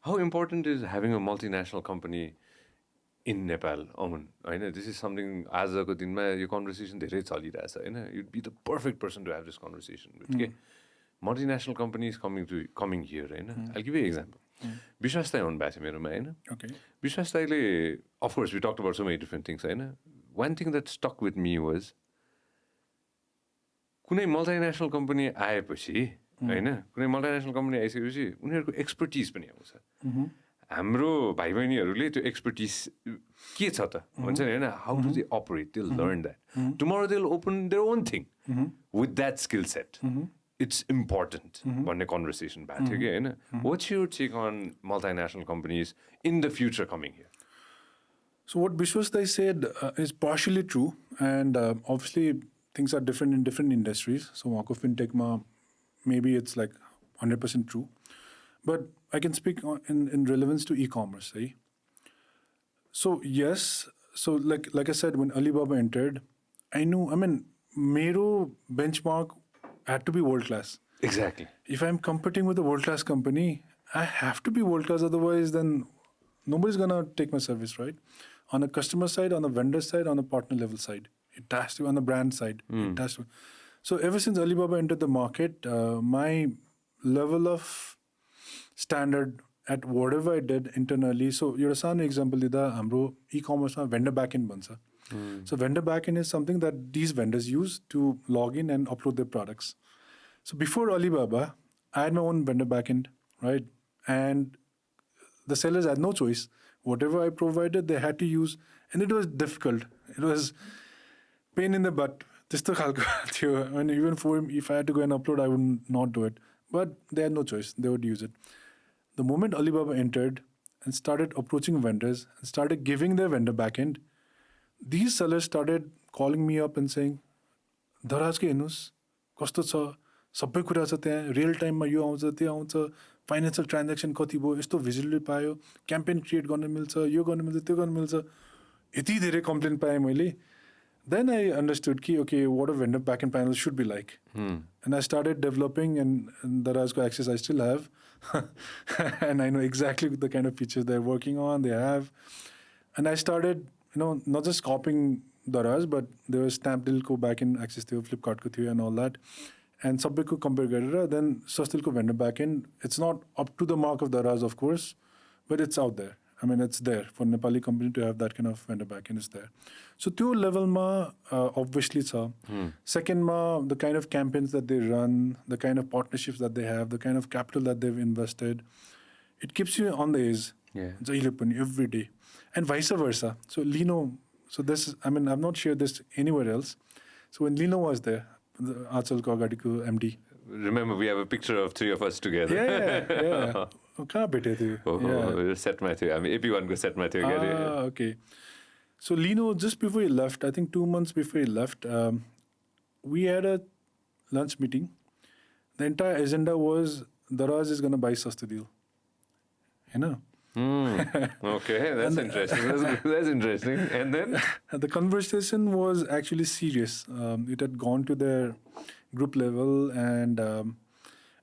How important is having a multinational company in Nepal, Amun? This is something, as a your conversation, you'd be the perfect person to have this conversation with. Okay? Multinational companies coming here, I'll give you an example. Vishwas on Basimir, okay. Vishwas, of course, we talked about so many different things. One thing that stuck with me was कुनै multinational company आएपछि कुनै multinational company आइसकेपछि उनीहरूको expertise पनि आउँछ हाम्रो भाइ बहिनीहरूले त्यो expertise के छ त भन्छ नि how do they operate, they'll learn that tomorrow they'll open their own thing with that skill set it's important भन्ने conversation भएको थियो कि होइन? What's your take on multinational companies in the future coming here? So what Bishwastai said is partially true, and obviously things are different in different industries. So wako fintech ma, maybe it's like 100% true, but I can speak in relevance to e-commerce. Right? So yes, so like I said, when Alibaba entered, I knew. I mean, mero benchmark had to be world class. Exactly. If I'm competing with a world class company, I have to be world class. Otherwise, then nobody's gonna take my service, right? On a customer side, on a vendor side, on a partner level side, it has to. On the brand side, it has to. So ever since Alibaba entered the market, my level of standard at whatever I did internally. So your सानो example दिदा हाम्रो e-commerce मा vendor backend बन्छ. So vendor backend is something that these vendors use to log in and upload their products. So before Alibaba, I had my own vendor backend, right? And the sellers had no choice. Whatever I provided, they had to use, and it was difficult. It was pain in the butt. त्यस्तो खालको थियो. And even for him, if I had to go and upload, I would not do it. But they had no choice. They would use it. The moment Alibaba entered and started approaching vendors and started giving their vendor backend, these sellers started calling me up and saying, "Daraz ke हेर्नुस् कस्तो छ सबै कुरा छ त्यहाँ real टाइममा यो आउँछ त्यो आउँछ फाइनेन्शियल ट्रान्ज्याक्सन कति भयो यस्तो भिजिबिलिटी पायो क्याम्पेन क्रिएट गर्न मिल्छ यो गर्न मिल्छ त्यो गर्न मिल्छ यति धेरै कम्प्लेन पाएँ मैले then I understood ki okay what a vendor backend panel should be like and I started developing and Darazko access I still have and I know exactly the kind of features they're working on they have and I started not just copying Daraz but there was Snapdeal ko backend access थियो Flipkart ko थियो and all that and सबैको compare गरेर then Sastodeal ko vendor backend it's not up to the mark of Daraz of course but it's out there. I mean, it's there for Nepali company to have that kind of vendor backend is there. So, two level ma obviously cha. Second ma the kind of campaigns that they run, the kind of partnerships that they have, the kind of capital that they've invested, it keeps you on the edge. Yeah. Every day, and vice versa. So Lino, so this is, I mean, I've not shared this anywhere else. So when Lino was there, the Achal Kagadiko MD. Remember, we have a picture of three of us together. Yeah. कहाँ भेटे थियो सेटमा थियो हामी AP1 को सेटमा थियो के अरे okay so Lino just before he left I think 2 months before he left we had a lunch meeting the entire agenda was Daraz is going to buy Sastodeal you know okay that's interesting that's interesting and then the conversation was actually serious it had gone to their group level and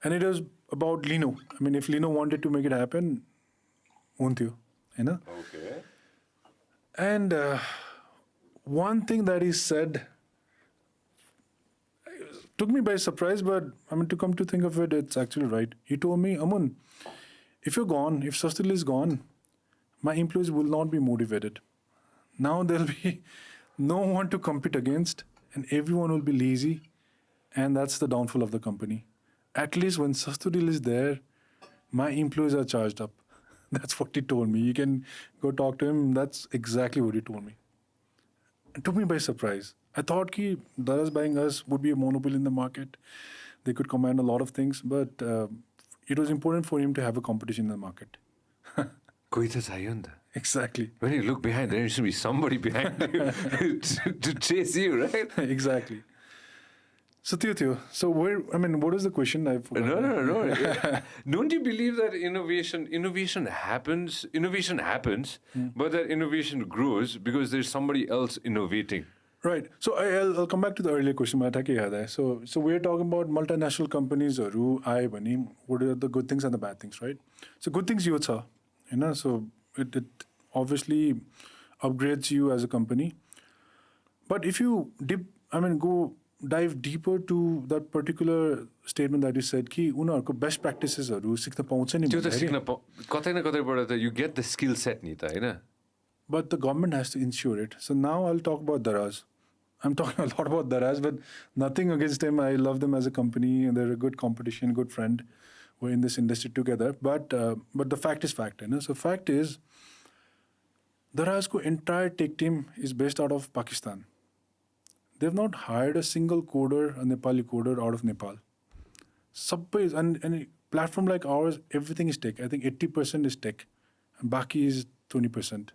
it was about Lino. I mean, if Lino wanted to make it happen, won't you? You know? Okay. And one thing that he said took me by surprise, but I mean, to come to think of it, it's actually right. He told me, Amun, if you're gone, if Sastodeal is gone, my employees will not be motivated. Now there'll be no one to compete against, and everyone will be lazy, and that's the downfall of the company. At least when Sastodeal is there, my employees are charged up. That's what he told me. You can go talk to him. That's exactly what he told me. It took me by surprise. I thought ki Daraz buying us would be a monopoly in the market. They could command a lot of things, but it was important for him to have a competition in the market. Exactly. When you look behind, there should be somebody behind you to chase you, right? Exactly. So, so where? I mean, what is the question? No. Don't you believe that innovation happens, but that innovation grows because there's somebody else innovating? Right. So I'll come back to the earlier question. So we're talking about multinational companies or what are the good things and the bad things, right? So good things so it obviously upgrades you as a company. But if you go dive deeper to that particular statement that you said कि उनीहरूको best practices सिक्न पाउँछ नि त्यो त सिक्न कतै न कतैबाट त you get the skill set नि त हैन but the government has to ensure it. So now I'll talk about Daraz. I'm talking a lot about Daraz, but nothing against them. I love them as a company and they're a good competition, good friend. We're in this industry together. But the fact is fact. So fact is Daraz's entire tech team is based out of Pakistan. They've not hired a single coder, a Nepali coder out of Nepal. Suppose and platform like ours, everything is tech. I think 80% is tech, and Baki is 20%.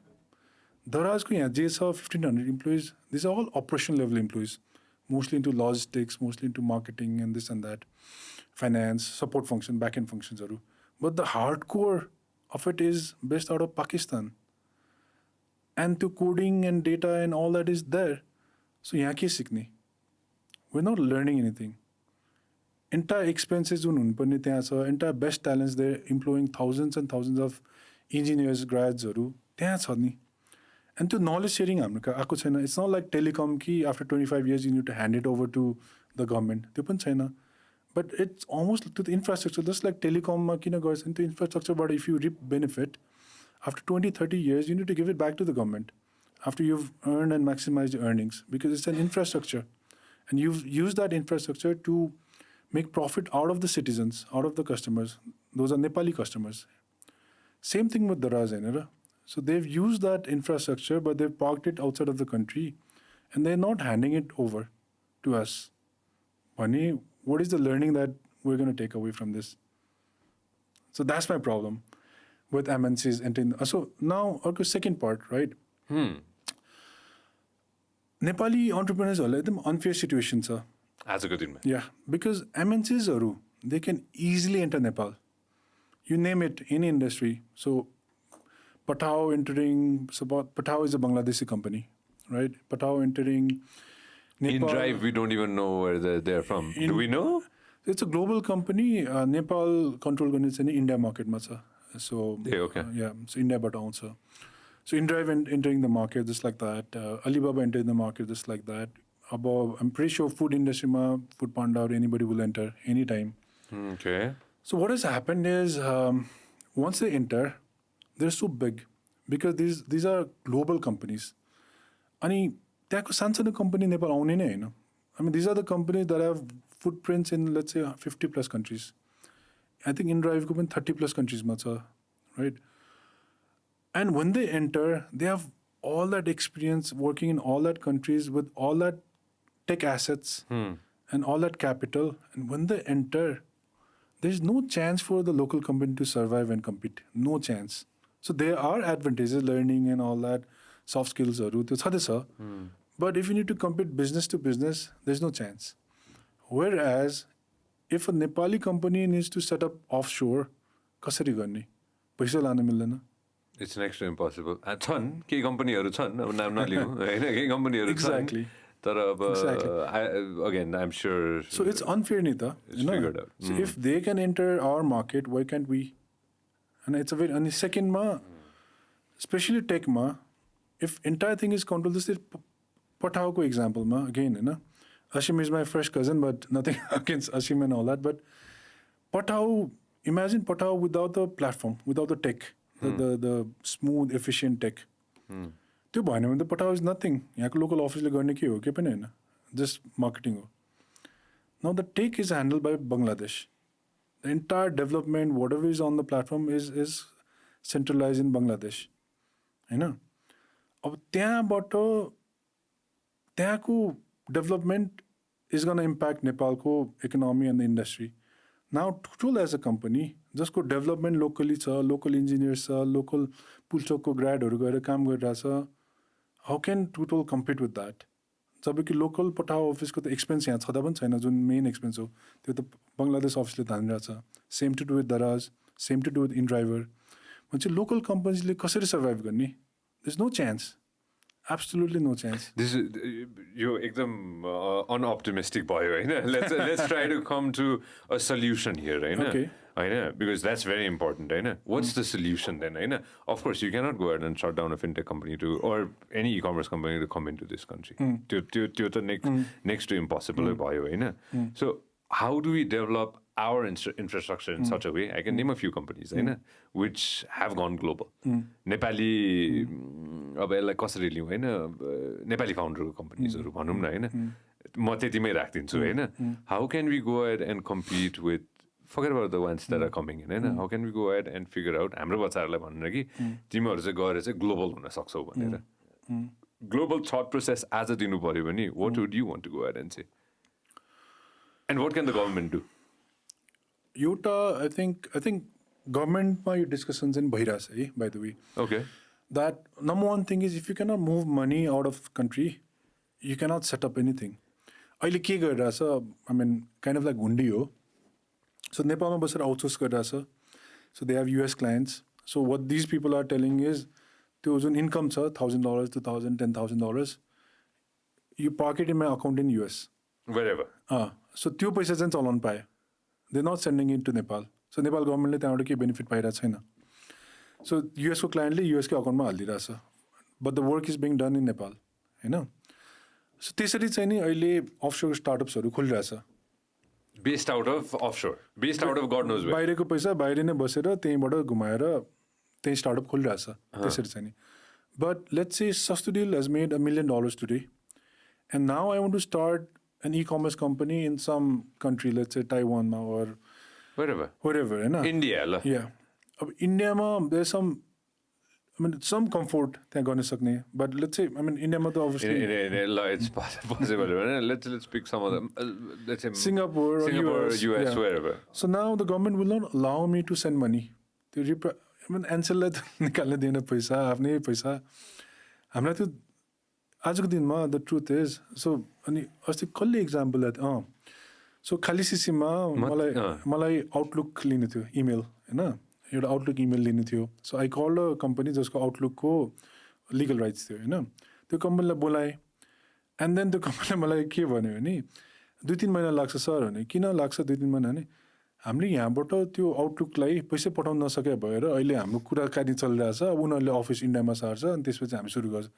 Daraz ko yahan je sa 1,500 employees. These are all operational level employees, mostly into logistics, mostly into marketing and this and that, finance, support function, back-end functions. But the hardcore of it is based out of Pakistan. And to coding and data and all that is there. So yahan ke sikne? We're not learning anything. Entire expenses entire best talents, they're employing thousands and thousands of engineers, grads. And to knowledge sharing, it's not like telecom ki after 25 years you need to hand it over to the government. But it's almost to the infrastructure, just like telecom goes into infrastructure, but if you reap benefit, after 20, 30 years, you need to give it back to the government after you've earned and maximized your earnings, because it's an infrastructure. And you've used that infrastructure to make profit out of the citizens, out of the customers. Those are Nepali customers. Same thing with Daraz. So they've used that infrastructure, but they've parked it outside of the country, and they're not handing it over to us. Pani, what is the learning that we're going to take away from this? So that's my problem with MNCs entering. So now, okay, second part, right? Nepali entrepreneurs are like them unfair situations. As a good thing. Yeah, because MNCs they can easily enter Nepal. You name it, any industry. So Patao entering, Patao is a Bangladeshi company, right? Patao entering Nepal. In Drive, we don't even know where they're from. Do we know? It's a global company. Nepal control garne in India market ma cha. So okay. So India but also. So InDrive entering the market just like that. Alibaba entering the market just like that. Above, I'm pretty sure food industry ma, Food Panda or anybody will enter anytime. Okay. So what has happened is once they enter, they're so big because these are global companies. Ani त्यहाँको सानसानो company Nepal आउने नै हैन. I mean, these are the companies that have footprints in, let's say, 50 plus countries. I think InDrive ko पनि 30 plus countries ma cha, right? And when they enter, they have all that experience working in all that countries with all that tech assets and all that capital. And when they enter, there's no chance for the local company to survive and compete. No chance. So there are advantages, learning and all that, soft skills. But if you need to compete business to business, there's no chance. Whereas, if a Nepali company needs to set up offshore, कसरी गर्ने? पैसा लान मिल्दैन. It's next to impossible. छन् केही कम्पनीहरू छन् अब नाम नलिउँ हैन केही कम्पनीहरू छन्. Exactly. तर अब again I'm sure. So it's unfair ni ta. It's figured out. So if they can enter our market, why can't we? And it's a very and the second ma, especially tech ma, if entire thing is controlled, this is Patao ko example ma again, na. Ashim is my fresh cousin, but nothing against Ashim and all that. But Patao, imagine Patao without the platform, without the tech, the smooth, efficient tech. त्यो भएन भने त Patao is nothing. यहाँको local office ले गर्ने के हो के पनि हैन. Just marketing हो. Now the tech is handled by Bangladesh. The entire development, whatever is on the platform is centralized in Bangladesh. हैन. अब त्यहाँबाट त्यहाँको development is going to impact Nepal's economy and the industry. Now, Truederma as a company, just go development locally, local engineers, local Pulchoko grad or काम गरिरहेछ. How can Truederma compete with that? जबकि local Patao office को त expense यहाँ छँदा पनि छैन, जुन main expense हो त्यो त Bangladesh office ले धानिरहेछ. Same to do with Daraz, same to do with InDriver. भने local companies ले कसरी survive गर्ने? There's no chance. Absolutely no chance. This is you're एकदम unoptimistic boy, right? Let's try to come to a solution here, right? Okay. Right? Because that's very important, right? What's the solution then, right? Of course, you cannot go ahead and shut down a fintech company or any e-commerce company to come into this country. Next to impossible boy, right? So how do we develop our infrastructure in such a way? I can name a few companies, which have gone global. Nepali, अब यसलाई कसरी लिउँ हैन नेपाली फाउन्डरको कम्पनीजहरु भनौं न हैन म त्यतिमै राख्दिन्छु हैन how can we go ahead and compete with forget about the ones that are coming in हैन how can we go ahead and figure out हाम्रो बच्चाहरुलाई भन्नु कि तिमीहरु चाहिँ गएर चाहिँ ग्लोबल हुन सक्छौ भनेर global thought process as a दिनु पर्यो भने what would you want to go ahead and say and what can the government do? एउटा I think governmentमा यो discussion चाहिँ भइरहेछ है, by the way. Okay. That number one thing is if you cannot move money out of country, you cannot set up anything. अहिले के गरिरहेछ, I mean, kind of like हुन्डी हो. So नेपालमा बसेर outsource गरिरहेछ. So they have US clients. So what these people are telling is, त्यो जुन income छ $1,000, $2,000, $10,000, you park it in my account in US. Wherever. So त्यो पैसा चाहिँ चलाउन पाए. They're not sending it to Nepal. So Nepal governmentले त्यहाँबाट के benefit पाइरहेको छैन. So US को clientले US को account मा हालिदिरहेछ. But the work is being done in Nepal. हैन? So त्यसरी चाहिँ नि अहिले offshore startupsहरू खोलिरहेछ. Based out of offshore. Based out of God knows where. बाहिरको पैसा बाहिर नै बसेर त्यहीँबाट घुमाएर त्यही startup खोलिरहेछ. त्यसरी चाहिँ नि. But let's say Sastodeal has made $1 million today. And now I want to start an e-commerce company in some country, let's say Taiwan or Wherever. wherever, हैन? India ल. Yeah. अब इन्डियामा there's some, I mean, some comfort त्यहाँ गर्न सक्ने. But let's say, I mean, इन्डियामा त obviously It's possible. Let's pick some of them. Let's say Singapore or US, yeah. wherever. So now the government will not allow me to send money. I mean, एन्सरलाई त निकाल्न दिएन पैसा, आफ्नै पैसा. हामीलाई त्यो आजको दिनमा the truth is, so अनि अस्ति कसले एक्जाम्पल ल्याएको सो खालिसिसीमा मलाई आउटलुक लिनु थियो इमेल हैन, एउटा आउटलुक इमेल लिनु थियो. So I called a company जसको आउटलुकको लिगल राइट्स थियो हैन. त्यो कम्पनीलाई बोलाएँ एन्ड देन त्यो कम्पनीले मलाई के भन्यो भने 2-3 महिना लाग्छ सर भने. किन लाग्छ 2-3 महिना भने हामीले यहाँबाट त्यो आउटलुकलाई पैसा पठाउन नसके भएर अहिले हाम्रो कुराकानी चलिरहेछ. अब उनीहरूले अफिस इन्डियामा सार्छ अनि त्यसपछि हामी सुरु गर्छ.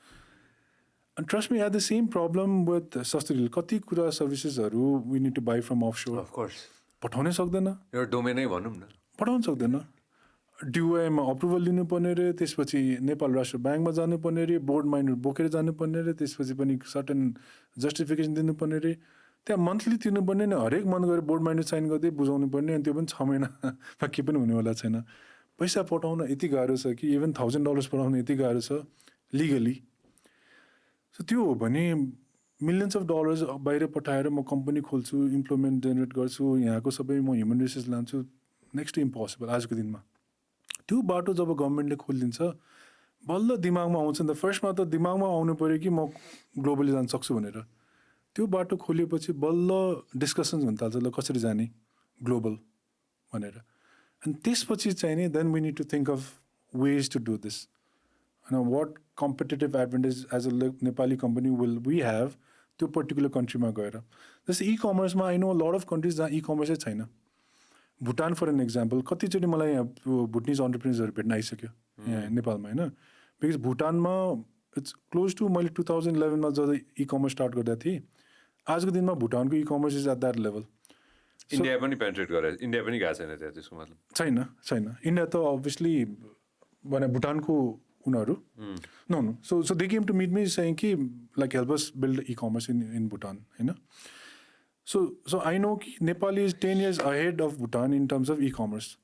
And trust me, I had the same problem with Sastodeal. कति कुरा सर्भिसेसहरू we need to buy from offshore. Of course. पठाउनै सक्दैन. एउटा डोमेनै भनौँ न. पठाउन सक्दैन. DOI मा अप्रुभल लिनुपर्ने रे, त्यसपछि नेपाल राष्ट्र ब्याङ्कमा जानुपर्ने रे, बोर्ड माइनर बोकेर जानुपर्ने रे, त्यसपछि पनि सर्टेन जस्टिफिकेसन दिनुपर्ने रे. त्यहाँ मन्थली तिर्नुपर्ने नि, हरेक मन्थ गएर बोर्ड माइनर साइन गर्दै बुझाउनु पर्ने. अनि त्यो पनि 6 महिनामा के पनि हुनेवाला छैन. पैसा पठाउन यति गाह्रो छ कि इभन $1,000 पठाउन यति गाह्रो छ लिगली. सो त्यो हो भने मिलियन्स अफ डलर्स बाहिर पठाएर म कम्पनी खोल्छु, इम्प्लोइमेन्ट जेनेरेट गर्छु, यहाँको सबै म ह्युमन रिसोर्स लान्छु, नेक्स्ट टु इम्पोसिबल आजको दिनमा. त्यो बाटो जब गभर्मेन्टले खोलिदिन्छ बल्ल दिमागमा आउँछ नि त. फर्स्टमा त दिमागमा आउनु पऱ्यो कि म ग्लोबली जान सक्छु भनेर. त्यो बाटो खोलिएपछि बल्ल डिस्कसन्स हुन थाल्छ, ल कसरी जाने ग्लोबल भनेर. अनि त्यसपछि चाहिँ नि then we need to think of ways to do this. What competitive advantage as a Nepali company will we have त्यो पर्टिकुलर कन्ट्रीमा गएर. जस्तै e-commerceमा I know a lot of countries जहाँ e-commerce छैन. भुटान फर एन एक्जाम्पल, कतिचोटि मलाई यहाँ भुटनिज अन्टरप्रिनर्सहरू भेट्न आइसक्यो यहाँ नेपालमा हैन. बिकज भुटानमा इट्स क्लोज टु मैले 2011मा जब e-commerce स्टार्ट गर्दा थिएँ, आजको दिनमा भुटानको e-commerce is at that level. India पनि पेनिट्रेट गरे, इन्डिया पनि गएको छैन त्यहाँ, त्यसको मतलब छैन. इन्डिया त अभियसली भने भुटानको उनीहरू no. So they came to meet me saying कि like help us build e-commerce in Bhutan, हैन. So I know कि Nepal is 10 years ahead of Bhutan in terms of e-commerce.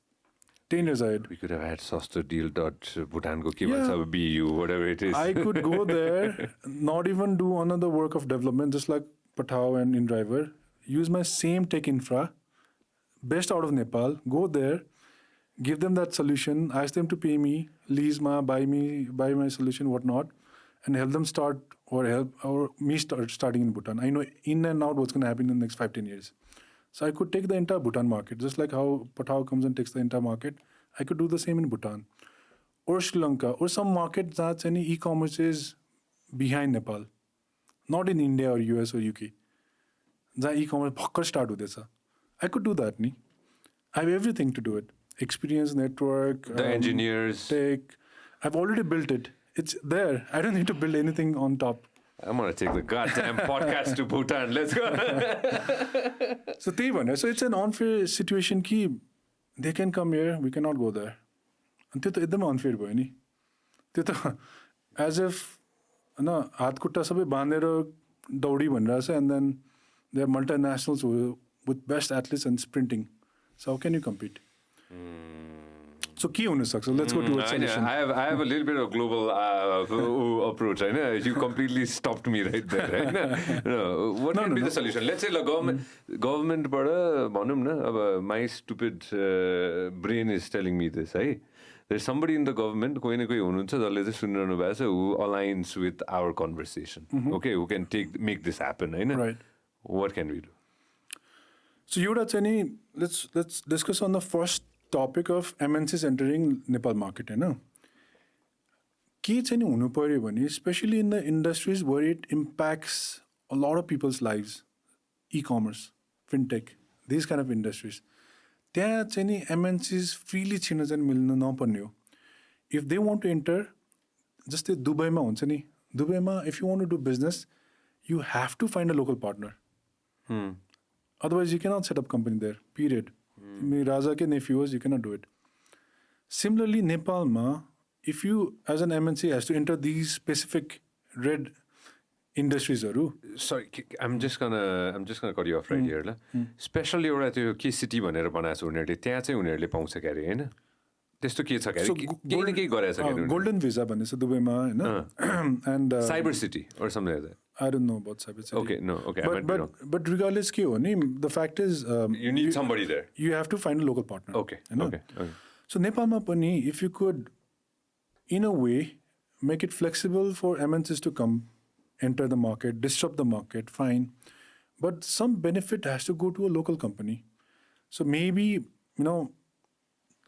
10 years ahead. We could have had Sastodeal.Bhutan ko ke bhन्छ BU, whatever it is. I could go there, not even do another work of development, just like Pathao and InDriver. Use my same tech infra, best out of Nepal, go there, give them that solution, ask them to pay me, lease buy my solution, whatnot, and help them start or me starting in Bhutan. I know in and out what's going to happen in the next 5-10 years. So I could take the entire Bhutan market, just like how Pathao comes and takes the entire market. I could do the same in Bhutan or Sri Lanka or some market that's any e-commerce is behind Nepal, not in India or US or UK. The e-commerce start with this. I could do that. I have everything to do it. Experience, network, the engineers, tech. I've already built it. It's there. I don't need to build anything on top. I'm going to take the goddamn podcast to Bhutan. Let's go. So it's an unfair situation कि they can come here, we cannot go there. And त्यो त एकदम unfair भयो नि. त्यो त as if हैन हात खुट्टा सबै बाँधेर दौडी भनिरहेछ and then there are multinationals with best athletes and sprinting. So how can you compete? So के हुन सक्छ? Let's go to a solution. I have a little bit of global approach. You completely stopped me right there. What can be the solution? Let's say government my stupid brain is telling me this. There's somebody in the government who aligns with our conversation. Okay, who can make this happen. Right. What can we do? So let's discuss on the first topic of MNCs entering Nepal market. Especially in the industries where it impacts a lot of people's lives, e-commerce, fintech, these kind of industries. There MNCs freely if they want to enter, just Dubai Dubai, if you want to do business, you have to find a local partner. Otherwise, you cannot set up company there, period. Raja ke nephews, you cannot do it. Similarly, Nepal, if you, as an MNC, has to enter these specific red industries, sorry, I'm just gonna cut you off right here. Especially एउटा त्यो के city भनेर बनाएको छ उनीहरूले त्यहाँ चाहिँ उनीहरूले पाउँछ के अरे हैन त्यस्तो के छ के अरे केही न केही गरेछ के अरे गोल्डन भिजा भन्ने छ दुबईमा हैन and cyber city or something like that. I don't know about cyber city. Okay, no, okay, I might be wrong. But regardless के हो नि, the fact is you need somebody there. You have to find a local partner. Okay. So Nepalमा पनि if you could in a way make it flexible for MNCs to come enter the market, disrupt the market, fine. But some benefit has to go to a local company. So maybe, 100%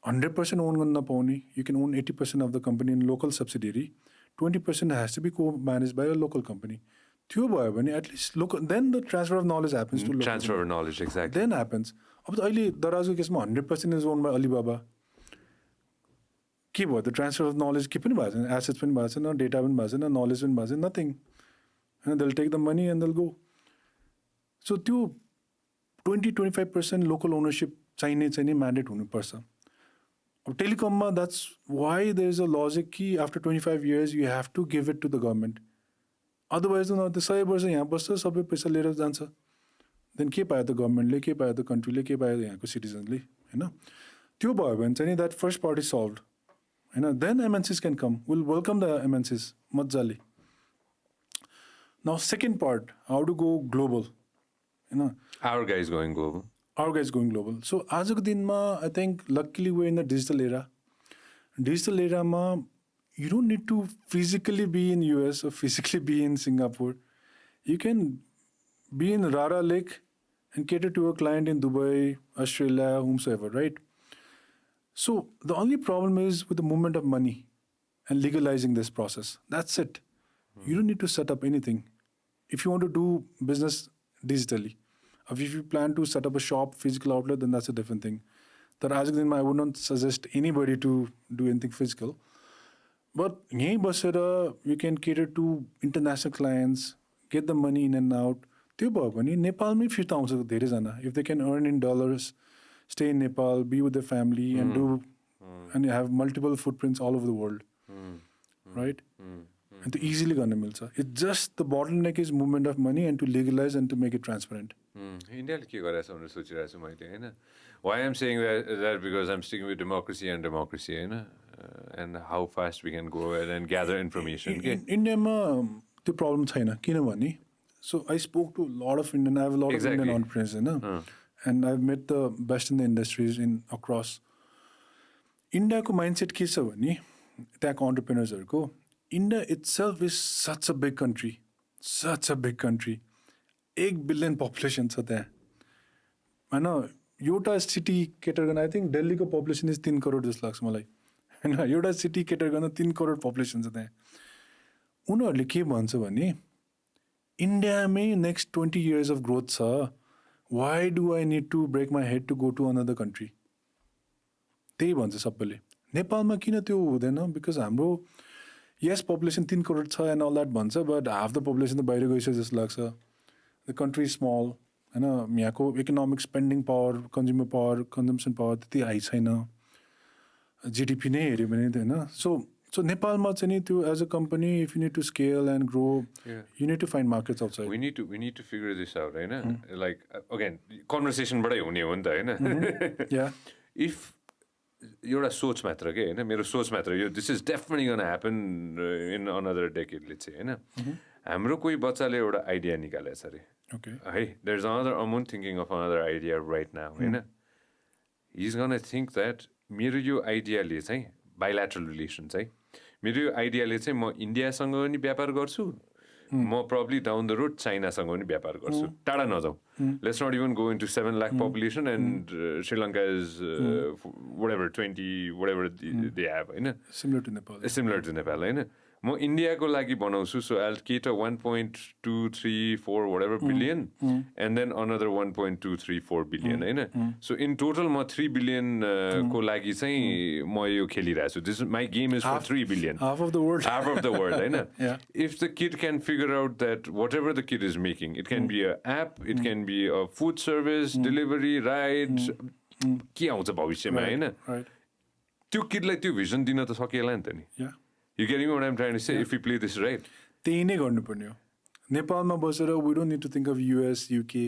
own ganna pauni. You can own 80% of the company in local subsidiary. 20% has to be co-managed by a local company. At least local, then the transfer of knowledge happens to local transfer company. of knowledge, exactly. Then happens. अब अहिले दराजको केसमा 100% is owned by Alibaba. के भयो the transfer of knowledge के पनि भएको छैन, assets पनि भएको छैन, data पनि भएको छैन, knowledge पनि भएको छैन, nothing. And they'll take the money and they'll go. So त्यो 20-25% local ownership चाहिने mandate हुनुपर्छ. अब telecomमा that's why there's a logic कि after 25 years you have to give it to the government. Otherwise त्यो 100 वर्ष यहाँ बस्छ सबै पैसा लिएर जान्छ. Then के पायो त गभर्नमेन्टले, के पायो त कन्ट्रीले, के पायो यहाँको सिटिजनले, हैन? त्यो भयो भने चाहिँ that first part is solved. हैन? Then MNCs can come. We'll welcome the MNCs मज्जाले. Now second part, how to go global. Our guys going global. Our guys going global. So आजको दिनमा I think luckily we're in the digital era. Digital era ma you don't need to physically be in US or physically be in Singapore. You can be in Rara Lake and cater to a client in Dubai, Australia, whomsoever, right? So the only problem is with the movement of money and legalizing this process. That's it. You don't need to set up anything. If you want to do business digitally, or if you plan to set up a shop, physical outlet, then that's a different thing. I would not suggest anybody to do anything physical. But you can cater to international clients, get the money in and out. Nepal if they can earn in dollars, stay in Nepal, be with their family, and do and have multiple footprints all over the world, right? And to easily gonna milsa. It's just the bottleneck is movement of money and to legalize and to make it transparent. Why I'm saying that because I'm sticking with democracy, and how fast we can go ahead and gather information. In India, the problem is so I spoke to a lot of Indian. I have a lot of Indian entrepreneurs, and I've met the best in the industries across. India ko mindset ke cha bhani त्यहाँको entrepreneursहरुको India itself is such a big country, 1 billion population छ त्यहाँ. हैन एउटा city cater गर्न I think Delhi को population is 3 crore जस्तो लाग्छ मलाई. हैन एउटा सिटी केटर गर्न 3 crore population छ त्यहाँ. उनीहरुले के भन्छ भने इन्डियामै next 20 years of growth छ. Why do I need to break my head to go to another country? त्यही भन्छ सबैले. नेपालमा किन त्यो हुँदैन? Because हाम्रो yes population 3 crore छ and all that भन्छ, but half the population त बाहिर गइसक्यो जस्तो लाग्छ. The country is small. हैन यहाँको economic spending power, consumer power, consumption power त्यति हाई छैन. GDP नै हेर्यो भने हैन. So नेपालमा चाहिँ नि त्यो as a company if you need to scale and grow, you need to find markets outside. We need to figure this out, हैन? Like again, conversation बडै हुने हो नि त हैन? Yeah. If एउटा सोच मात्र के होइन मेरो सोच मात्र यो this is definitely gonna happen in another डेकेडले चाहिँ होइन हाम्रो कोही बच्चाले एउटा आइडिया निकालेछ अरे है there is another among thinking of another idea right now होइन he is gonna think that मेरो यो आइडियाले चाहिँ बाइल्याटरल रिलेसन चाहिँ मेरो यो आइडियाले चाहिँ म इन्डियासँग पनि व्यापार गर्छु म प्रब्ली डाउन द रोड चाइनासँग पनि व्यापार गर्छु टाढा नजाउँ let's not even go into 7 lakh population and Sri Lanka is whatever 20 whatever they have होइन सिमिलर टु नेपाल होइन म इन्डियाको लागि बनाउँछु so I cater 1.234 whatever billion and then another 1.234 billion होइन सो इन टोटल म 3 billion को लागि चाहिँ म यो खेलिरहेको छु this my game is for 3 billion half of the world होइन if the kid can figure out that whatever the kid is making it can be a app it can be a food service delivery ride के आउँछ भविष्यमा होइन त्यो किडलाई त्यो vision दिन त सकिएला नि त नि You getting what I'm trying to say? If we play this right. त्यही नै गर्नुपर्ने हो नेपालमा बसेर we don't need to think of US, UK,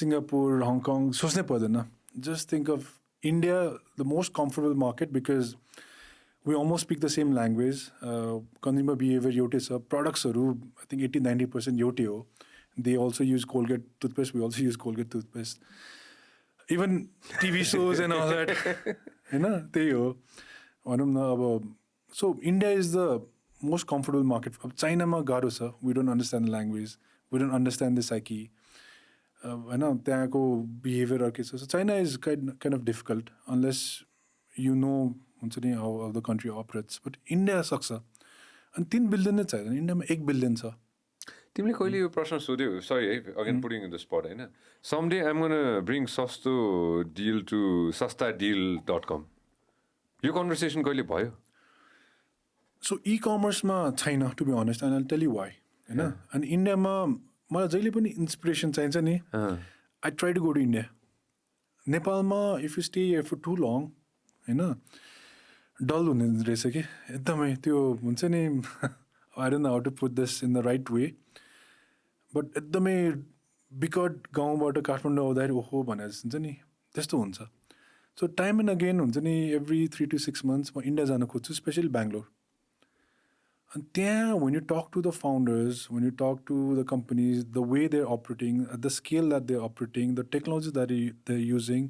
Singapore, Hong Kong सोच्नै पर्दैन just think of India the most comfortable market because we almost speak the same language consumer behavior एउटै छ productsहरू I think 80-90% एउटै हो they also use Colgate toothpaste we also use Colgate toothpaste even TV shows and all that होइन त्यही हो भनौँ न अब So India is the most comfortable market. China ma garo cha. We don't understand the language. We don't understand the psyche. त्यहाँको behavior अर्कै छ. So China is kind of difficult unless you know हुन्छ नि how the country operates. But India सक्छ. अनि 3 billion नै छैन. इन्डियामा 1 billion छ. तिमीले कहिले यो प्रश्न सोध्यौ सरी है again putting in the spot होइन someday I'm gonna bring Sastodeal to Sastodeal.com यो कन्भर्सेसन कहिले भयो So e-commerce-मा छैन to be honest and I'll tell you why हैन अनि इन्डियामा मलाई जहिले पनि इन्स्पिरेसन चाहिन्छ नि I try to go to India नेपालमा if you stay here for too long हैन डल हुने रहेछ कि एकदमै त्यो हुन्छ नि I don't know how to put this in the right way but एकदमै बिकट गाउँबाट काठमाडौँ आउँदाखेरि ओहो भनेर हुन्छ नि त्यस्तो हुन्छ सो टाइम एन्ड अगेन हुन्छ नि every 3 to 6 months म इन्डिया जान खोज्छु specially Bangalore And there, when you talk to the founders, when you talk to the companies, the way they're operating, at the scale that they're operating, the technology that they're using,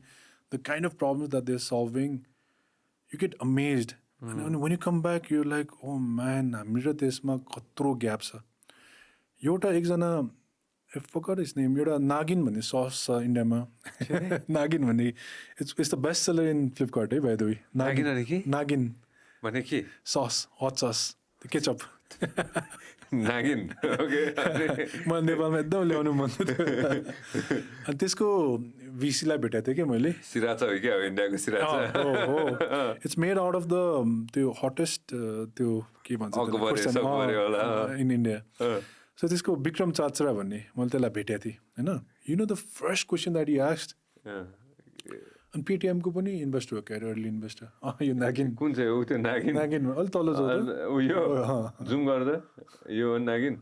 the kind of problems that they're solving, you get amazed. And when you come back, you're like, oh man, मेरो देशमा कत्रो gap छ एउटा एकजना I forgot his name एउटा नागिन भन्ने sauce छ इन्डियामा नागिन भन्ने it's the best seller in Flipkart by the way नागिन भने के सस हट सस केचप नागिन ओके मलाई नेपालमा एकदम ल्याउनु मन थियो अनि त्यसको भिसीलाई भेटेको थिएँ कि मैले सिराचा हो क्या इन्डियाको sriracha it's made out of the त्यो हटेस्ट त्यो के भन्छ इन इन्डिया सो त्यसको विक्रम चात्रा भन्ने मैले त्यसलाई भेटेको थिएँ होइन you know the first question that you asked अनि पेटिएमको पनि इन्भेस्टर हो क्या अर्ली इन्भेस्टर यो नागिन कुन चाहिँ हो त्यो नागिन अलिक तल उयो जुम गर्दा यो नागिन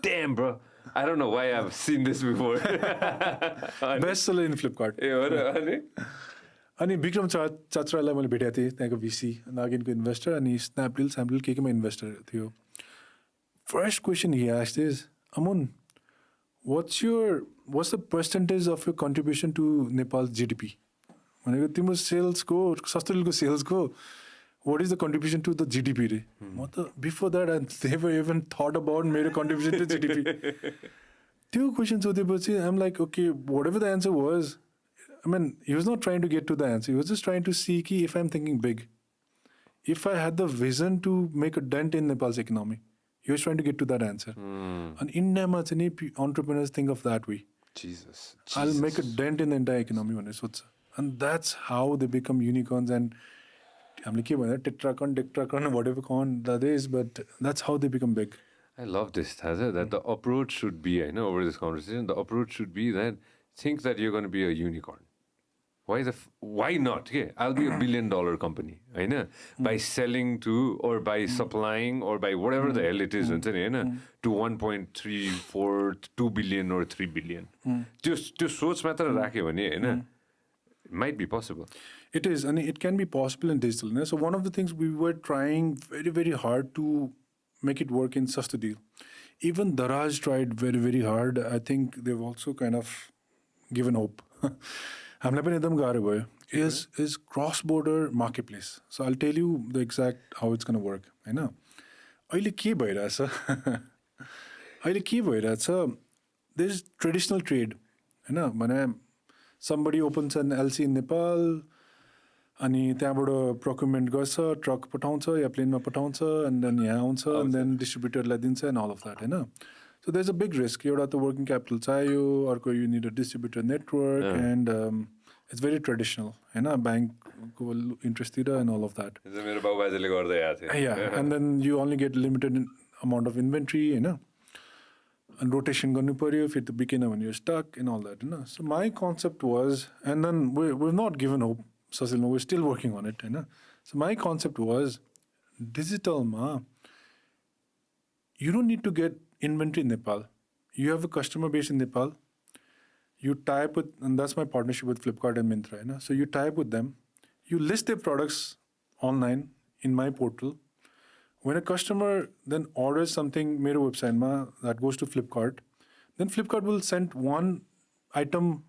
damn bro I don't know why I've seen this before. Best seller in Flipkart. ए हो र अनि विक्रम चात्रालाई मैले भेटेको थिएँ त्यहाँको भिसी नागिनको इन्भेस्टर अनि स्न्यापडिल केमा इन्भेस्टर थियो first question he asked is Amun what's the percentage of your contribution to Nepal's GDP? भनेको तिम्रो सेल्सको सस्तोडिलको सेल्सको what is the contribution to the GDP रे म त before that I never even thought about मेरो contribution to GDP त्यो question सोधेपछि I'm like okay whatever the answer was I mean he was not trying to get to the answer he was just trying to see ki if I'm thinking big if I had the vision to make a dent in Nepal's economy he was trying to get to that answer and Indiaमा चाहिँ नि entrepreneurs think of that way Jesus I'll make a dent in the entire economy भनेर सोच्छ and that's how they become unicorns and हामीले के भन्दा टेट्राकन whatever con that is but that's how they become big I love this that the approach should be I know over this conversation the approach should be that think that you're going to be a unicorn why not okay I'll be $1 billion company I know by selling to or by supplying or by whatever the hell it is to 1.34 2 billion or 3 billion just सोच मात्र राख्यो भने हैन It might be possible. It is, and it can be possible in digital. So one of the things we were trying very, very hard to make it work in Sastodeal. Even Daraj tried very, very hard. I think they've also kind of given hope. हामीलाई पनि एकदम गाह्रो भयो is cross-border marketplace. So I'll tell you the exact how it's going to work. हैन अहिले के भइरहेछ there's traditional trade. हैन भने somebody opens an LC in Nepal अनि त्यहाँबाट procurement गर्छ, truck पठाउँछ या प्लेनमा पठाउँछ and then यहाँ आउँछ and then distributorलाई दिन्छ and all of that. हैन So there's a big risk. एउटा त working capital चाहियो, अर्को you need a distributor network and it's very traditional. हैन bank को interest तिर and all of that. मेरो बाबुबाजेले गर्दै आथे. Yeah, and then you only get limited amount of inventory, हैन and rotation गर्नु पर्यो, फेरि त बिकेन भने you're stuck and all that. हैन So my concept was, and then we've not given hope. Sasil, no, we're still working on it. हैन So my concept was digital ma. You don't need to get inventory in Nepal. You have a customer base in Nepal. You tie up with, and that's my partnership with Flipkart and Myntra. You know? So you tie up with them. You list their products online in my portal. When a customer then orders something, मेरो website ma, that goes to Flipkart, then Flipkart will send one item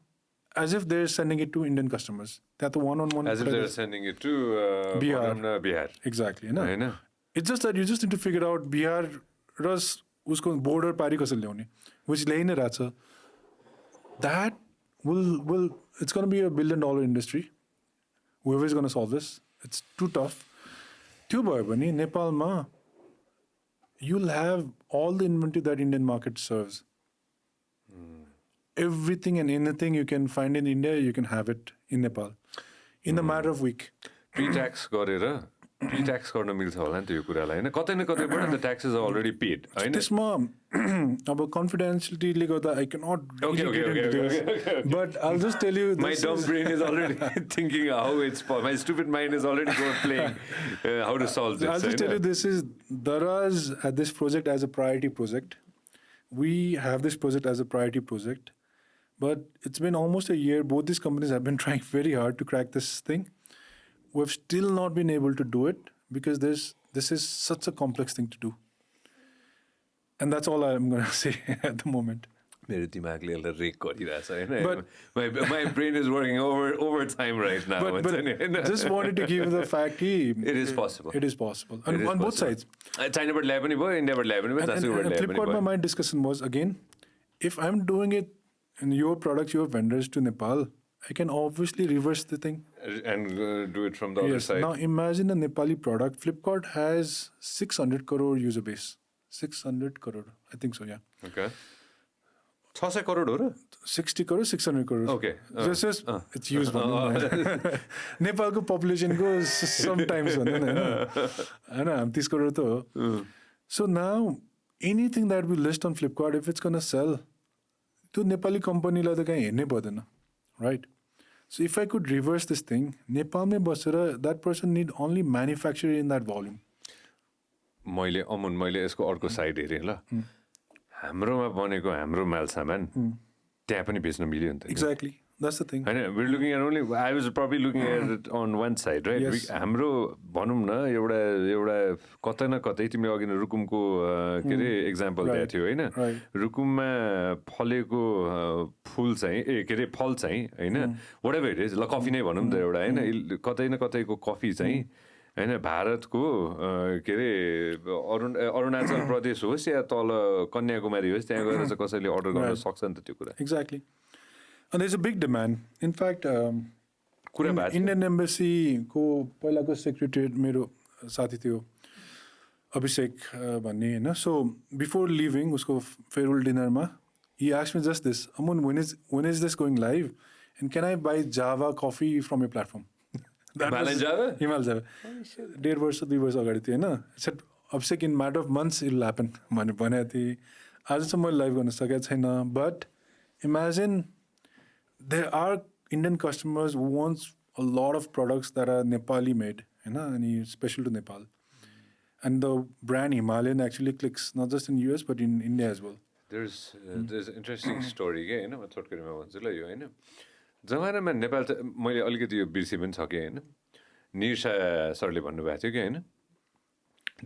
as if they're sending it to Indian customers. That's a one-on-one. As if they're sending it to Bihar. Exactly. You know? It's just that you just need to figure out Bihar ras usko border pari kasari ल्याउने, which ल्याइ नै रहेछ. That will it's going to be $1 billion industry. Whoever is going to solve this, it's too tough. त्यो भयो भने नेपालमा you'll have all the inventory that Indian market serves. Everything and anything you can find in India, you can have it in Nepal in a matter of week. Pre-tax गरेर pre-tax गर्न मिल्छ होला नि त्यो कुरालाई हैन कतै न कतैबाट the taxes are already paid हैन त्यसमा अब confidentiality गर्दा I cannot okay. But I'll just tell you my dumb brain is already thinking how it's my stupid mind is already playing how to solve this. I'll just tell you this is Daraz had this project as a priority project. We have this project as a priority project, but it's been almost a year. Both these companies have been trying very hard to crack this thing. We've still not been able to do it because this is such a complex thing to do. And that's all I'm going to say at the moment. मेरो दिमागले यसलाई rake गरिरहेछ हैन my brain is working overtime right now. But just wanted to give you the fact it is possible. It is possible. And on both sides. Chinaबाट ल्याए पनि भयो, इन्डियाबाट ल्याए पनि भयो, And Flipkart, my discussion was again, if I'm doing it and your products, your vendors to Nepal, I can obviously reverse the thing. And do it from the other side. Now imagine a Nepali product. Flipkart has 600 crore user base. 600 crore. I think so, yeah. Okay. 600 crore हो र 60 crore, 600 crore. Okay. Just it's used नेपालको population को sometimes हैन 30 crore त हो. So now anything that we list on Flipkart, if it's going to sell, त्यो नेपाली कम्पनीलाई त कहीं हेर्नै पर्दैन, right? So if I could reverse this thing, नेपालमै बसेर that person need only manufacture in that volume. मैले यसको अर्को साइड हेरेँ ल हाम्रोमा बनेको हाम्रो माल सामान त्यहाँ पनि बेच्न मिल्यो नि त. Exactly. That's the thing. हैन we're looking at only I was probably looking at it on one side, right? Yes. हाम्रो भनौं न एउटा कतै न कतै तिमीले अघि नै रुकुमको के रे एक्जाम्पल दिएको थियो हैन रुकुममा फलेको फूल चाहिँ के रे फल चाहिँ हैन whatever it is ल कफी नै भनौं त एउटा हैन कतै न कतैको कफी चाहिँ हैन भारतको के रे अरुणाचल प्रदेश होस् या तल कन्याकुमारी होस् त्यहाँ गएर चाहिँ कसैले अर्डर गर्न सक्छ नि त त्यो कुरा. Exactly. And there's a big demand. In fact, Indian Embassy को पहिलाको secretary मेरो साथी थियो अभिषेक भन्ने हैन. So before leaving उसको farewell dinner मा he asked me just this, Amun, when is this going live and can I buy Java coffee from your platform? Himalaya Java? Himalaya Java. 1.5 वर्ष 2 वर्ष अगाडि थियो हैन. said Abhishek in matter of months it will happen भनेको थिए. आजसम्म मैले live गर्न सकेको छैन. But imagine there are Indian customers who want a lot of products that are Nepali made, and special to Nepal. And the brand Himalayan actually clicks not just in US but in India as well. There's an interesting story के हैन म छोटकरीमा भन्छु ल यो हैन जमानामा नेपाल त मैले अलिकति यो बिर्से पनि सकेँ होइन निशा सरले भन्नुभएको थियो कि होइन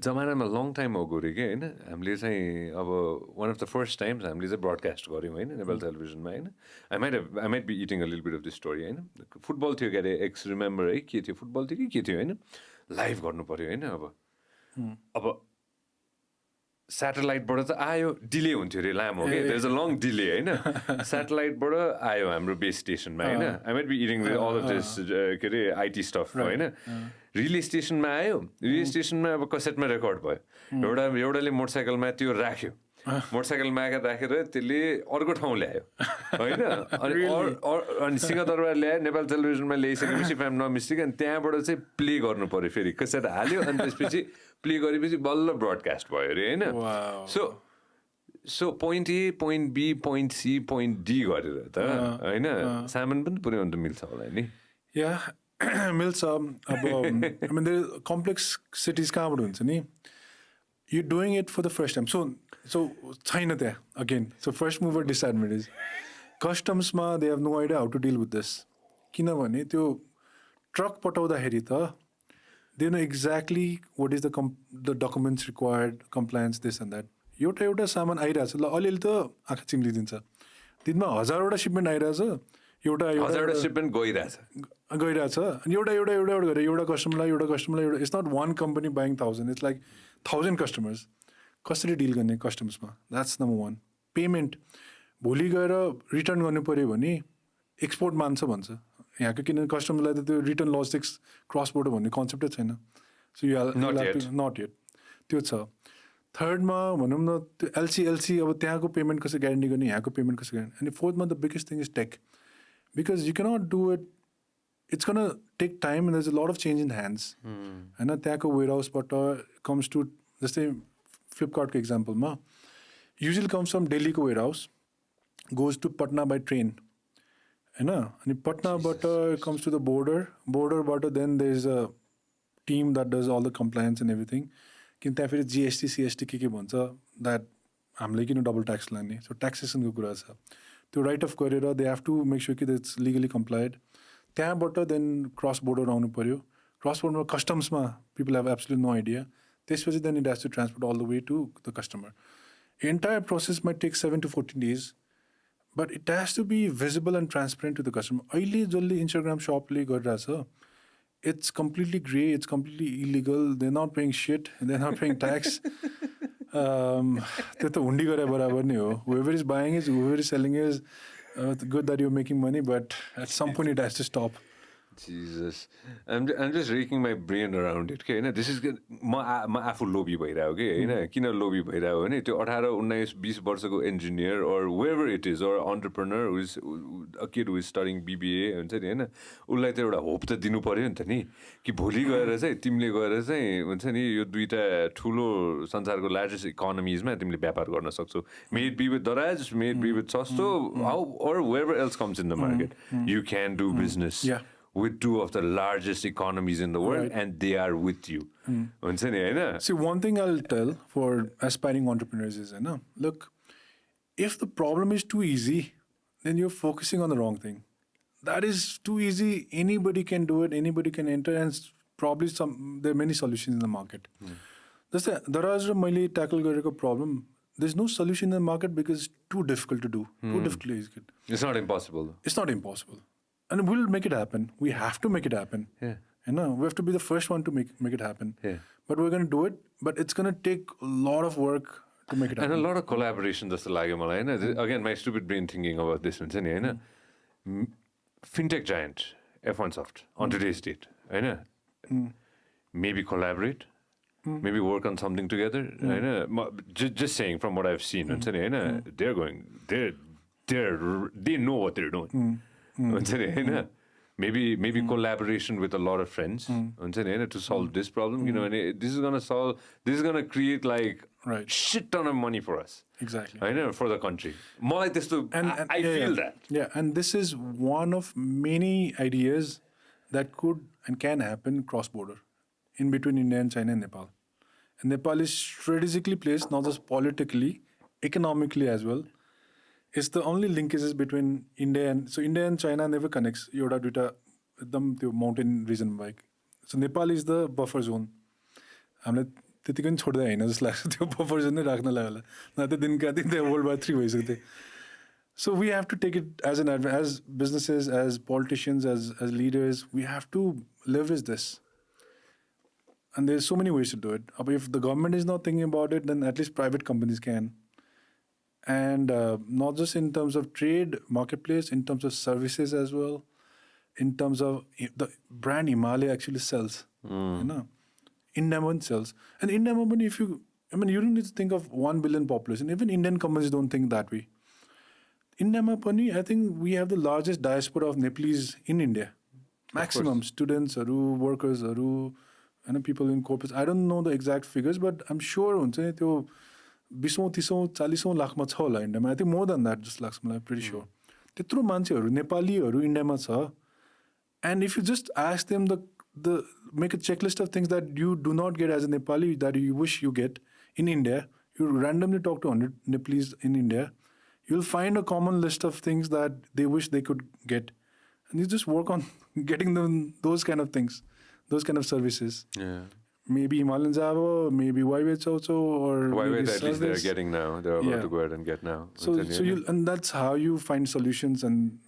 जमानामा लङ टाइम अगो रे कि होइन हामीले चाहिँ अब one of the first times हामीले चाहिँ ब्रडकास्ट गऱ्यौँ होइन नेपाल टेलिभिजनमा होइन I might be eating a लिल बिट अफ द स्टोरी होइन फुटबल थियो के अरे एक्स रिमेम्बर है के थियो फुटबल थियो कि के थियो होइन लाइभ गर्नु पऱ्यो होइन अब स्याटेलाइटबाट त आयो डिले हुन्थ्यो अरे लामो के there is a long delay होइन स्याटेलाइटबाट आयो हाम्रो बेस स्टेसनमा होइन I might be eating all of this के अरे आइटी स्टफ होइन रिले स्टेसनमा आयो रिले स्टेसनमा अब कसेटमा रेकर्ड भयो एउटाले मोटरसाइकलमा त्यो राख्यो मोटरसाइकलमा राखेर त्यसले अर्को ठाउँ ल्यायो होइन अनि सिंहदरबार ल्यायो नेपाल टेलिभिजनमा ल्याइसकेपछि फ्याम नमिस्टेक अनि त्यहाँबाट चाहिँ प्ले गर्नु पऱ्यो फेरि कसेट हाल्यो अनि त्यसपछि प्ले गरेपछि बल्ल ब्रडकास्ट भयो अरे होइन so point A point B point C point D गरेर त होइन सामान पनि पुर्याउनु त मिल्छ होला नि या मिल्छ अब कम्प्लेक्स सिटिज कहाँबाट हुन्छ नि you doing it for the first time so छैन त्यहाँ again so first mover disadvantage कस्टम्समा they have no idea how to deal with this किनभने त्यो ट्रक पठाउँदाखेरि त they know exactly what is the documents required compliance this and that एउटा सामान आइरहेछ ल अलिअलि त आँखा चिम्लिदिन्छ दिनमा 1000वटा सिपमेन्ट आइरहेछ एउटा सिपमेन्ट गइरहेछ अनि एउटा गरेर एउटा कस्टमरलाई एउटा it's not one company buying 1000 it's like 1000 customers कसरी डिल गर्ने कस्टमर्समा द्याट्स नम्बर वान पेमेन्ट भोलि गएर रिटर्न गर्नु पऱ्यो भने एक्सपोर्ट मान्छ भन्छ यहाँको किनभने कस्टमरलाई त त्यो रिटर्न लजिस्टिक्स क्रस बोर्डर भन्ने कन्सेप्टै छैन सो यु नट येट त्यो छ थर्डमा भनौँ न त्यो एलसी अब त्यहाँको पेमेन्ट कसरी ग्यारेन्टी गर्ने यहाँको पेमेन्ट कसरी ग्यारेन्टी अनि फोर्थमा the biggest thing is take because you cannot do it it's gonna take time and there is a lot of change in hands होइन त्यहाँको वेयर हाउसबाट कम्स टु जस्तै फ्लिपकार्टको इक्जाम्पलमा युजली कम्स फ्रम दिल्लीको warehouse goes to Patna by train होइन अनि पटनाबाट कम्स टु द बोर्डरबाट then there is a team that does all the compliance and everything किन त्यहाँ फेरि जिएसटी सिएसटी के भन्छ द्याट हामीले किन डबल ट्याक्स लाग्ने सो ट्याक्सेसनको कुरा छ त्यो राइट अफ गरेर they have to make sure कि द्याट्स लिगली कम्प्लाइड त्यहाँबाट देन क्रस बोर्डर आउनु पऱ्यो क्रस बोर्डरमा कस्टम्समा people have absolute no idea त्यसपछि then it has to transport all the way to the customer entire process might take 7 to 14 days but it has to be visible and transparent to the customer अहिले जसले Instagram सपले गरिरहेछ it's completely grey, it's completely illegal, they're not paying shit, they're not paying tax. त्यो त हुन्डी गरे बराबर नै हो whoever is buying is, whoever is selling is good that you're making money, but at some point it has to stop. Jesus, I'm just raking my brain around it. Okay, this is म आफू लोभी भइरहेको कि होइन किन लोभी भइरहेको भने त्यो 18-19-20 वर्षको engineer or whoever it is or entrepreneur who is a kid who is studying BBA हुन्छ नि होइन उसलाई त एउटा होप त दिनु पऱ्यो नि त नि कि भोलि गएर चाहिँ तिमीले गएर चाहिँ हुन्छ नि यो दुईवटा ठुलो संसारको लार्जेस्ट इकोनोमिजमा तिमीले व्यापार गर्न सक्छौ मे इट बी विथ दराज मे इट बी विथ सस्तो or whoever else comes in the market you can do business with two of the largest economies in the world and they are with you. See, one thing I'll tell for aspiring entrepreneurs is, look, if the problem is too easy, then you're focusing on the wrong thing. That is too easy. Anybody can do it. Anybody can enter, and probably there are many solutions in the market. That's the Maili tackle gareko problem. There's no solution in the market because it's too difficult to do. Too difficult is good. It's not impossible. It's not impossible. And we'll make it happen. We have to make it happen. Yeah. We have to be the first one to make it happen. Yeah. But we're going to do it. But it's going to take a lot of work to make it happen. And a lot of collaboration. That's the lag. Again, my stupid brain thinking about this one. Fintech giant, F1soft, on today's date. Maybe collaborate. Maybe work on something together. Just saying from what I've seen. They're going. They know what they're doing. Maybe collaboration with a lot of friends to solve this problem. This is gonna create like shit ton of money for us. Exactly. I know for the country. More like this too. I feel that. Yeah, and this is one of many ideas that could and can happen cross-border in between India and China and Nepal. And Nepal is strategically placed, not just politically, economically as well. It's the only linkages between India and... So India and China never connects. एउटा दुइटा एकदम त्यो mountain region बाहेक. So Nepal is the buffer zone. हामीलाई त्यतिकै पनि छोड्दै होइन जस्तो लाग्छ त्यो बफर जोन नै राख्नलाई होला न त दिनका दिन त्यहाँ World War III भइसक्यो थियो. So we have to take it as as businesses, as politicians, as leaders, we have to leverage this. And there's so many ways to do it. But if the government is not thinking about it, then at least private companies can. And not just in terms of trade, marketplace, in terms of services as well, in terms of the brand Himalaya actually sells. You know, India sells. And India, if you, you don't need to think of 1 billion population. Even Indian companies don't think that way. India, I think we have the largest diaspora of Nepalese in India. Maximum students, workers, people in corporates. I don't know the exact figures, but I'm sure 20, 30, 40 लाखमा छ होला इन्डियामा. I think more than that just लाग्छ मलाई, pretty sure. त्यत्रो मान्छेहरू नेपालीहरू इन्डियामा छ. And if you just ask them the make a checklist of things that you do not get as a Nepali that you wish you get in India, you randomly talk to 100 Nepalese in India, you'll find a common list of things that they wish they could get. And you just work on getting them those kind of things, those kind of services. Yeah. Maybe Himalayan Java, maybe YWAY also, or YWAY at least they're getting now. They're about to go ahead and get now. So and that's how you find solutions. And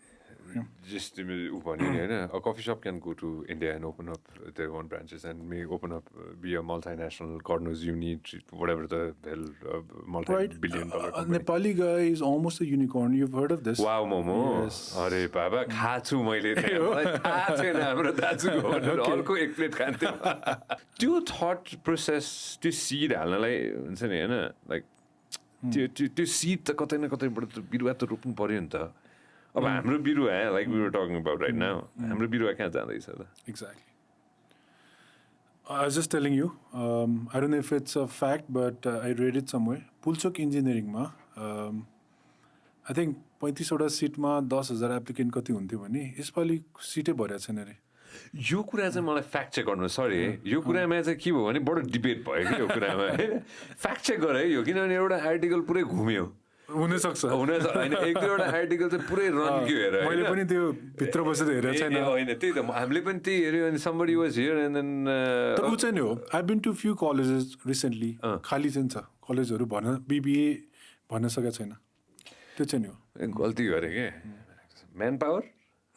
just a coffee shop can go to India and open up their own branches and may open up, be a multinational. God knows you need whatever the hell multi-billion dollar company. Nepali guy is almost a unicorn. You've heard of this? Wow, Momo. Yes. Are baba, khachu मैले थाहा छैन हाम्रो दाजुको अर्को एक plate खान्थ्यो. त्यो thought process, त्यो seed हाल्नलाई हुन्छ नि हैन, like त्यो seed त कतै न कतैबाट त बिरुवा त रोप्नु पर्यो नि त. अब हाम्रो बिरुवा, like we were talking about right now, हाम्रो बिरुवा कहाँ जाँदैछ त? Exactly. I was just telling you, I don't know if it's a fact, but I read it somewhere. Pulchok engineering ma, I think 35वटा सिटमा 10,000 एप्लिकेन्ट कति हुन्थ्यो भने यसपालि सिटै भरेको छैन रे. यो कुरा चाहिँ मलाई फ्याक्ट चेक गर्नु, सरी यो कुरामा चाहिँ के भयो भने बडो डिबेट भयो कि यो कुरामा. फ्याक्ट चेक गर है यो, किनभने एउटा आर्टिकल पुरै घुम्यो. हुनसक्छ होइन, एक दुईवटा आर्टिकल चाहिँ पुरै रन्क्यो हेर. मैले पनि त्यो भित्र बसेर हेरेको छैन. होइन त्यही त, हामीले पनि त्यही हेऱ्यो. अनि somebody was here and then तर उ चाहिँ नि हो, I've been to few colleges recently. खाली चाहिँ छ कलेजहरू भन्न, BBA भन्न सकेको छैन. त्यो चाहिँ नि हो. गल्ती गरे के म्यान पावर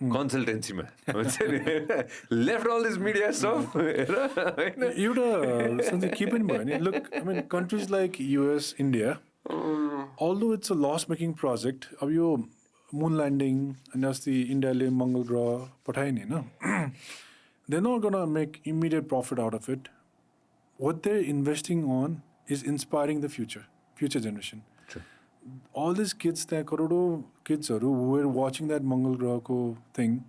कन्सल्टेन्सीमा हुन्छ नि, left all this media stuff हैन. एउटा सन्जय के पनि भयो नि, look, I mean countries like US, India, although it's a loss-making project, अब यो moon landing and अस्ति इन्डियाले मङ्गल ग्रह पठायो नि हैन, they're not gonna make immediate profit out of it. What they're investing on is inspiring the future generation. True. All these kids, the crore kids who were watching that Mangal Graha thing,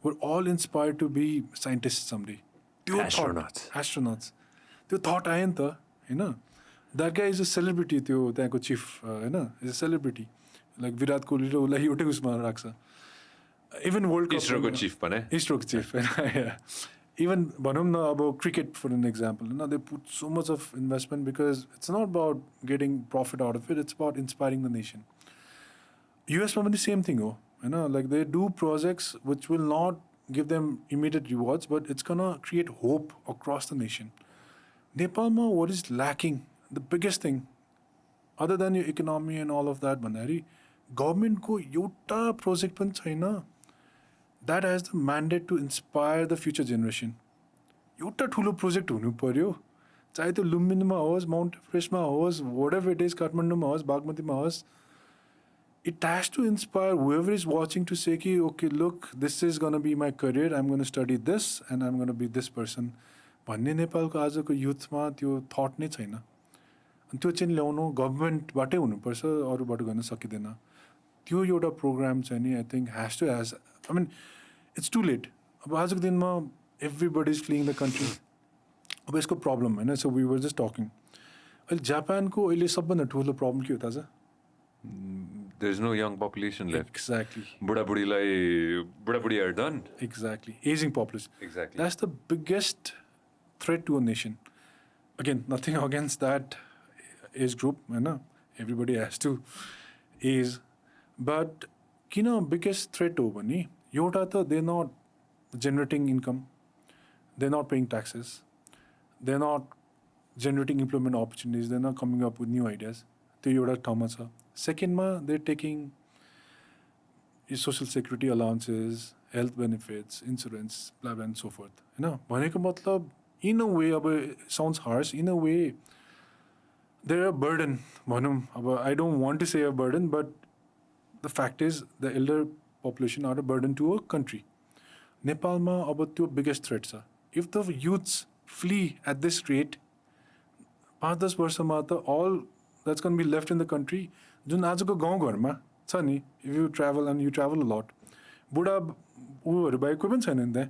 were all inspired to be scientists someday. Astronauts. They thought ayanta, you know. That guy is a celebrity. Tyo chief, you know, is a celebrity. Like Virat Kohli, like yote usma raksa. Even World Cup. ISRO chief pane. ISRO chief. Yeah. Even Banum about cricket, for an example, you know, they put so much of investment because it's not about getting profit out of it, it's about inspiring the nation. US probably the same thing, you know, like they do projects which will not give them immediate rewards, but it's gonna create hope across the nation. Nepal, what is lacking? The biggest thing, other than your economy and all of that, Bandari, government ko yota project pan chaina that has the mandate to inspire the future generation. एउटा ठुलो project हुनु पर्यो, चाहे त्यो लुम्बिनीमा होस्, Mount एभरेस्टमा होस्, whatever it is, काठमाडौँमा होस्, बागमतीमा होस्, it has to inspire whoever is watching to say कि okay, look, this is going to be my career, I'm going to study this and I'm going to be this person. भन्ने नेपालको आजको युथमा त्यो thought नै छैन. अनि त्यो चाहिँ ल्याउनु गभर्नमेन्टबाटै हुनुपर्छ, अरूबाट गर्न सकिँदैन. त्यो एउटा प्रोग्राम चाहिँ नि I think has to, I mean, it's too late. अब आजको दिनमा everybody is fleeing the country. अब यसको प्रब्लम हैन, so we were just talking. अहिले जापानको अहिले सबभन्दा ठुलो प्रब्लम के हो थाहा छ? There's no young population left. Exactly. बुढाबुढी are done. Exactly. Aging population. Exactly. That's the biggest threat to a nation. Again, nothing against that age group, हैन? Everybody has to age. But किन biggest threat हो भने एउटा त they're not generating income, they're not paying taxes, they're not generating employment opportunities, they're not coming up with new ideas. त्यो एउटा ठाउँमा छ. सेकेन्डमा they're taking social security allowances, health benefits, insurance, blah blah and so forth. होइन भनेको मतलब in a way अब sounds harsh, in a way they're a burden भनौँ. अब I don't want to say a burden, but the fact is the elder population are a burden to a country. नेपालमा अब त्यो biggest threat छ. If the youths flee at this rate, 5-10 वर्षमा त all that's going to be left in the country जुन आजको गाउँघरमा छ नि, if you travel and you travel a lot, बुढा उहरू बाहेक कोही पनि छैन नि त्यहाँ,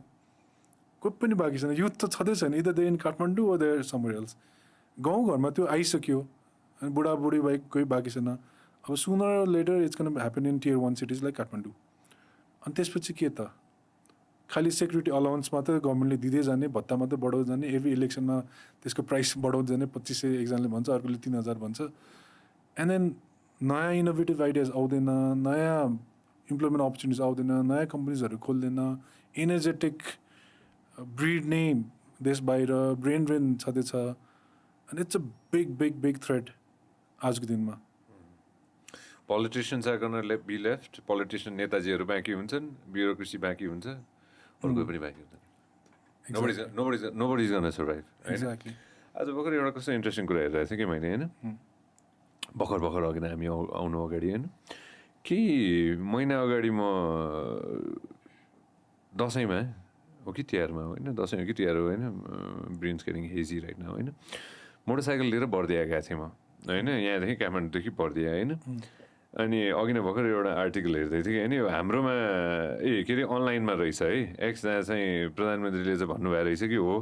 कोही पनि बाँकी छैन, युथ त छँदै छैन, either they in Kathmandu or they somewhere else. गाउँघरमा त्यो आइसक्यो अनि बुढाबुढी बाहेक कोही बाँकी छैन. अब sooner or later it's going to happen in tier 1 cities like Kathmandu. अनि त्यसपछि के त खालि सेक्युरिटी अलाउन्स मात्रै गभर्मेन्टले दिँदै जाने, भत्ता मात्रै बढाउँदै जाने, एभ्री इलेक्सनमा त्यसको प्राइस बढाउँदै जाने, 2500 एकजनाले भन्छ, अर्कोले 3000 भन्छ. एन्ड देन नयाँ इनोभेटिभ आइडियाज आउँदैन, नयाँ इम्प्लोइमेन्ट अपर्च्युनिटिज आउँदैन, नयाँ कम्पनीजहरू खोल्दैन, एनर्जेटिक ब्रिड नै देश बाहिर, ब्रेन ड्रेन छँदैछ. And it's a big big big threat आजको दिनमा. Politicians are going to be left. Politician नेताजीहरू बाँकी हुन्छन्, ब्युरोक्रेसी बाँकी हुन्छ, अरू कोही पनि बाँकी हुँदैन. Nobody's going to survive. Exactly. आज भर्खर एउटा कस्तो इन्ट्रेस्टिङ कुरा हेरिरहेको थिएँ कि मैले, होइन, भर्खर अघि नै हामी आउनु अगाडि, होइन, केही महिना अगाडि म दसैँमा हो कि तिहारमा, होइन, दसैँ हो कि तिहार हो, होइन, brains getting hazy right now, होइन, मोटरसाइकल लिएर बर्दिया गएको थिएँ म, होइन, यहाँदेखि काठमाडौँदेखि बर्दिया, होइन. अनि अघि नै भर्खर एउटा आर्टिकल हेर्दै थिएँ कि, होइन, हाम्रोमा के अरे अनलाइनमा रहेछ है, जहाँ चाहिँ प्रधानमन्त्रीले चाहिँ भन्नुभएको रहेछ कि हो,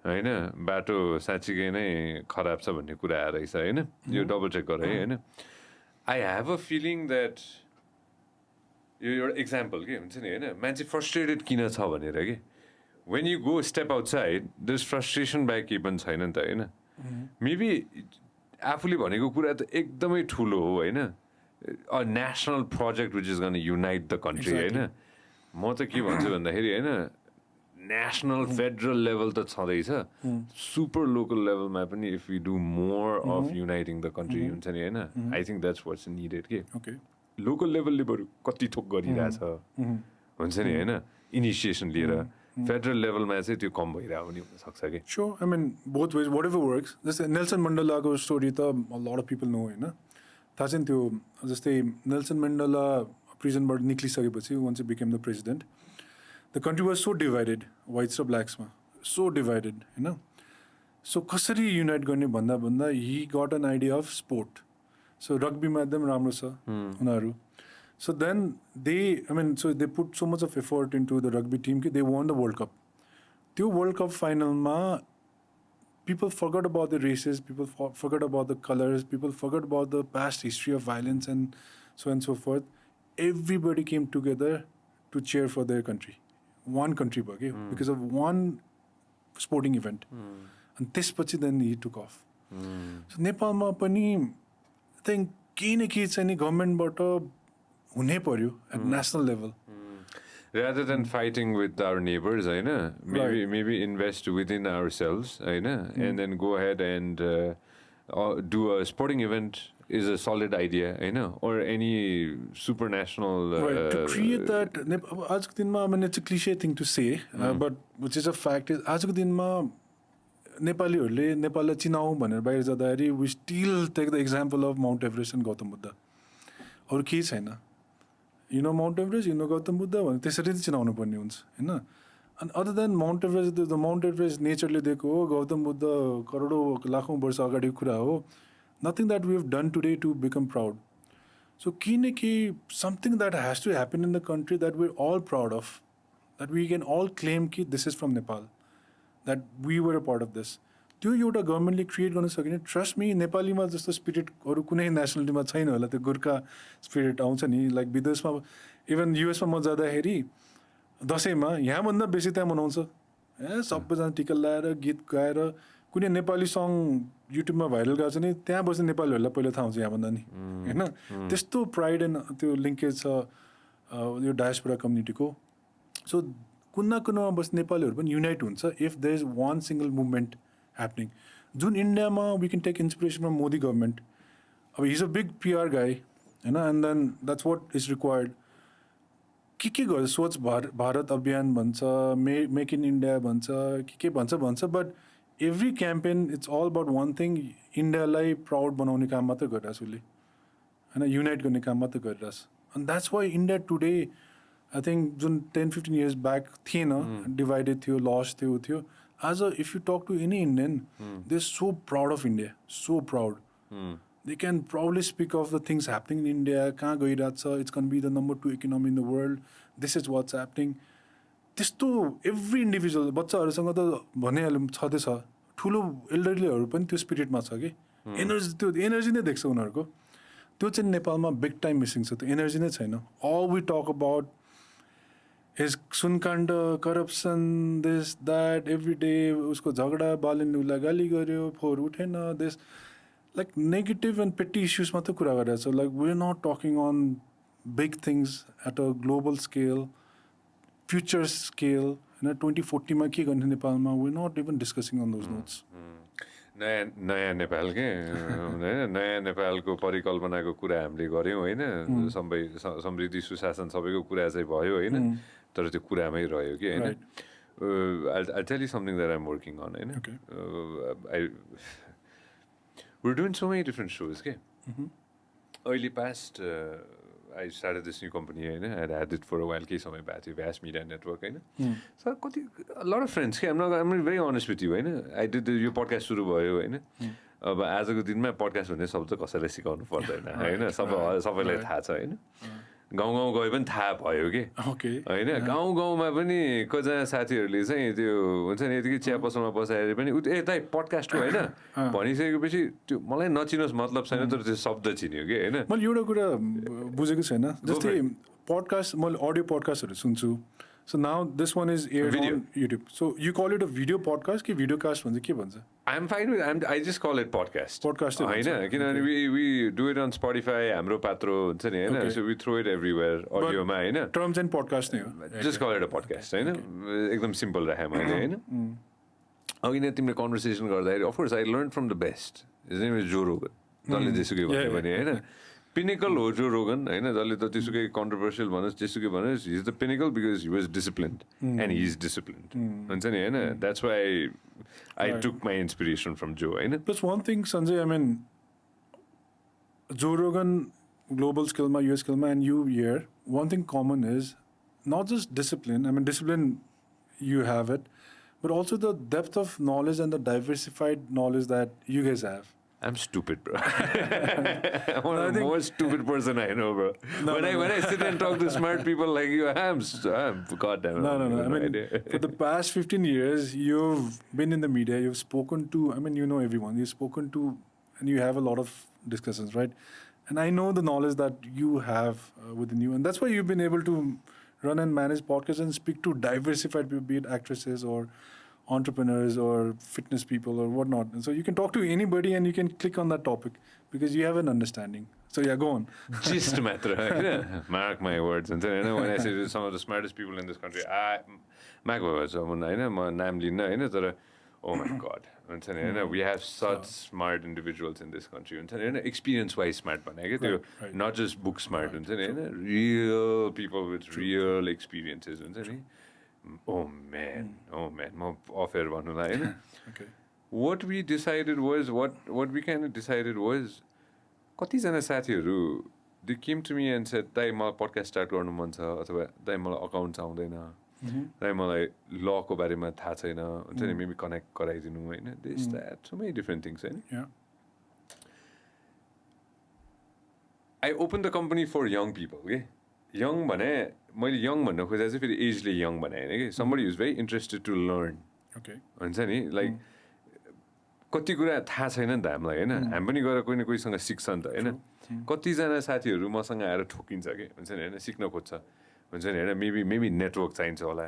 होइन, बाटो साँच्चीकै नै खराब छ भन्ने कुरा आएर रहेछ, होइन, यो डबल चेक गर है, होइन. I have a feeling that यो एउटा इक्जाम्पल के हुन्छ नि, होइन, मान्छे फ्रस्ट्रेटेड किन छ भनेर कि when you go step outside this frustration बाहेक केही पनि छैन नि त, होइन. मेबी आफूले भनेको कुरा त एकदमै ठुलो हो, होइन, a national project which is gun unite the country, होइन. म त के भन्छु भन्दाखेरि, होइन, नेसनल फेडरल लेभल त छँदैछ, सुपर लोकल लेभलमा पनि if you do more of uniting the country हुन्छ नि, होइन, I think that's what's needed के. लोकल लेभलले बरु कति थोक गरिरहेछ हुन्छ नि, होइन, इनिसिएसन लिएर फेडरल लेभलमा चाहिँ त्यो कम भइरहेको पनि हुनसक्छ कि. Sure, I mean both ways, whatever works. जस्तै नेल्सन मण्डेलाको स्टोरी त a lot of people know, होइन, थाहा छ नि त्यो. जस्तै नेल्सन मण्डेला प्रिजनबाट निक्लिसकेपछि once he became the president, the country was so divided, whites र ब्ल्याक्समा so divided, होइन. सो कसरी युनाइट गर्ने भन्दा भन्दा he got an idea of sport. So रग्बीमा एकदम राम्रो छ उनीहरू. So then so they put so much of effort into the rugby team that they won the World Cup. The World Cup final ma, people forgot about the races, people forgot about the colors, people forgot about the past history of violence and so forth. Everybody came together to cheer for their country. One country because of one sporting event. And त्यसपछि then he took off. So नेपालमा पनि I think केही न केही चाहिँ नि गभर्नमेन्टबाट हुनै पर्यो at national level. Rather than fighting with our neighbors, maybe invest within ourselves, and then go ahead and do a sporting event is a solid idea, or any supranational. Right, to create that, आजको दिनमा, I mean, it's a cliche thing to say, but which is a fact, is आजको दिनमा नेपालीहरूले नेपाललाई चिनाऊ भनेर बाहिर जाँदाखेरि we still take the example of Mount Everest and Gautam Buddha. अरू केही छैन. You know Mount Everest, you know Gautam Buddha, भने त्यसरी चाहिँ चिनाउनु पर्ने हुन्छ, हैन. And other than Mount Everest, the Mount Everest नेचरले दिएको हो, गौतम बुद्ध करोडौं लाखौं वर्ष अगाडिको कुरा हो. Nothing that we have done today to become proud. So something that has to happen in the country that we're all proud of, that we can all claim कि this is from Nepal, that we were a part of this. त्यो एउटा गभर्नमेन्टले create गर्न सकिने. Trust me, नेपालीमा जस्तो spirit अरू कुनै नेसनालिटीमा छैन होला. त्यो गोर्खा स्पिरिट आउँछ नि, लाइक विदेशमा इभन युएसमा म जाँदाखेरि दसैँमा यहाँभन्दा बेसी त्यहाँ मनाउँछ. सबैजना टिका लगाएर गीत गाएर कुनै नेपाली सङ युट्युबमा भाइरल गएको छ नि त्यहाँ बस्ने नेपालीहरूलाई पहिला थाहा हुन्छ यहाँभन्दा नि होइन त्यस्तो प्राइड एन्ड त्यो लिङ्केज छ यो डायस्पोरा कम्युनिटीको सो कुन कुनमा बस्ने नेपालीहरू पनि युनाइट हुन्छ if there is one single movement happening जुन इन्डियामा we can take inspiration from Modi government अब he's a big PR guy होइन and then that's what is required के गर्छ स्वच्छ भारत अभियान भन्छ मेक इन इन्डिया भन्छ के भन्छ but every campaign it's all about one thing इन्डियालाई प्राउड बनाउने काम मात्रै गरिरहेछ उसले होइन युनाइट गर्ने काम मात्रै गरिरहेछ and that's why India today I think जुन 10-15 years ब्याक थिएन डिभाइडेड थियो लस थियो आज if you talk to any Indian they are so proud of India so proud they can proudly speak of the things happening in India, kahan gairahach cha, it's going to be the number 2 economy in the world, this is what's happening. Testo every individual, bachchaharusanga ta bhanihalu chhaदै छ ठुलो एल्डरलीहरू पनि त्यो स्पिरिटमा छ कि energy नै देख्छ उनीहरूको त्यो चाहिँ नेपालमा बिग टाइम मिसिङ छ त्यो एनर्जी नै छैन all we talk about is सुनकाण्ड corruption this that every day उसको झगडा बालिन उसलाई गाली गर्यो फोहोर उठेन this like negative and petty issues मात्र कुरा गरिरहेको छ like we're not talking on big things at a global scale future scale होइन 2040 मा के गर्ने नेपालमा we're not even discussing on those notes नयाँ नेपाल के होइन नयाँ नेपालको परिकल्पनाको कुरा हामीले गऱ्यौँ होइन समृद्धि सुशासन सबैको कुरा चाहिँ भयो होइन तर त्यो कुरामै रह्यो कि होइन I'll tell you something that I'm working on होइन We're doing so many different shows, okay? Early past, I started this new company, I had it for a while, so my battery, vyasamedianetwork, so I got a lot of friends. I'm very honest with you, I did your podcast सुरु भयो, अब आजको दिनमा podcast भन्ने शब्द कसैलाई सिकाउनु पर्दैन, हैन सबैलाई थाहा छ, हैन गाउँ गाउँ गए पनि थाहा भयो के होइन गाउँ गाउँमा पनि कतिजना साथीहरूले चाहिँ त्यो हुन्छ नि यतिकै चिया पसलमा बसाएर पनि दाइ पडकास्टको होइन भनिसकेपछि त्यो मलाई नचिनोस् मतलब छैन तर त्यो शब्द चिन्यो कि होइन मैले एउटा कुरा बुझेको छैन जस्तै पडकास्ट मैले अडियो पडकास्टहरू सुन्छु So now this one is aired on YouTube. So you call it a video podcast कि video cast भन्छ के भन्छ? I'm fine with I just call it podcast. Podcast होइन किनभने we do it on Spotify हाम्रो पात्रो हुन्छ नि होइन so we throw it everywhere अडियोमा होइन Terms and podcast नै हो. Just call it a podcast होइन एकदम सिम्पल राखेँ मैले होइन अघि नै तिमीले कन्भर्सेसन गर्दाखेरि of course I learned from the best. His name is Joe Rogan. जसले जेसुकै भन्यो भने होइन पिनिकल हो जो रोगन होइन जसले त त्यसुकै कन्ट्रोभर्सियल भनोस् जेसुकै भनोस् he is the pinnacle because he was disciplined and he is disciplined हुन्छ नि होइन that's why I took my inspiration from Joe होइन plus one thing Sanjay I mean Joe Rogan global स्केलमा युएस स्केलमा and you hear one thing common is not just discipline I mean discipline you have it but also the depth of knowledge and the diversified knowledge that you गेज have I'm stupid, bro. I'm one of the most stupid person I know, bro. When I sit and talk to smart people like you, I'm goddamn. No. I mean, for the past 15 years, you've been in the media. You've spoken to. I mean, you know everyone. You've spoken to, and you have a lot of discussions, right? And I know the knowledge that you have within you, and that's why you've been able to run and manage podcasts and speak to diversified people, be it actresses or entrepreneurs or fitness people or whatnot. And so you can talk to anybody and you can click on that topic because you have an understanding. So yeah, go on. Just matter. Mark my words. And then when I say some of the smartest people in this country, mark my words. Oh my God. We have such smart individuals in this country. Experience-wise smart. Right. Not just book smart. Real people with real experiences. Oh man, म affair भन्नुलाई होइन what we decided was what we kind of decided was कतिजना साथीहरू they came to me and said दाइ मलाई podcast start गर्नु मन छ अथवा दाइ मलाई अकाउन्ट्स आउँदैन दाइ मलाई लको बारेमा थाहा छैन हुन्छ नि मेबी कनेक्ट गराइदिनु होइन this that so many different things होइन I opened the company for young people के यङ भने मैले यङ भन्न खोजेको चाहिँ फेरि एजले यङ भने होइन कि somebody who's very interested to learn हुन्छ नि लाइक कति कुरा थाहा छैन नि त हामीलाई होइन हामी पनि गएर कोही न कोहीसँग सिक्छ नि त होइन कतिजना साथीहरू मसँग आएर ठोकिन्छ कि हुन्छ नि होइन सिक्न खोज्छ हुन्छ नि होइन मेबी नेटवर्क चाहिन्छ होला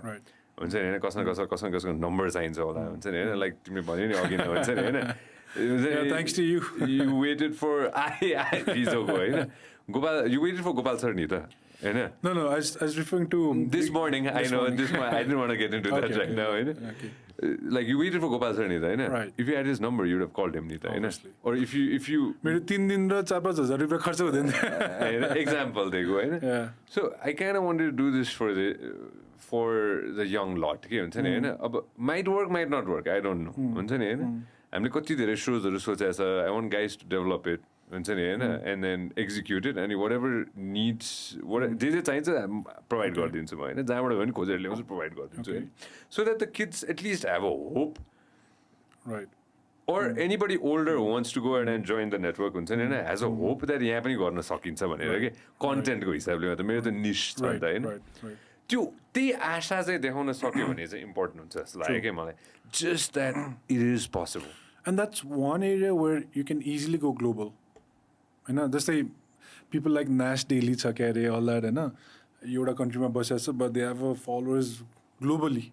हुन्छ नि होइन कसको नम्बर चाहिन्छ होला हुन्छ नि होइन लाइक तिमीले भन्यो नि अघि नै हुन्छ नि होइन thanks to you. You waited for होइन Gopal you waited for Gopal sir नि त होइन No, I was referring to this morning I know morning. I didn't want to get into that Okay, right now होइन Okay. Like you waited for Gopal sir ni ta होइन Right. if you had his number you would have called him ni ta होइन Obviously. or if you मेरो 3 दिन र 4-5 हजार रुपियाँ खर्च हुँदैन होइन example दिएको होइन Yeah. so I kind of wanted to do this for the young lot के हुन्छ नि होइन अब might work might not work I don't know हुन्छ नि होइन हामीले कति धेरै सोजहरू सोचेको छ I want guys to develop it हुन्छ नि होइन and then execute it and whatever needs जे चाहिन्छ प्रोभाइड गरिदिन्छु म होइन जहाँबाट भयो भने खोजेर ल्याउँछु प्रोभाइड गरिदिन्छु होइन so that the kids at least have a hope Right. or anybody older who wants to go ahead and join the network हुन्छ नि होइन has a hope that यहाँ पनि गर्न सकिन्छ भनेर के कन्टेन्टको हिसाबले त मेरो त निश छ नि त होइन Right. त्यो त्यही आशा चाहिँ देखाउन सक्यो भने चाहिँ इम्पोर्टेन्ट हुन्छ जस्तो लाग्यो क्या मलाई just that it is possible And that's one area where you can easily go global. होइन जस्तै people like Nash Daily छ क्या अरे all that होइन एउटा कन्ट्रीमा बसेको छ but they have a followers globally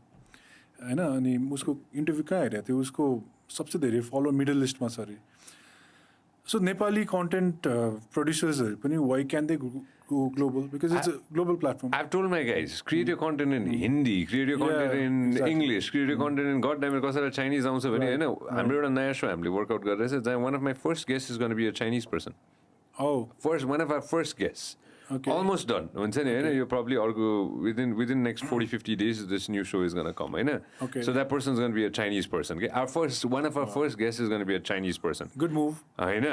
होइन अनि उसको इन्टरभ्यू कहाँ हेरेको थियो उसको सबसे धेरै फलोवर मिडल लिस्टमा छ अरे सो नेपाली कन्टेन्ट प्रड्युसर्सहरू पनि why can they go global because it's a global platform. I've told my guys, create your content in Hindi, create your content in English, create your content in goddamn it कसैलाई Chinese आउँछ भने होइन हाम्रो एउटा नयाँ so हामीले workout गरिरहेछ जहाँ one of my first guests is going to be a Chinese person. One of our first guests. Okay. Almost done. हुन्छ नि होइन यो probably अर्को within next 40-50 days this new show is going to come होइन Okay. so that person is going to be a Chinese person. Okay? One of our first guests is going to be a Chinese person. Good move. होइन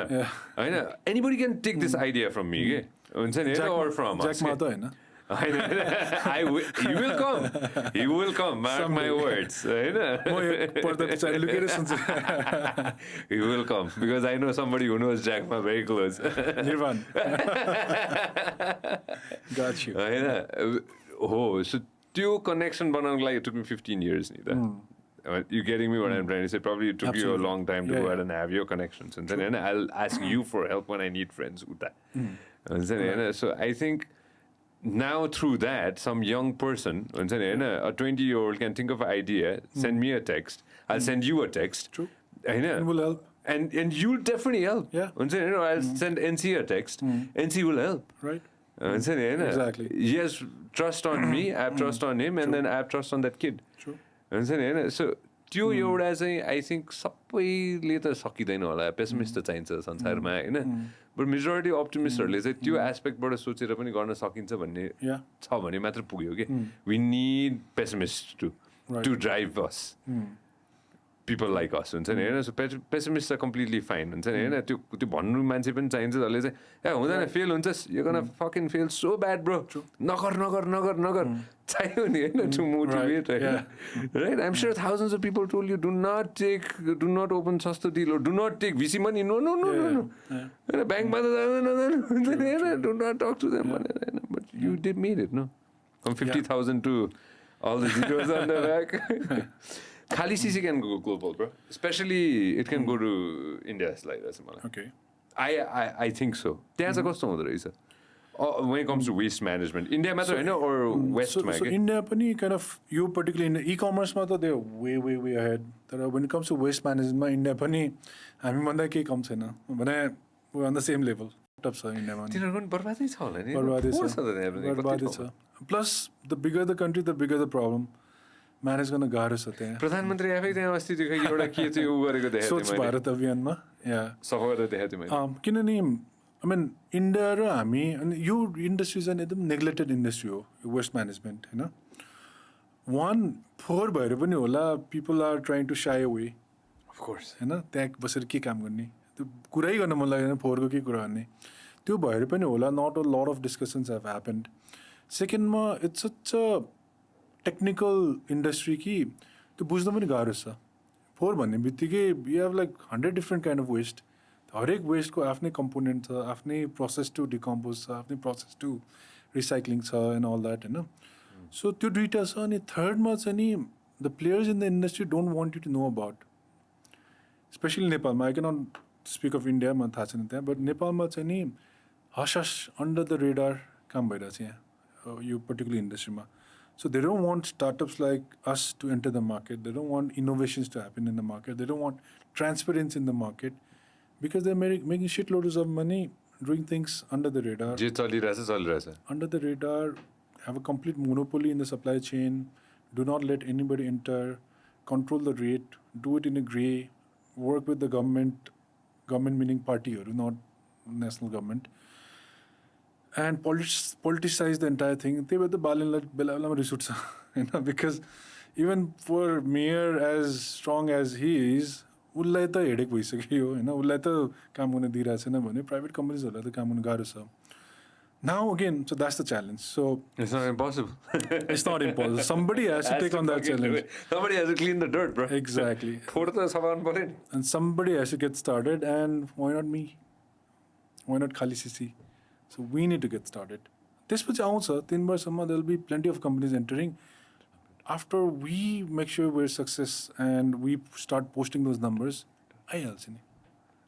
होइन anybody can take this idea from me के हुन्छ नि होइन or from us. Jack Ma त होइन He will come mark my words होइन म पर्दा पछाडि लुकेर सुन्छु he will come because I know somebody who knows Jack Ma very close निर्वाण got you होइन हो so त्यो connection बनाउनको लागि it took me 15 years नि त you getting me what I'm trying to say probably it took you a Absolutely. long time to go ahead and have your connections हुन्छ नि होइन I'll ask you for help when I need friends उता हुन्छ नि होइन so I think now through that some young person हुन्छ नि होइन a 20-year-old can think of an idea send me a text I'll send you a text True. होइन And will help. and you'll definitely help Yeah. हुन्छ नि होइन I'll send NC a text NC will help Right. हुन्छ नि होइन Exactly. he has trust on me I have trust on him and then I have trust on that kid True. हुन्छ नि होइन so त्यो एउटा चाहिँ आई थिङ्क सबैले त सकिँदैन होला पेसमिस्ट त चाहिन्छ संसारमा होइन बट मेजोरिटी अप्टिमिस्टहरूले चाहिँ त्यो एस्पेक्टबाट सोचेर पनि गर्न सकिन्छ भन्ने Yeah. छ भने मात्र पुग्यो कि we need pessimist to drive us people like us हुन्छ नि होइन सो पेसमिस्ट त कम्प्लिटली फाइन हुन्छ नि होइन त्यो भन्नु मान्छे पनि चाहिन्छ जसले चाहिँ ए हुँदैन फेल हुन्छस् यो गर्न fucking fail so bad bro नगर चाहियो नि होइन to motivate right I'm sure thousands of people told you do not open Sastodeal or do not take VC money no होइन ब्याङ्कमा त जाँदैन हुन्छ नि होइन do not talk to them भनेर होइन but you did made it no from 50,000 to all the zeros on the back Khaalisisi can go global, bro. Especially, it can go to India, like that's मलाई. Okay. I think so. त्यहाँ चाहिँ कस्तो हुँदो रहेछ? When it comes to waste management, India मात्र होइन or West मा So India पनि kind of यो particularly in e-commerce मा त they're way ahead. तर when it comes to waste management मा India पनि हामी भन्दा केही कम छैन. भने we're on the same level. Top छ इन्डियामा. तिनीहरूको पनि बर्बादै छ होला नि. बर्बादै छ. Plus the bigger the country, the bigger the problem. Manage गर्न गाह्रो छ त्यहाँ प्रधानमन्त्री आफै त्यहाँ अस्ति एउटा के चाहिँ उ गरेको देखाएको थिएँ स्वच्छ भारत अभियानमा सफा गरेर देखाएको थिएँ मैले किनभने आई मिन इन्डिया र हामी अनि यो इन्डस्ट्री चाहिँ एकदम नेग्लेक्टेड इन्डस्ट्री हो यो वेस्ट म्यानेजमेन्ट होइन वान फोहोर भएर पनि होला people are trying to shy away of course होइन त्यहाँ बसेर के काम गर्ने त्यो कुरै गर्न मन लागेन फोहोरको के कुरा गर्ने त्यो भएर पनि होला not a lot of discussions have happened सेकेन्डमा it's such a technical industry कि त्यो बुझ्न पनि गाह्रो छ फोहोर भन्ने बित्तिकै you have like 100 different kind of waste हरेक वेस्टको आफ्नै कम्पोनेन्ट छ आफ्नै प्रोसेस टु डिकम्पोज छ आफ्नै प्रोसेस टु रिसाइक्लिङ छ एन्ड अल द्याट होइन सो त्यो दुइटा छ अनि थर्डमा चाहिँ नि the players in the industry don't want you to know about especially नेपालमा I can not speak of India मलाई थाहा छैन त्यहाँ बट नेपालमा चाहिँ नि हस अन्डर द रेडार काम भइरहेको छ यहाँ यो पर्टिकुलर इन्डस्ट्रीमा So they don't want startups like us to enter the market. They don't want innovations to happen in the market. They don't want transparency in the market because they're making shitloads of money doing things under the radar. जे चलिरहेछ Under the radar, have a complete monopoly in the supply chain, do not let anybody enter, control the rate, do it in a gray, work with the government meaning party or not national government, and politicize the entire thing. They were the because even for mayor as strong as he is, उसलाई त headache भइसक्यो हैन उसलाई त काम गर्न दिइरहेको छैन भने प्राइभेट कम्पनीजहरुलाई त काम गर्न गाह्रो छ. Now again, so that's the challenge. So it's not impossible. It's not impossible. Somebody has to take on that challenge. Somebody has to clean the dirt, bro. Exactly. And somebody has to get started. And why not me? Why not Khaalisisi? So we need to get started. त्यसपछि आउँछ 3 वर्षमा there will be plenty of companies entering. After we make sure we're success and we start posting those numbers, आइहाल्छ नि.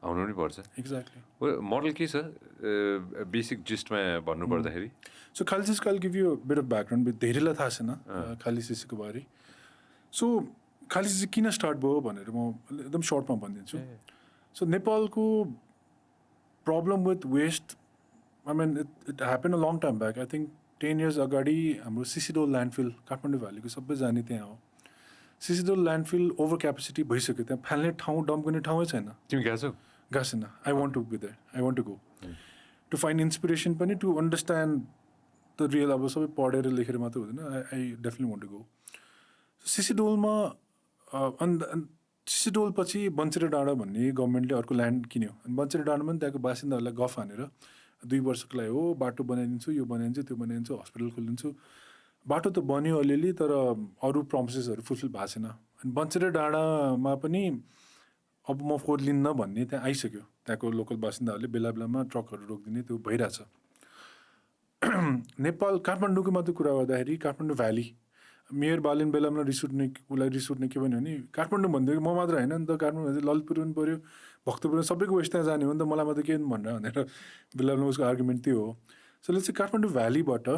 आउनु नि पर्छ. Exactly. Model के छ बेसिक जिस्टमा भन्नु पर्दाखेरि? So Khaalisisi, I'll give you a bit of background. धेरैलाई थाहा छैन Khaalisisiको बारे. So Khaalisisi किन स्टार्ट भयो भनेर म एकदम सर्टमा भनिदिन्छु. So नेपालको problem with waste, I mean it happened a long time back. I think 10 years अगाडि हाम्रो Sastodeal landfill काठमाडौँ भ्यालीको सबै जाने त्यहाँ हो. Sastodeal landfill over capacity भइसक्यो. त्यहाँ फाल्ने ठाउँ डम्प गर्ने ठाउँै छैन. तिमी गएको छौ? गएको छैन. I want to be there. I want to go. To find inspiration पनि, to understand the real, अब सबै पढेर लेखेर मात्र हुँदैन. I definitely want to go. Sastodealमा Sastodeal पछि बन्चेर डाँडा भन्ने गभर्नमेन्टले अर्को ल्यान्ड किन्यो. अनि बन्चेर डाँडामा पनि त्यहाँको बासिन्दाहरूलाई गफ हानेर 2 वर्षको लागि हो बाटो बनाइदिन्छु, यो बनाइदिन्छु, त्यो बनाइदिन्छु, हस्पिटल खोलिदिन्छु. बाटो त बन्यो अलिअलि तर अरू प्रमिसेसहरू फुलफिल भएको छैन. अनि बन्चेर डाँडामा पनि अब म फोहोर लिन्न भन्ने त्यहाँ आइसक्यो. त्यहाँको लोकल बासिन्दाहरूले बेला बेलामा ट्रकहरू रोकिदिने त्यो भइरहेछ. नेपाल काठमाडौँको मात्र कुरा गर्दाखेरि काठमाडौँ भ्याली मेयर बालिन बेलामा उसलाई रिस उठ्ने के भन्यो भने काठमाडौँ भनिदियो म मात्र होइन नि त काठमाडौँ भन्दा ललितपुर पनि पऱ्यो भक्तपुर सबैको वेस्ट त्यहाँ जाने हो नि त मलाई मात्र के भनेर बेलामा उसको आर्गुमेन्ट त्यो हो. सो लेट्स से काठमाडौँ भ्यालीबाट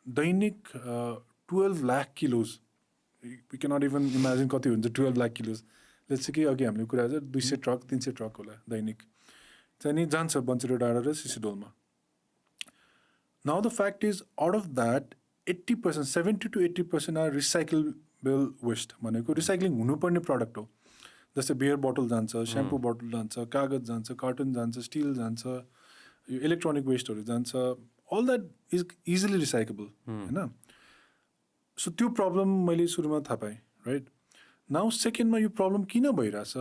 दैनिक 12 lakh kilos we can not even imagine कति हुन्छ 12 लाख किलोज. लेट्स से कि अघि हामीले कुरा गर्छ 200 ट्रक 300 ट्रक होला दैनिक चाहिँ नि जान्छ बन्चेर डाँडा र Sastodealमा. Now the fact is out of that 80%, 70 to 80% are recyclable waste. भनेको रिसाइक्लिङ हुनुपर्ने प्रडक्ट हो. जस्तै बियर बोतल जान्छ, स्याम्पू बोतल जान्छ, कागज जान्छ, कार्टन जान्छ, स्टिल जान्छ, यो इलेक्ट्रोनिक वेस्टहरू जान्छ. All that is easily recyclable. हैन. सो त्यो प्रब्लम मैले सुरुमा थाहा पाएँ. राइट. नाउ सेकेन्डमा यो प्रब्लम किन भइरहेछ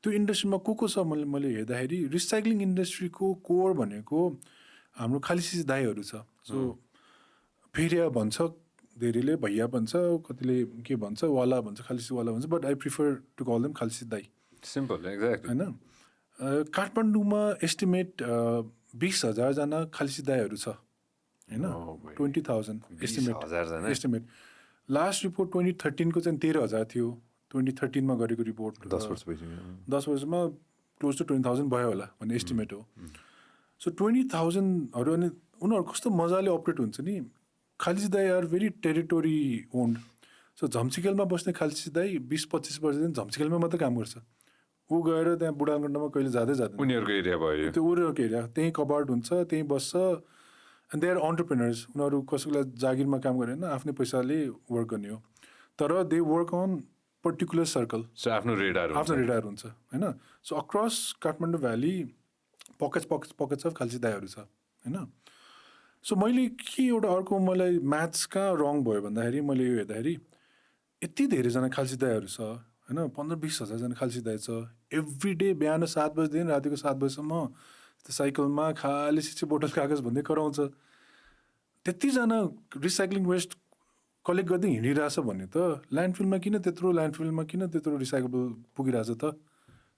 त्यो इन्डस्ट्रीमा को छ मैले हेर्दाखेरि रिसाइक्लिङ इन्डस्ट्रीको कोर भनेको हाम्रो Khaalisisi दाइहरू छ. सो फेरिया भन्छ धेरैले भैया भन्छ कतिले के भन्छ वाला भन्छ Khaalisisi वाला भन्छ but I prefer to call them Khaalisisi दाइ. सिम्पल एक्ज्याक्टली हैन. काठमाडौँमा एस्टिमेट 20,000 जना Khaalisisi दाइहरू छ हैन. 20,000 एस्टिमेट. लास्ट रिपोर्ट 2013 को चाहिँ 13,000 थियो. 2013 मा गरेको रिपोर्ट 10 वर्षमा क्लोज टु 20,000 भयो होला भन्ने एस्टिमेट हो. सो 20,000हरू अनि उनीहरू कस्तो मजाले अपरेट हुन्छ नि. Khaalisisi दाइ are very territory owned. So झम्सिकेलमा बस्ने Khaalisisi दाइ 20-25 वर्षदेखि झम्सिकेलमा मात्र काम गर्छ. ऊ गएर त्यहाँ बुढालगण्डमा कहिले जाँदै जाँदैन. उनीहरूको एरिया भयो त्यो उनीहरूको एरिया त्यहीँ कबार्ड हुन्छ त्यहीँ बस्छ. And they are entrepreneurs. उनीहरू कसैलाई जागिरमा काम गरेन आफ्नै पैसाले वर्क गर्ने हो तर they work on particular circle. So आफ्नो रेडार हुन्छ हैन. So across Kathmandu valley pockets of Khaalisisi दाइहरू छ हैन. सो मैले के एउटा अर्को मलाई म्याथ्स कहाँ रङ भयो भन्दाखेरि मैले यो हेर्दाखेरि यति धेरैजना Khaalisisi दाइहरू छ हैन. 15-20 हजार जना Khaalisisi दाइ छ. एभ्री डे बिहान 7 बजेदेखि रातिको 7 बजेसम्म त्यो साइकलमा Khaalisisi बोतल कागज भन्दै कराउँछ. त्यतिजना रिसाइक्लिङ वेस्ट कलेक्ट गर्दै हिँडिरहेछ भने त ल्यान्डफिलमा किन त्यत्रो रिसाइक्लेबल पुगिरहेछ त.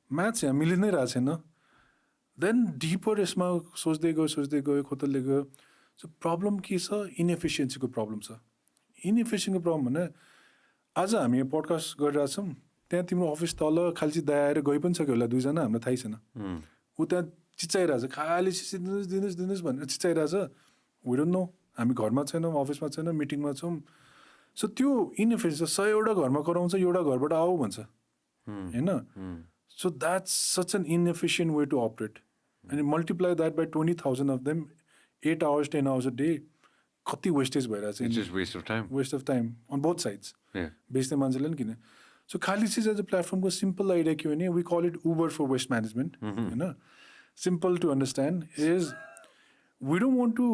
म्याथ्स यहाँ मिलिनै रहेको छैन. देन डिपर यसमा सोच्दै गयो खोतल्दै गयो. सो प्रब्लम के छ इनएफिसियन्सीको प्रब्लम छ. इनएफिसियन्सीको प्रब्लम भने आज हामी यो पडकास्ट गरिरहेछौँ त्यहाँ तिम्रो अफिस तल Khaalisisi दाइ आएर गइ पनि सक्यो होला 2 जना हामीलाई थाहै छैन. ऊ त्यहाँ चिच्चाइरहेछ Khaalisisi दिनुहोस् भनेर चिच्चाइरहेछ. We don't know. हामी घरमा छैनौँ अफिसमा छैनौँ मिटिङमा छौँ सो त्यो इनएफिसियन्ट 100वटा घरमा कराउँछ एउटा घरबाट आऊ भन्छ होइन so that's such an inefficient way to operate अनि multiply that by 20,000 of them 8 hours 10 hours a day कति वेस्टेज भइरहेछ It's just waste of time on both sides yeah बेच्ने मान्छेले नि किन सो खालिसिस एज अ प्लेटफर्मको सिम्पल आइडिया के हो भने we call it Uber for waste management होइन simple to understand is we don't want to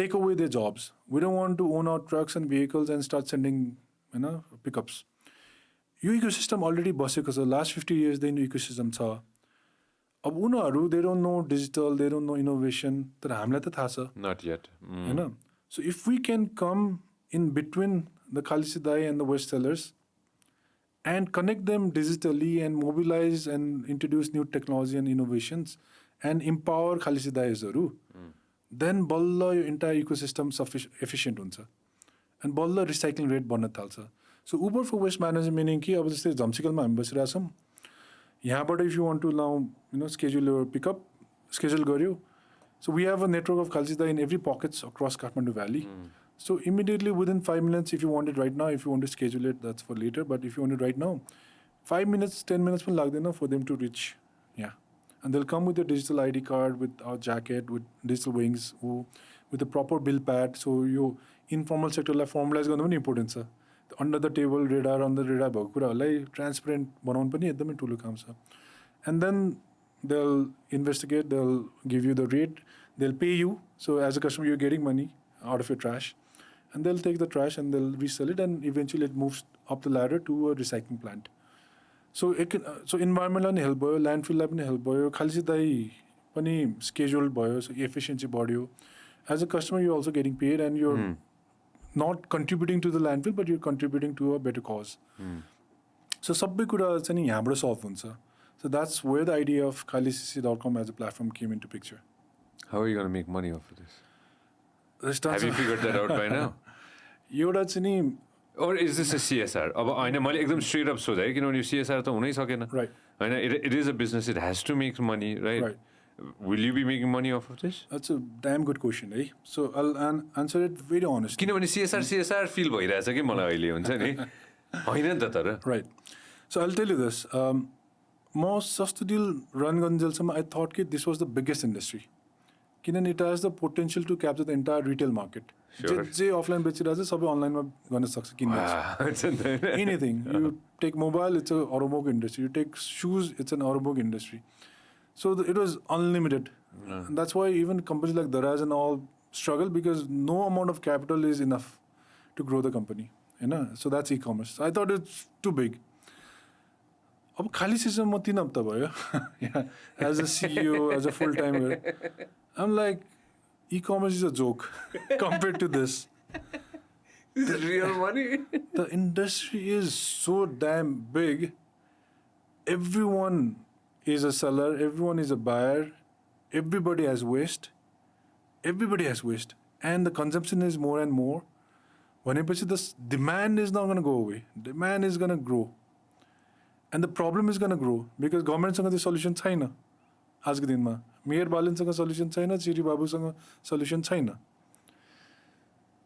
take away their jobs. We don't want to own our trucks and vehicles and start sending pickups. Your ecosystem already बसेको छ last 50 years देखि ecosystem छ अब उनीहरू they don't know digital, they don't know innovation तर हामीलाई त थाहा छ not yet होइन so if we can come in between the Khaalisisi Dai and the West sellers and connect them digitally and mobilize and introduce new technology and innovations and empower Khaalisisi Daisहरू then बल्ल यो entire ecosystem efficient हुन्छ and बल्ल recycling rate बढ्न थाल्छ so Uber for waste management meaning कि अब जस्तै झम्सिकलमा हामी बसिरहेछौँ यहाँबाट if you want to now schedule यो पिकअप स्केड्युल गऱ्यो so we have a network of खालिसिदा in every pockets across Kathmandu valley so immediately within 5 minutes if you want it right now if you want to schedule it that's for letter but if you want it right now 5 minutes 10 minutes पनि लाग्दैन for them to reach यहाँ and they'll come with a digital ID card, with our jacket, with digital wings, with a proper bill pad. So you informal sector like formalize गर्नु पनि important छ under the table radar on the radar भएको कुराहरूलाई transparent बनाउनु पनि एकदमै ठुलो काम छ and then they'll investigate, they'll give you the rate, they'll pay you. So as a customer you're getting money out of your trash and they'll take the trash and they'll resell it and eventually it moves up the ladder to a recycling plant. So environmentलाई पनि help भयो ल्यान्डफिललाई पनि help भयो खालिसी दाई पनि schedule भयो so efficiency बढ्यो as a customer you also getting paid and you're not contributing to the landfill but you're contributing to a better cause so सबै कुरा चाहिँ नि यहाँबाट सल्भ हुन्छ so that's where the idea of khaalisisi.com as a platform came into picture how are you going to make money off of this have you figured that out by now एउटा चाहिँ नि or is this a CSR अब होइन मैले एकदम straight up सोधेँ किनभने यो CSR त हुनै सकेन होइन it is a business it has to make money right will you be making money off of this that's a damn good question है so I'll answer it very honestly किनभने CSR feel भइरहेछ कि मलाई अहिले हुन्छ नि होइन नि त तर right so I'll tell you this म Sastodeal run गर्नुजेलसम्म I thought कि this was the biggest industry किनभने it has the potential to capture the entire retail market जे अफलाइन बेचिरहेको छ सबै अनलाइनमा गर्न सक्छ किन्न anything you take mobile it's a अरोबोक इन्डस्ट्री you take shoes it's an अरोबोक इन्डस्ट्री so it was unlimited that's why even companies like Daraz and all struggle because no amount of capital is enough to grow the company होइन so that's commerce I thought it's too big अब खालिसिसमा म 3 हप्ता भयो as a CEO as a full timer I am like e-commerce is a joke compared to this. This is real money. The industry is so damn big. Everyone is a seller. Everyone is a buyer. Everybody has waste. Everybody has waste. And the consumption is more and more. Whenever the demand is not going to go away. Demand is going to grow. And the problem is going to grow because government has the solution छैन आजको दिनमा mayor बालनसँग solution छैन चिरी बाबुसँग solution छैन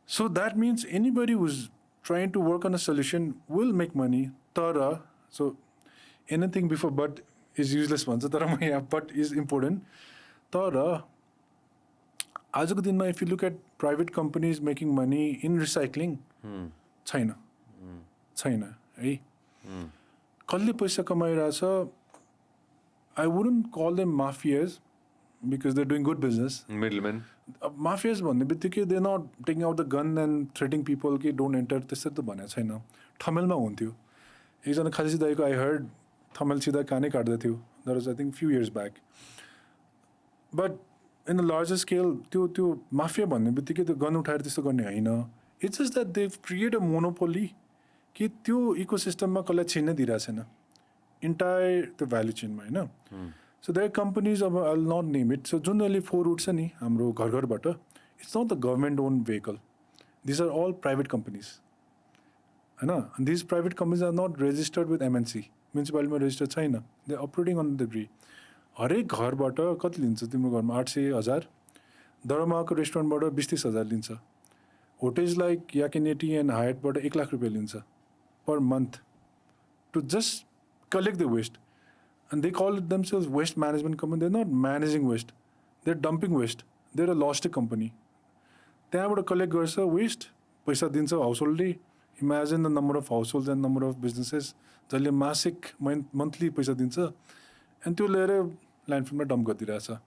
so that means anybody who's trying to work on a solution will make money तर so anything before but is useless भन्छ तर म यहाँ बट इज इम्पोर्टेन्ट तर आजको दिनमा if you look at private companies making money in recycling छैन है कसले पैसा कमाइरहेछ I wouldn't call them mafias because they're doing good business. Middlemen. Mafias भन्ने बित्तिकै they're not taking out the gun and threatening people कि don't enter त्यसरी त भनेको छैन थमेलमा हुन्थ्यो एकजना खालिसी दाइको I heard थमेल सिधा कानै काट्दै थियो that was I think few years back but in the larger scale त्यो माफिया भन्ने बित्तिकै त्यो गन उठाएर त्यस्तो गर्ने होइन it's just that they've created a monopoly कि त्यो इकोसिस्टममा कसलाई छिर्नै दिइरहेको छैन entire the value chain ma हैन so there are companies of I'll not name it so जुन अहिले 4 routes छ नि हाम्रो घरबाट it's not the government owned vehicle these are all private companies हैन and these private companies are not registered with MNC municipality मा registered छैन they are operating on the grid हरेक घरबाट कति लिन्छ तिम्रो घरमा 800,000 दरमाको रेस्टुरेन्टबाट 20-30 हजार लिन्छ hotels like Yakineti and Hyatt but 1 lakh rupiah lincha per month to just collect the waste. And they call it themselves waste management company. They're not managing waste. They're dumping waste. They're a logistic company. त्यहाँबाट collect गर्छ waste, पैसा दिन्छ householdले. Imagine the number of households and number of businesses जसले मासिक monthly पैसा दिन्छ and त्यो लिएर landfill मा dump गरिदिरहेछ.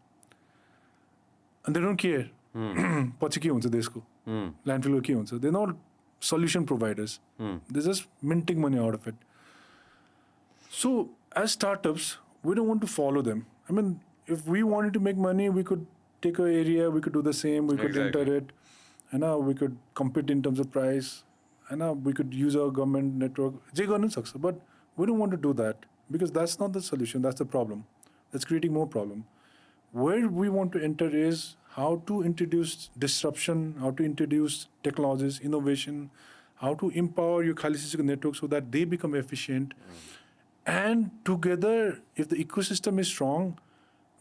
And they don't care. पछि के हुन्छ देशको landfill के हुन्छ. They're not solution providers. They're just minting money out of it. So as startups, we don't want to follow them. I mean, if we wanted to make money, we could take an area, we could do the same, we could enter it, and now we could compete in terms of price, and now we could use our government network. But we don't want to do that because that's not the solution, that's the problem. That's creating more problem. Where we want to enter is how to introduce disruption, how to introduce technologies, innovation, how to empower your Khaalisisi network so that they become efficient. And together, if the ecosystem is strong,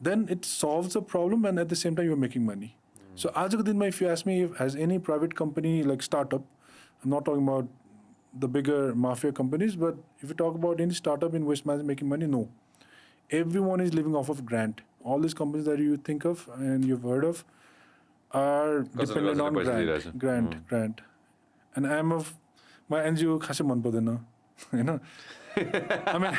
then it solves the problem and at the same time you're making money. So aajko din mein, if you ask me, if has any private company like startup, I'm not talking about the bigger mafia companies, but if you talk about any startup in waste management making money, no. Everyone is living off of grant. All these companies that you think of and you've heard of are dependent on grant. And I'm of my NGO khasai man parदैन, हैन. I mean,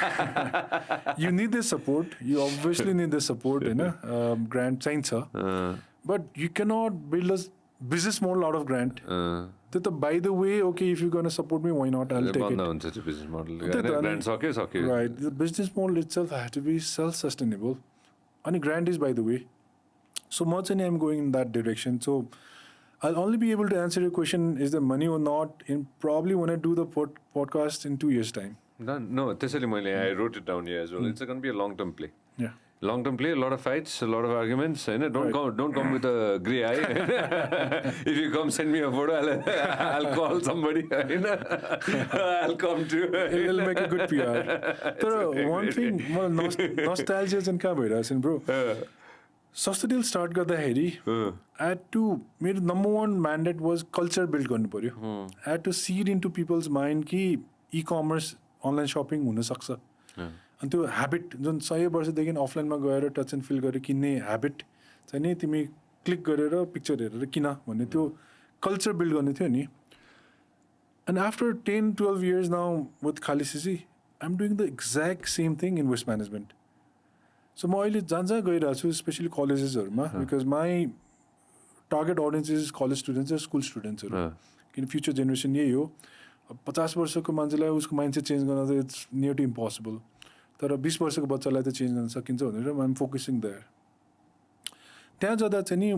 you need the support. You obviously need the support, grant चाहिन्छ. But you cannot build a business model out of grant. By the way, okay, if you're going to support me, why not? I'll take it. Such a business model. Grant सक्यो. Right. The business model itself has to be self-sustainable. And grant is, by the way. So much I'm going in that direction. So I'll only be able to answer your question, is there money or not, in probably when I do the podcast in 2 years' time. No, I wrote it down here as well. It's going to be a long-term play. Yeah. Long-term play, a lot of fights, a lot of arguments. Don't come with a grey eye. If you come, send me a photo. I'll call somebody. I'll come too. It'll make a good PR. So one thing, nostalgia is in Kabira, bro. Sastodeal start garदाखेरि I had to, मेरो number one mandate was culture build गर्नु पर्यो. I had to seed into people's mind कि e-commerce, online shopping हुन सक्छ. अनि त्यो habit जुन 100 वर्षदेखि अफलाइनमा गएर टच एन्ड फिल गरेर किन्ने ह्याबिट चाहिँ नि तिमी क्लिक गरेर पिक्चर हेरेर किन भन्ने त्यो कल्चर बिल्ड गर्ने थियो नि. And after 10-12 years now with Khaalisisi, I'm doing the exact same thing in waste management. So म अहिले जहाँ गइरहेको छु, स्पेसली कलेजेसहरूमा, because my target audience is college students र स्कुल स्टुडेन्ट्सहरू. किन फ्युचर जेनेरेसन यही हो. 50 वर्षको मान्छेलाई उसको माइन्डसेट चेन्ज गर्न त इट्स नियर टु इम्पोसिबल. तर 20 वर्षको बच्चालाई त चेन्ज गर्न सकिन्छ भनेर आइएम फोकसिङ देयर. त्यहाँ जाँदा चाहिँ नि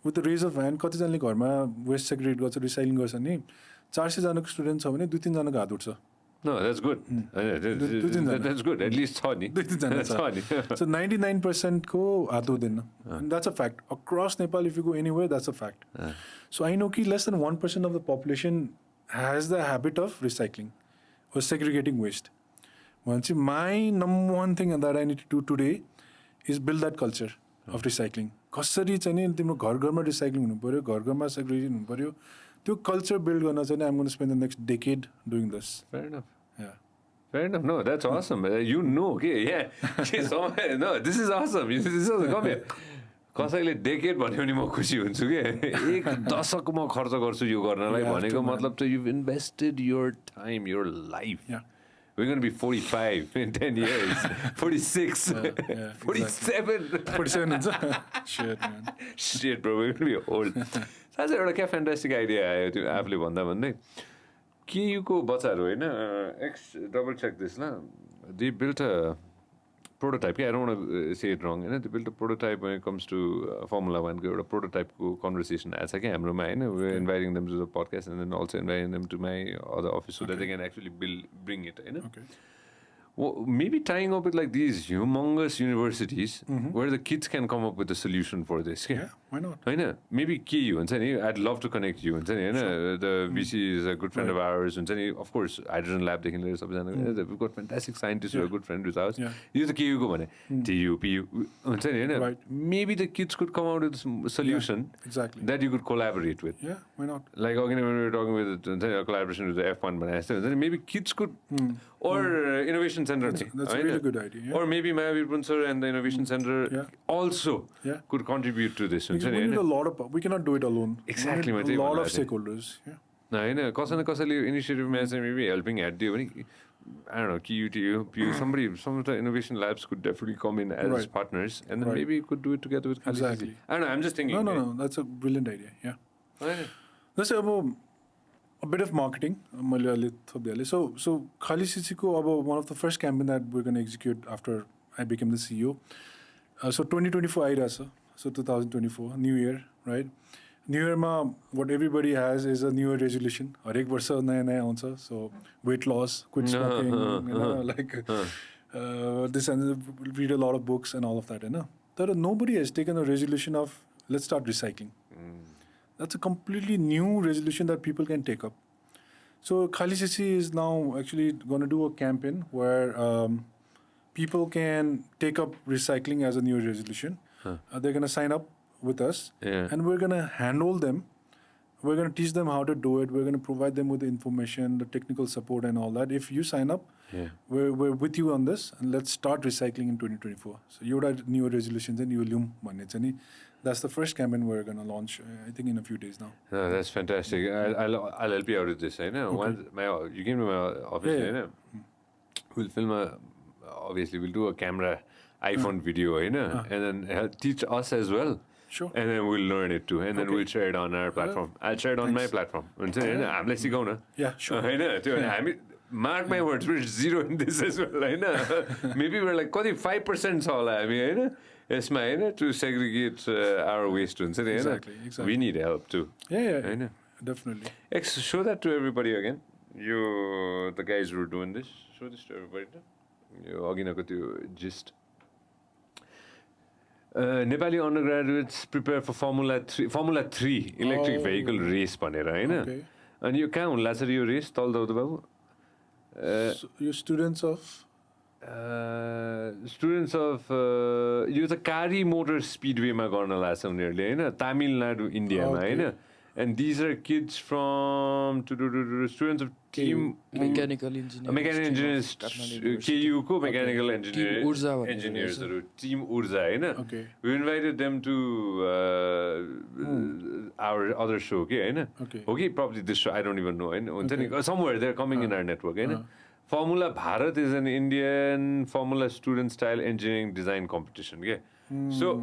with the raise of hand कतिजनाले घरमा वेस्ट सेग्रिगेट गर्छ, रिसाइक्लिङ गर्छ नि, 400 जनाको स्टुडेन्ट छ भने 2-3 जनाको हात उठ्छ. No, that's good. That's good. At least छ नि. So 99% को हात हुँदैन. And that's a fact. Across Nepal, if you go anywhere, that's a fact. So I know कि less than 1% of the population has the habit of recycling or segregating waste. My number one thing that I need to do today is build that culture of recycling. कसरी चाहिँ नि तिम्रो घर-घरमा recycling हुनु पर्यो, घर-घरमा segregation हुनु पर्यो. त्यो culture build गर्न चाहिँ I'm going to spend the next decade doing this. Fair enough. Yeah. Fair enough. No, that's awesome. You know, okay, yeah. No, this is awesome. This is awesome. Come here. कसैले decade भन्यो भने म खुसी हुन्छु के. 1 दशक म खर्च गर्छु यो गर्नलाई भनेको मतलब चाहिँ you've invested your time, your life. Yeah. We're going to be 45 in 10 years, 46, 47. 47 Shit, man. Shit, bro, we're going to be old. That's एउटा क्या फ्यान्टास्टिक आइडिया आयो त्यो आफूले भन्दै के युको बच्चाहरू होइन डबल चेक दिस ल दे बिल्ट अ प्रोटोटाइप के I don't want to say it wrong होइन they built a prototype when it comes to formula 1 को एउटा प्रोटोटाइपको कन्भर्सेसन आएछ क्या हाम्रोमा होइन we are inviting them to the podcast and then also inviting them to my other office so that they can actually bring it होइन maybe tying up with like these humongous universities where the kids can come up with a solution for this. Yeah, why not? I know. Maybe key you and say, I'd love to connect you. And say, the VC is a good friend of ours. And say, of course, hydrogen lab taking later. We've got fantastic scientists who are good friends with ours. You the key go TU, PU. And say, maybe the kids could come out with a solution that you could collaborate with. Yeah, why not? Like when we were talking with a collaboration with the F1, maybe kids could, or Innovation Center. That's a really good idea. Yeah. Or maybe Mahavir Punsar and the Innovation Center also could contribute to this. We need a lot of. We cannot do it alone. Exactly. We need a lot of stakeholders. Yeah. No, कसैले initiative maybe helping at the I don't know, KU, somebody, some of the innovation labs could definitely come in as partners, and then maybe you could do it together with Khaalisisi. Exactly. I don't know. I'm just thinking. No. That's a brilliant idea. Yeah. Let's say about a bit of marketing. So Khaalisisi ko one of the first campaign that we're going to execute after I became the CEO. So 2024 airasa. So 2024, New Year, right? New Year ma, what everybody has is a New Year resolution. Harek varsha naya auncha. So weight loss, quit smoking, this, and read a lot of books and all of that. Nobody has taken a resolution of let's start recycling. That's a completely new resolution that people can take up. So Khaalisisi is now actually going to do a campaign where people can take up recycling as a new resolution. They're going to sign up with us, and we're going to handle them. We're going to teach them how to do it. We're going to provide them with the information, the technical support, and all that. If you sign up, we're with you on this, and let's start recycling in 2024. So you have new resolutions and you will. That's the first campaign we're going to launch, I think, in a few days now. No, that's fantastic. I'll help you out with this. Once you came to my office, we'll film obviously we'll do a camera iPhone video, and then teach us as well. Sure. And then we'll learn it too, and then we'll share it on our platform. I'll share it on my platform. I'm like, yeah, sure. I mean, mark my words, we're zero in this as well. Maybe we're like 5% all. I mean, to segregate our waste. Exactly. We need help too. Yeah, definitely. Show that to everybody again. You, the guys who are doing this, show this to everybody. You gist. Nepali undergraduates prepare for Formula 3 electric vehicle race भनेर And you कहाँ हुन्ला छ यो race तलदाउदो बाबु So you're students of यो त कारी motor स्पिडवेमा गर्न लाग्छ उनीहरूले हैन तमिलनाडु इन्डियामा हैन and these are kids from students of mechanical engineers KU ko mechanical engineers team Urza हैन we invited them to our other show हैन okay probably this show I don't even know हैन somewhere they're coming in our network हैन Formula Bharat is an Indian Formula student style engineering design competition so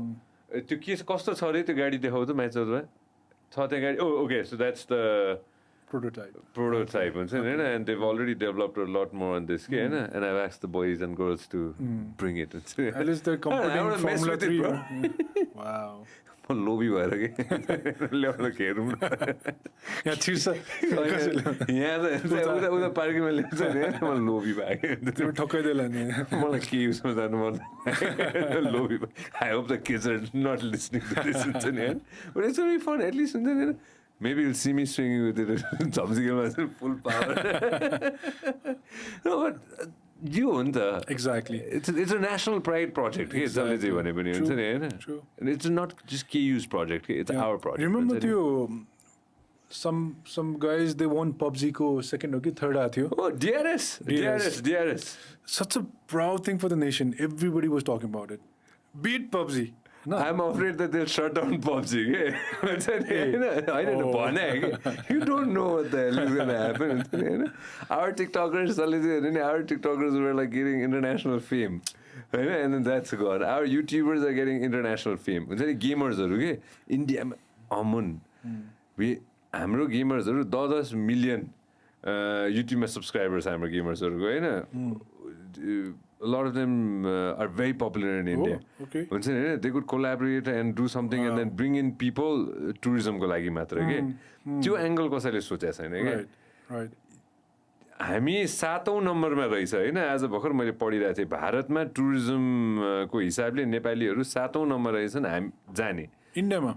त्यो के कस्तो छ रे त्यो गाडी देखाउ त म्याचहरुमा okay, so that's the prototype and they've already developed a lot more on this and I've asked the boys and girls to bring it. At least they're competing Formula 3. Wow. लोभी भएर के ल्याउन खेरौँ यहाँ छिर्छ यहाँ त उता पार्कीमा ल्याउँछ नि म लोभी भएको तिमी ठक्काइदेला नि मलाई के युजमा जानु पर्दैन लोभी I hope the kids are not listening to this हुन्छ नि but it's very fun at least हुन्छ नि maybe you'll see me swinging with it झम्सिकेमा full power no but you exactly it's a national pride project exactly. True. And it's not just KU's project it's our project remember some guys they won PUBG ko second or third DRS such a proud thing for the nation everybody was talking about it beat PUBG No. I'm afraid that they'll shut down PUBG. I don't know. You don't know what the hell is going to happen. Our TikTokers were like getting international fame. And then that's gone. Our YouTubers are getting international fame. Gamers are India. Amun. Hamro gamers are 10 million YouTube subscribers. Hamro gamers are a lot of them are very popular in India. Okay. They could collaborate and do something and then bring in people tourism ko लागि matra के त्यो angle कसैले सोचेको छैन के right हामी 7औं नम्बरमा रहेछ होइन आज भर्खर मैले पढिरहेको थिएँ भारतमा टुरिज्मको हिसाबले नेपालीहरू 7औं नम्बर रहेछन् हामी जाने इन्डियामा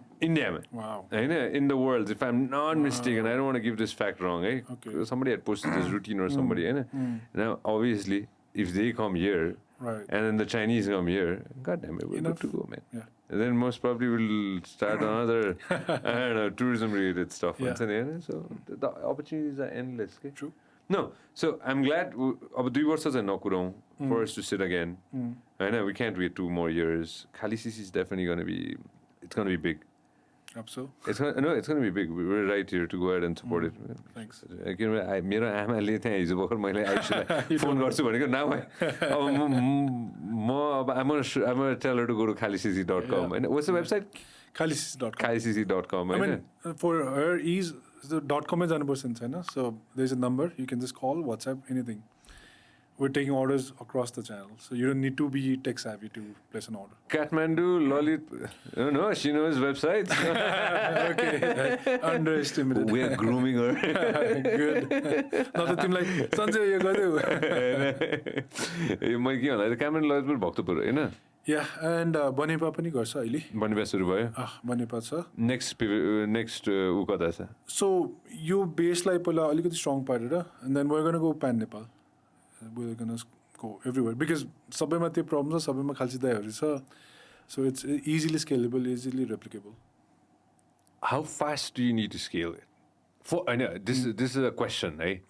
Wow. In the world, if I'm not mistaken, I don't want to give this fact wrong. Okay. Somebody had posted this routine or somebody. Now, obviously, if they come here, right, and then the Chinese come here, God damn it, we're good to go, man. Yeah. And then most probably we'll start another, I don't know, tourism-related stuff. Yeah. So the opportunities are endless. Okay? True. No, so I'm glad. अब 2 वर्ष चाहिँ नकुरौँ for us to sit again. I know we can't wait 2 more years. Khaalisisi is definitely going to be. It's going to be big. Absolutely. It's going to be big. We're right here to go ahead and support it. Thanks. मेरो आमाले त्यहाँ हिजो भर्खर मैले आइसुलाई phone गर्छु भनेको now I'm going to tell her to go to khaalisisi.com. And what's the website? Khaalisisi.com. Khaalisisi.com. I mean, for her ease, the .com is 100%. So there's a number. You can just call, WhatsApp, anything. We're taking orders across the channel. So you don't need to be tech savvy to place an order. Kathmandu, Lalit. No, she knows websites. Okay. Underestimated. We're grooming her. Good. Not the team like, Sanjay, you got it. मैले के भन्दा Kathmandu Lalit पनि भक्तपुर होइन Yeah, and Banepa पनि गर्छ अहिले. Banepa सुरु भयो. Banepa छ. Next ऊ कता छ? So यो बेसलाई पहिला अलिकति स्ट्रङ पारेर and then we're going to go pan Nepal. We're going to go everywhere because सबैमा त्यो प्रब्लम छ सबैमा खालसी दाइहरू छ. So it's easily scalable, easily replicable. How fast do you need to scale it? I know this is a question, है.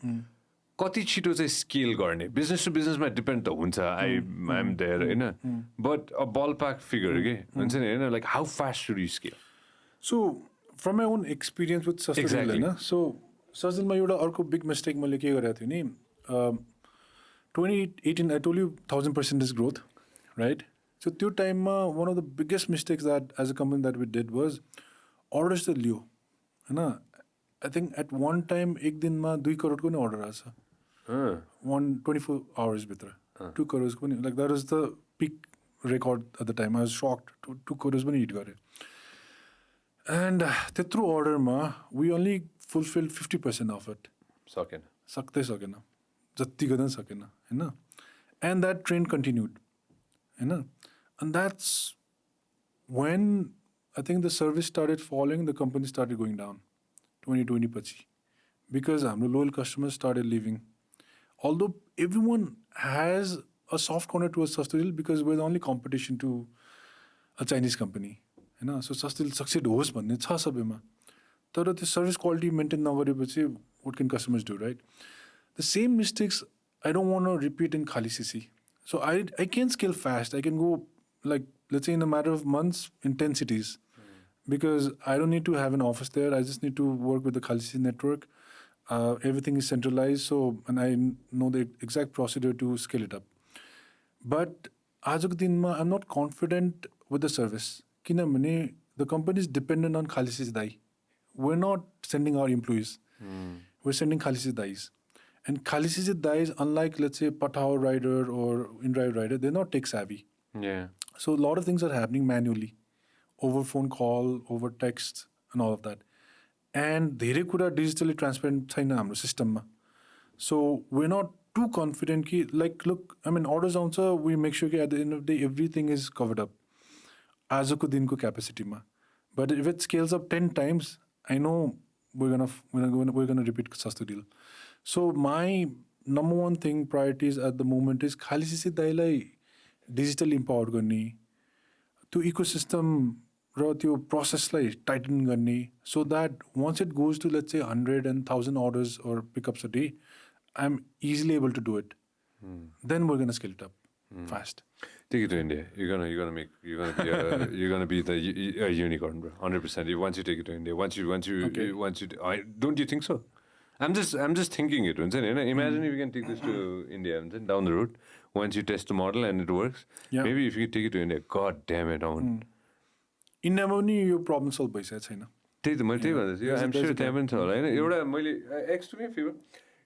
कति छिटो चाहिँ scale गर्ने बिजनेस टु बिजनेसमा डिपेन्ड त हुन्छ I'm there होइन but a ballpark figure के हुन्छ नि होइन like how fast should you scale so from my own experience with Sastodeal होइन सो सस्टेडेलमा एउटा अर्को बिग मिस्टेक मैले के गरेको थिएँ नि 2018 I told you 1000% is growth, right? So त्यो टाइममा one of the biggest mistakes that as a company that we did was orders त लियो होइन I think at one time एक दिनमा 2 करोडको नै अर्डर आएको छ 124 hours भित्र 2 crores पनि like that was the peak record at the time. I was shocked. 2 crores पनि hit गरे and त्यत्रो अर्डरमा we only fulfilled 50% of it. सक्दै सकेन जति गर्न सकेन होइन and that trend continued होइन and that's when I think the service started falling, the company started going down 2020 पछि because हाम्रो loyal customers started leaving. Although everyone has a soft corner towards Sastodeal because we're the only competition to a Chinese company. So Sastodeal succeed होस् भन्ने छ सबैमा तर त्यो service quality maintain नगरेपछि what can customers do, right? The same mistakes I don't want to repeat in Khaalisisi. So I can scale fast. I can go like let's say in a matter of months in 10 cities because I don't need to have an office there. I just need to work with the Khaalisisi network. Everything is centralized, so and I know the exact procedure to scale it up. But आजको दिनमा I'm not confident with the service. किनभने the company is dependent on Khaalisisi dai. We're not sending our employees. We're sending Khaalisisi dais. And Khaalisisi dais, unlike let's say Pathao rider or InDrive rider, they're not tech savvy. Yeah. So a lot of things are happening manually, over phone call, over text, and all of that. And धेरै कुरा digitally transparent छैन हाम्रो सिस्टममा. So we're not too confident कि like look, I mean orders आउँछ, we make sure कि at the end of the day everything is covered up. आजको दिनको क्यापेसिटीमा. But if it scales up 10 times, I know we're gonna repeat Sastodeal. So my number one thing priorities at the moment is Khaalisisi दाइलाई digitally empowered गर्ने, त्यो ecosystem र त्यो processलाई tighten गर्ने so that once it goes to let's say 100 and 1000 orders or pickups a day, I'm easily able to do it. Then we're gonna scale it up fast. Take it to India. You're gonna be a unicorn, bro. 100%. Once you take it to India, once you don't you think so? I'm just thinking it. Imagine if you can take this to India down the road. Once you test the model and it works, maybe if you take it to India, God damn it, Amun. इन्डियामा पनि यो problem solve भइसकेको छैन त्यही त मैले त्यही भन्दैछु आइम स्योर त्यहाँ पनि छ होला होइन एउटा मैले एक्सट्रिमी फेभर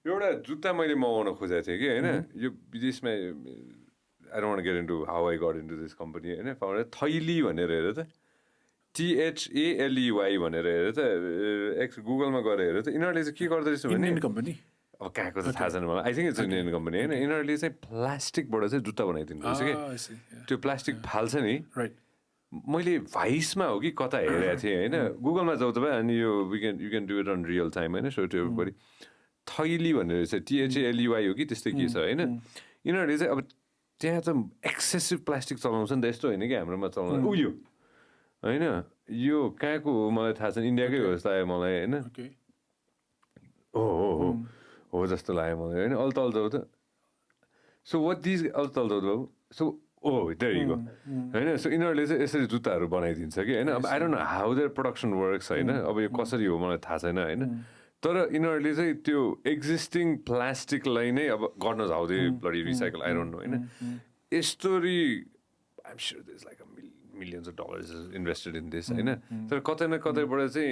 एउटा जुत्ता मैले मगाउन खोजेको थिएँ कि होइन यो विदेशमा I don't want get into how I got into this company होइन थैली भनेर हेर त THALEY भनेर हेर त गुगलमा गएर हेर त यिनीहरूले चाहिँ के गर्दो रहेछ भने कम्पनी अब कहाँको त थाहा छैन मलाई. I think it's an Indian company होइन. यिनीहरूले चाहिँ प्लास्टिकबाट चाहिँ जुत्ता बनाइदिनु रहेछ कि. I see. Yeah. त्यो प्लास्टिक फाल्छ नि. Right. मैले भाइसमा हो कि कता हेरेको थिएँ होइन. गुगलमा जाऊ तपाईँ अनि यो you can do it on real time होइन. Show to everybody. थैली भनेर चाहिँ THALEY हो कि त्यस्तै के छ होइन. यिनीहरूले चाहिँ अब त्यहाँ त एक्सेसिभ प्लास्टिक चलाउँछ नि त. यस्तो होइन कि हाम्रोमा चलाउँछ उयो होइन. यो कहाँको हो मलाई थाहा छैन. इन्डियाकै हो जस्तो आयो मलाई होइन. Okay. हो जस्तो लाग्यो मलाई होइन. अल्तल्दो त. सो वाट दिज अल्तल्दो बाबु. सो there you go होइन. सो यिनीहरूले चाहिँ यसरी जुत्ताहरू बनाइदिन्छ कि होइन. अब I don't know how their production works होइन. अब यो कसरी हो मलाई थाहा छैन होइन. तर यिनीहरूले चाहिँ त्यो एक्जिस्टिङ प्लास्टिकलाई नै अब गर्न how they bloody recycle I don't know होइन. यस्तोरी I'm sure there is like millions of dollars invested in this होइन. तर कतै न कतैबाट चाहिँ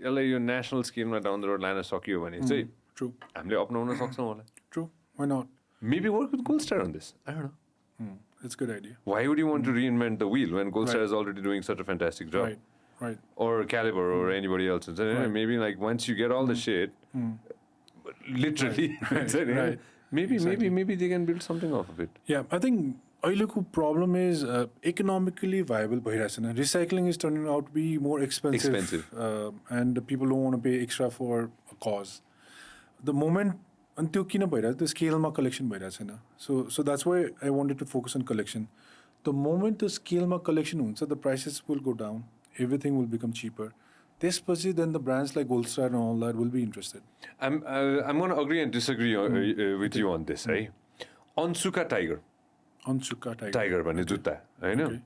यसलाई यो नेसनल स्केलमा डाउन द रोड लान सकियो भने चाहिँ True. हामीले अपनाउन सक्छौँ होला. True. Why not? Maybe work with Gold Star on this. I don't know. That's a good idea. Why would you want to reinvent the wheel when Gold Star is already doing such a fantastic job? Right. Or Caliber or anybody else. Maybe like once you get all the shit, literally, Right. maybe they can build something off of it. Yeah, I think the problem is economically viable. Recycling is turning out to be more expensive. And people don't want to pay extra for a cause. The moment until the scale ma collection so that's why I wanted to focus on collection. The moment the scale ma collection the prices will go down, everything will become cheaper. Then the brands like Gold Star and all that will be interested. I'm going to agree and disagree with you on this. Onsuka Tiger भन्ने जुत्ता होइन.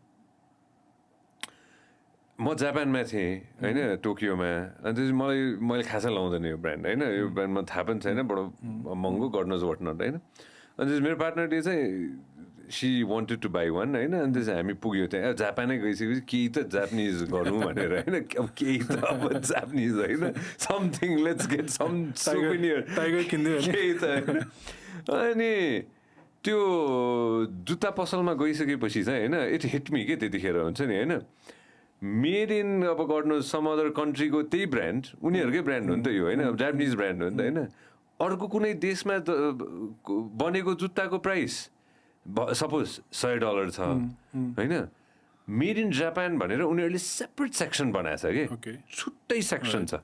म जापानमा थिएँ होइन टोकियोमा. अनि त्यसपछि मैले खासै लाउँदैन यो ब्रान्ड होइन. यो ब्रान्डमा थाहा पनि छैन बडो महँगो गर्नुहोस् वटनट होइन. अनि त्यसपछि मेरो पार्टनरले चाहिँ she wanted to buy one होइन. अनि त्यसपछि हामी पुग्यो त्यहाँ. जापानै गइसकेपछि केही त जापानिज गरौँ भनेर होइन. अब केही त अब जापानिज होइन. Something let's get some souvenir tiger किन्दै केही त होइन. अनि त्यो जुत्ता पसलमा गइसकेपछि चाहिँ होइन इट हिट मी के त्यतिखेर हुन्छ नि होइन. मेड इन अब गर्नु सम अदर कन्ट्रीको त्यही ब्रान्ड उनीहरूकै ब्रान्ड हो नि त यो होइन. जापानिज ब्रान्ड हो नि त होइन. अर्को कुनै देशमा बनेको जुत्ताको प्राइस सपोज $100 छ होइन. मेड इन जापान भनेर उनीहरूले सेपरेट सेक्सन बनाएको छ कि. छुट्टै सेक्सन छ.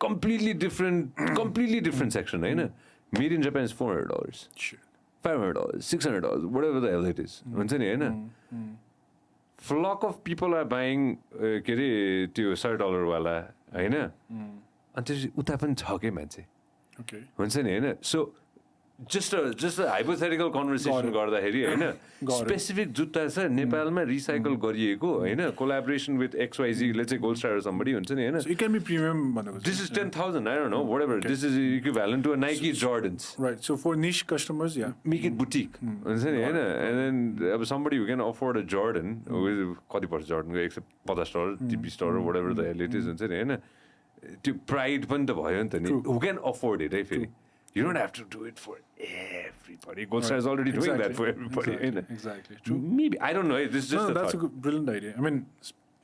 कम्प्लिटली डिफ्रेन्ट सेक्सन होइन. Made in Japan is $400, $500, $600, whatever the hell it is. हुन्छ नि होइन. Flock of people are buying के अरे त्यो $100 वाला होइन. अनि त्यसपछि उता पनि छ क्या मान्छे हुन्छ नि होइन. So just a hypothetical conversation गर्दाखेरि होइन स्पेसिफिक जुत्ता छ नेपालमा रिसाइकल गरिएको होइन. कोलाबोरेसन विथ XYZ ले चाहिँ गोल्ड स्टार समबडी हुन्छ नि होइन. It can be premium. This is 10,000. I don't know whatever. This is equivalent to a Nike Jordans. Right. So for niche customers, yeah. Make it boutique. हुन्छ नि होइन. And then somebody who can afford a Jordan कति पर्छ Jordan को $50 $20 whatever the hell it is हुन्छ नि होइन. त्यो प्राइड पनि त भयो नि त नि. Who can afford it है फेरि. You don't have to do it for everybody. Gold Star is already doing that for everybody. Exactly. True. Maybe. I don't know. This is just a that's thought. a brilliant idea. I mean,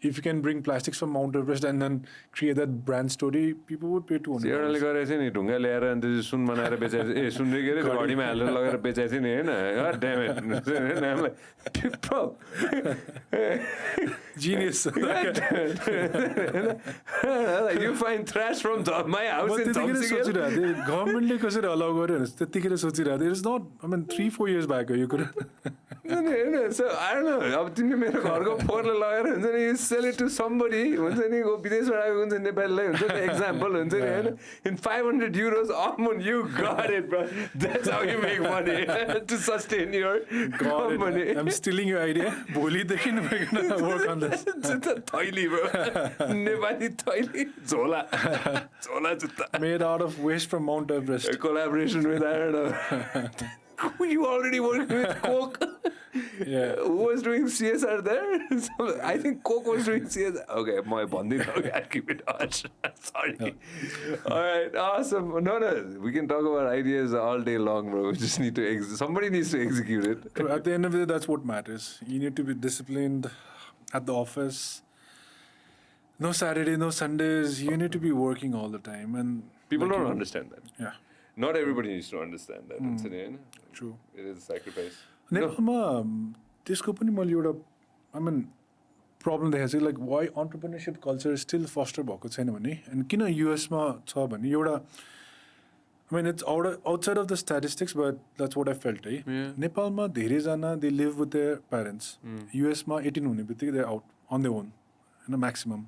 if you can bring plastics from Mount Everest and then create that brand story, people would pay $200. एउटाले गरेको थियो नि ढुङ्गा ल्याएर अनि त्यसपछि सुन बनाएर बेचाएको ए सुन रे के अरे घडीमा हालेर लगेर बेचाएको थियो नि होइन. Damn it. Genius. You find trash from my house in Thumbsigal. Government ले कसरी allow गर्यो त्यतिखेर सोचिरहेको थियो. It's not, I mean 3-4 years back you could. So I don't know. अब तिमीले मेरो घरको फोहोरले लगेर हुन्छ नि you sell it to somebody हुन्छ नि विदेशबाट आएको हुन्छ नेपालीलाई हुन्छ नि एक्जाम्पल हुन्छ नि होइन. In €500 Amun, you got it bro. That's how you make money to sustain your company. I'm stealing your idea. भोलिदेखि we're gonna work on this. जुत्ता थैली bro. नेपाली थैली झोला जुत्ता. Made out of waste from Mount Everest. A collaboration with I don't know. You already working with Coke. Yeah. Who was doing CSR there? I think Coke was doing CSR. Okay, my bonding. Okay, I'll keep it on. Sorry. All right, awesome. No, we can talk about ideas all day long, bro. We just need to somebody needs to execute it. At the end of the day, that's what matters. You need to be disciplined at the office. No Saturday, no Sundays. You need to be working all the time, and people don't understand that. Yeah. Not everybody needs to understand that. True. It is a sacrifice. नेपालमा त्यसको पनि मैले एउटा problem देखाएको छु, like why entrepreneurship culture still foster भएको छैन भने, एन्ड किन युएसमा छ भने एउटा it's outside of the statistics but that's what I felt है. नेपालमा धेरैजना they live with their parents. युएसमा 18 हुने बित्तिकै they out on their own होइन, म्याक्सिमम्.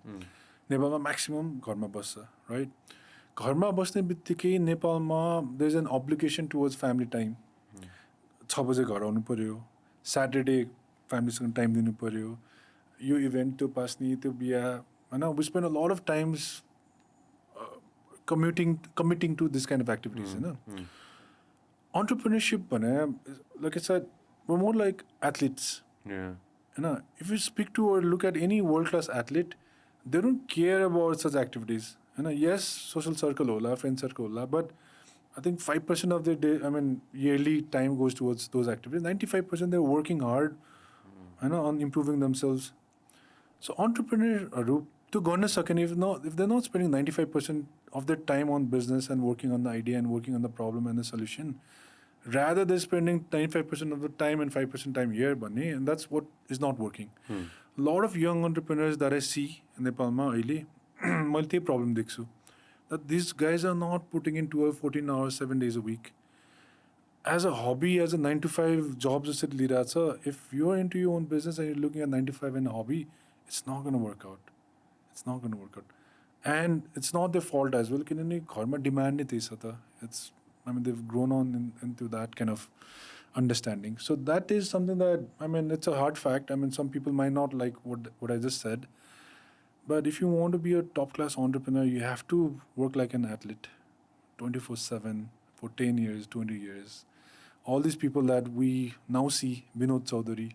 नेपालमा म्याक्सिमम् घरमा बस्छ, राइट. घरमा बस्ने बित्तिकै नेपालमा there is an obligation towards family time. 6 बजे घर आउनु पऱ्यो, स्याटरडे फ्यामिलीसँग टाइम दिनु पऱ्यो, यो इभेन्ट त्यो पास्ने त्यो बिहा होइन. We spend a lot of times committing to this kind of activities. Entrepreneurship, like I said, we're more like athletes. If you speak to or look at any world-class athlete, they don't care about such activities. Yes, social circle hola, friend circle hola, but I think 5% of their day, yearly time goes towards those activities. 95% they're working hard on improving themselves. So entrepreneur to गर्न सकेन, if they're not spending 95% of their time on business and working on the idea and working on the problem and the solution, rather they're spending 95% of the time and 5% time here, and that's what is not working. A lot of young entrepreneurs that I see in Nepalma अहिले मैले त्यही problem देख्छु, that these guys are not putting in 12, 14 hours, 7 days a week. As a hobby, as a 9 to 5 job जसरी लिइरहेछ, if you're into your own business and you're looking at 9 to 5 and a hobby, it's not going to work out. It's not going to work out. And it's not their fault as well. किनभने घरमा demand नै त्यही छ त. They've grown on into that kind of understanding. So that is something that, it's a hard fact. Some people might not like what I just said. But if you want to be a top-class entrepreneur, you have to work like an athlete 24/7 for 10 years, 20 years. All these people that we now see, Vinod Chaudhary,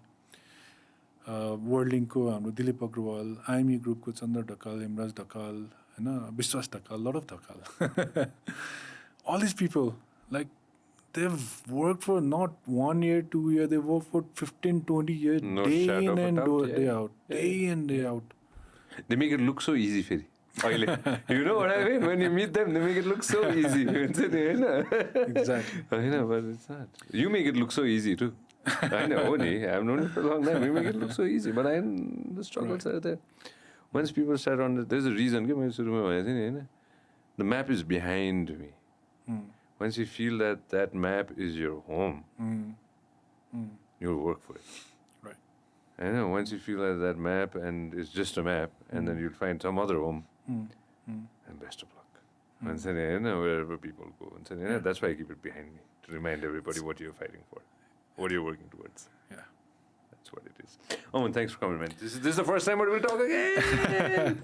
वर्ल्डिङको हाम्रो Dilip Agrawal, IME ग्रुपको चन्द्र ढकाल, हेमराज ढकाल, होइन, विश्वास Dhakal, lot of Dhakal. All these people, like, they've worked for not 1 year, 2 years, they've worked for 15, 20 years, day in and day out, day in, day out. They make it look so easy, Ferry. You know what I mean? When you meet them, they make it look so easy. Exactly. But it's not. You make it look so easy too. I know, I've known you for a long time. You make it look so easy, but the struggles are there. Once people start on this, there's a reason. The map is behind me. Once you feel that map is your home, you'll work for it. Right. I know. Once you feel that map and it's just a map, and then you'll find some other home, and best of luck. Wherever people go, that's why I keep it behind me to remind everybody what you're fighting for. What are you working towards? Yeah. That's what it is. Amun, thanks for coming, man. This is the first time we'll talk again.